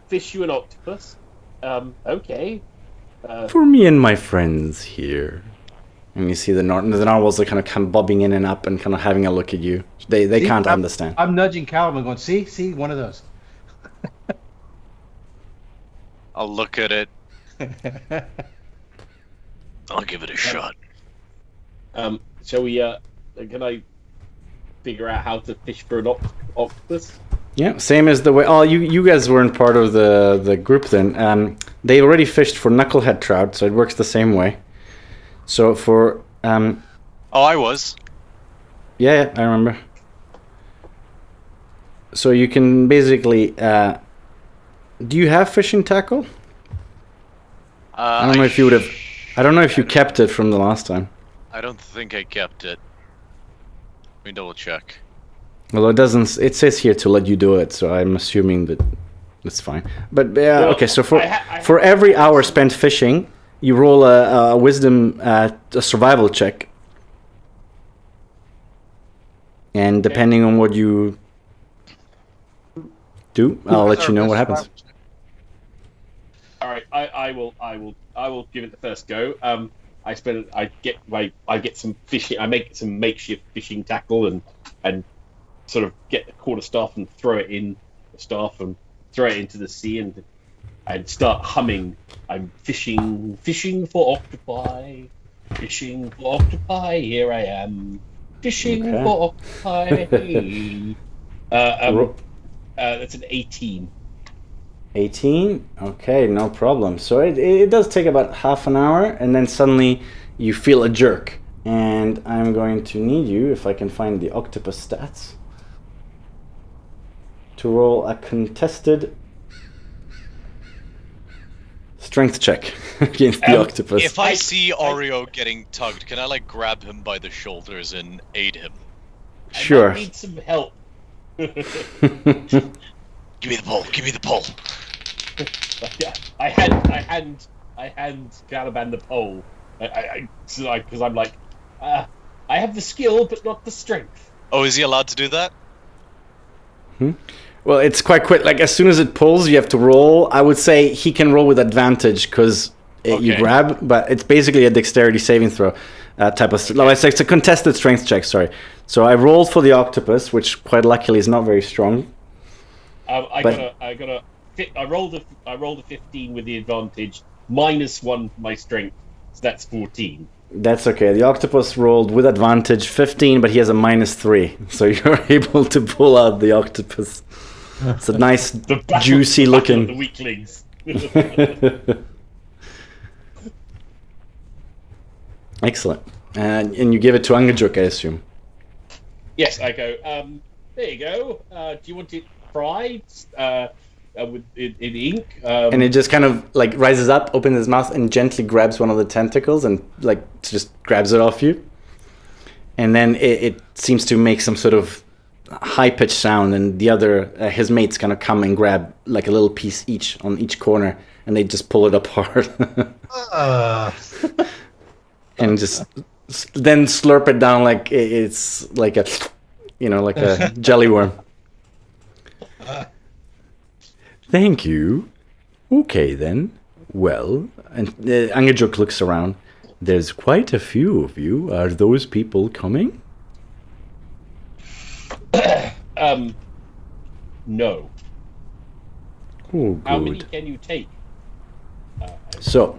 Fish you an octopus? Okay. For me and my friends here. And you see the narwhals are kind of bobbing in and up and kind of having a look at you. They can't understand. I'm nudging Caliban going, see, one of those. I'll look at it. I'll give it a shot. Shall we, can I figure out how to fish for an octopus? Yeah, same as the way... Oh, you guys weren't part of the group then. They already fished for knucklehead trout, so it works the same way. So for... Oh, I was. Yeah, I remember. So you can basically... do you have fishing tackle? I don't know if you would have... I don't know if you kept it from the last time. I don't think I kept it. Let me double check. Well, it doesn't... It says here to let you do it, so I'm assuming that it's fine. But, okay, so for every hour spent fishing, you roll a wisdom, a survival check. And depending on what you do, I'll let you know what happens. All right, I will give it the first go. I get some fishing. I make some makeshift fishing tackle and sort of get the quarter staff and throw it in the staff and throw it into the sea and start humming. I'm fishing for octopi, fishing for octopi. Here I am, fishing for octopi. That's an 18. 18? Okay, no problem. So it does take about half an hour, and then suddenly you feel a jerk. And I'm going to need you, if I can find the octopus stats, to roll a contested strength check against the octopus. If I see Oreo getting tugged, can I grab him by the shoulders and aid him? Sure. I need some help. Give me the pole. I hand Caliban the pole. Because I'm like, I have the skill, but not the strength. Oh, is he allowed to do that? Well, it's quite quick. Like, as soon as it pulls, you have to roll. I would say he can roll with advantage because you Okay. grab, but it's basically a dexterity saving throw type of... No, it's a contested strength check, sorry. So I rolled for the octopus, which quite luckily is not very strong. I rolled a 15 with the advantage, -1 my strength, so that's 14. That's okay. The octopus rolled with advantage 15, but he has a -3. So you're able to pull out the octopus. It's a nice, juicy Battle looking... of the weaklings. Excellent. And you give it to Angajuk, I assume. Yes, I go. There you go. Do you want it fried in ink? And it just kind of like rises up, opens his mouth, and gently grabs one of the tentacles and like just grabs it off you. And then it seems to make some sort of high-pitched sound, and the other, his mates kind of come and grab like a little piece each on each corner, and they just pull it apart. And just then slurp it down like it's like a, like a jelly worm. Thank you. Okay then. Well, and Angajuk looks around. There's quite a few of you. Are those people coming? No. Oh, good. How many can you take? So,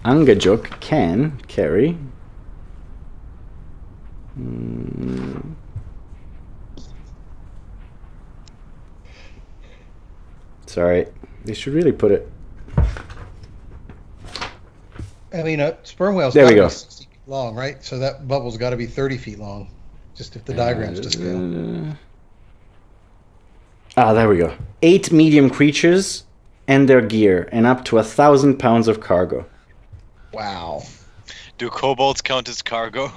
Angajuk can carry... Sorry, they should really put it... I mean, a sperm whale's There we gotta go. be 60 feet long, right? So that bubble's got to be 30 feet long, just if the diagram's to scale. There we go. 8 medium creatures and their gear, and up to 1,000 pounds of cargo. Wow. Do kobolds count as cargo?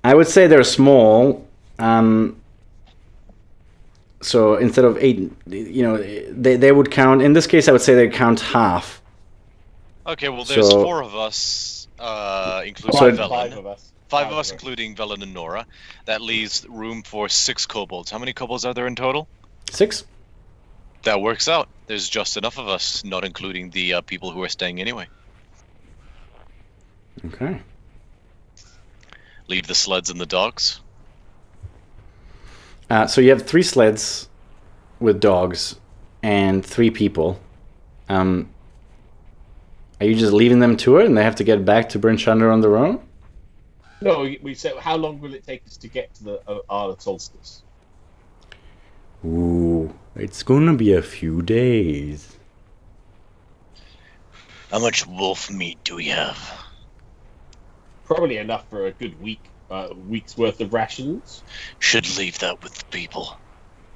I would say they're small. So instead of 8, they would count. In this case, I would say they count half. Okay, well, there's So- 4 of us, including So- Velen. Five of us. 5 of us, including Velen and Nora. That leaves room for 6 kobolds. How many kobolds are there in total? 6? That works out. There's just enough of us, not including the people who are staying anyway. Okay. Leave the sleds and the dogs. So you have 3 sleds with dogs and 3 people. Are you just leaving them to it and they have to get back to Bryn Shander on their own? No, we said, how long will it take us to get to the Arla Solstice? Ooh, it's gonna be a few days. How much wolf meat do we have? Probably enough for a good week's worth of rations. Should leave that with the people.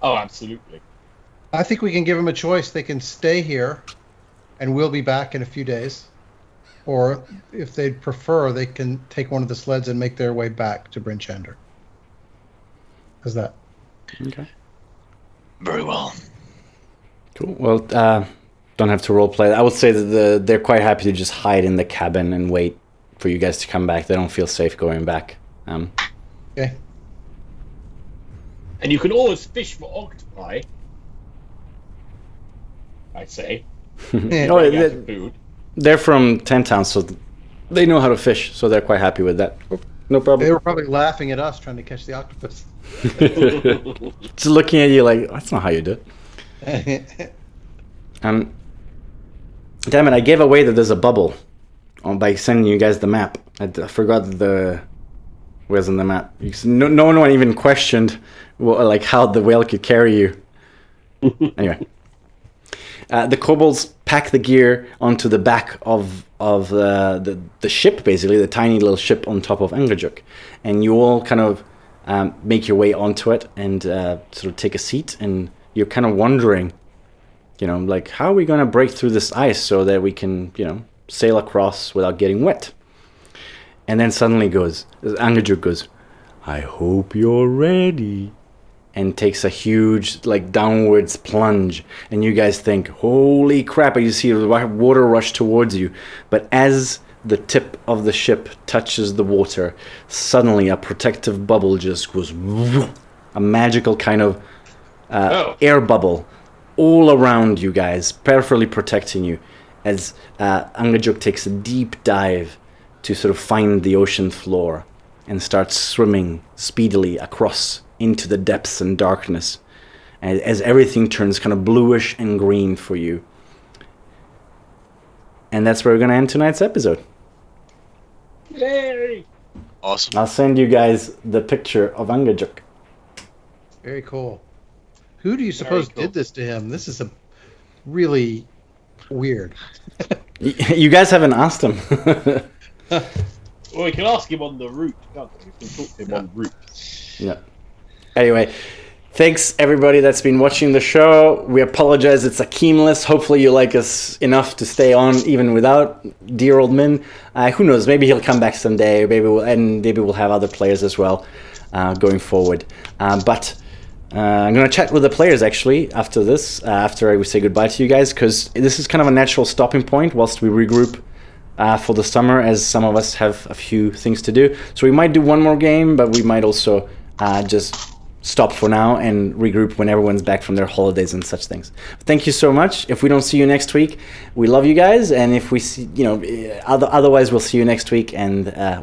Oh, absolutely. I think we can give them a choice. They can stay here, and we'll be back in a few days. Or, if they'd prefer, they can take one of the sleds and make their way back to Bryn Shander. How's that? Okay. Very well. Cool. Well, don't have to roleplay. I would say that they're quite happy to just hide in the cabin and wait for you guys to come back. They don't feel safe going back. Okay. And you can always fish for octopi. I say. Oh, Running out of food. they're from 10 Towns, so they know how to fish, so they're quite happy with that. No They problem. were probably laughing at us trying to catch the octopus. Just looking at you like, that's not how you do it. Damn it, I gave away that there's a bubble by sending you guys the map. I forgot where's on the map. No one even questioned how the whale could carry you. Anyway. The kobolds pack the gear onto the back of the ship, basically, the tiny little ship on top of Angajuk. And you all kind of make your way onto it and sort of take a seat. And you're kind of wondering, how are we going to break through this ice so that we can, sail across without getting wet? And then suddenly Angajuk goes, I hope you're ready. And takes a huge, downwards plunge. And you guys think, holy crap, and you see the water rush towards you. But as the tip of the ship touches the water, suddenly a protective bubble just goes, a magical kind of air bubble all around you guys, perfectly protecting you, as Angajuk takes a deep dive to sort of find the ocean floor and starts swimming speedily across into the depths and darkness, as everything turns kind of bluish and green for you. And that's where we're going to end tonight's episode. Yay! Awesome. I'll send you guys the picture of Angajuk. Very cool. Who do you suppose cool. did this to him? This is a really weird. You guys haven't asked him. Well, we can ask him on the route, can't we? We can talk to him on route. Yeah. Anyway, thanks everybody that's been watching the show. We apologize, it's Akeemless. Hopefully you like us enough to stay on even without dear old Min. Who knows? Maybe he'll come back someday. Maybe we'll have other players as well going forward. But I'm going to chat with the players actually after this, after we say goodbye to you guys, because this is kind of a natural stopping point whilst we regroup for the summer, as some of us have a few things to do. So we might do one more game, but we might also just stop for now and regroup when everyone's back from their holidays and such things. Thank you so much. If we don't see you next week, we love you guys, and if we see, otherwise we'll see you next week, and we'll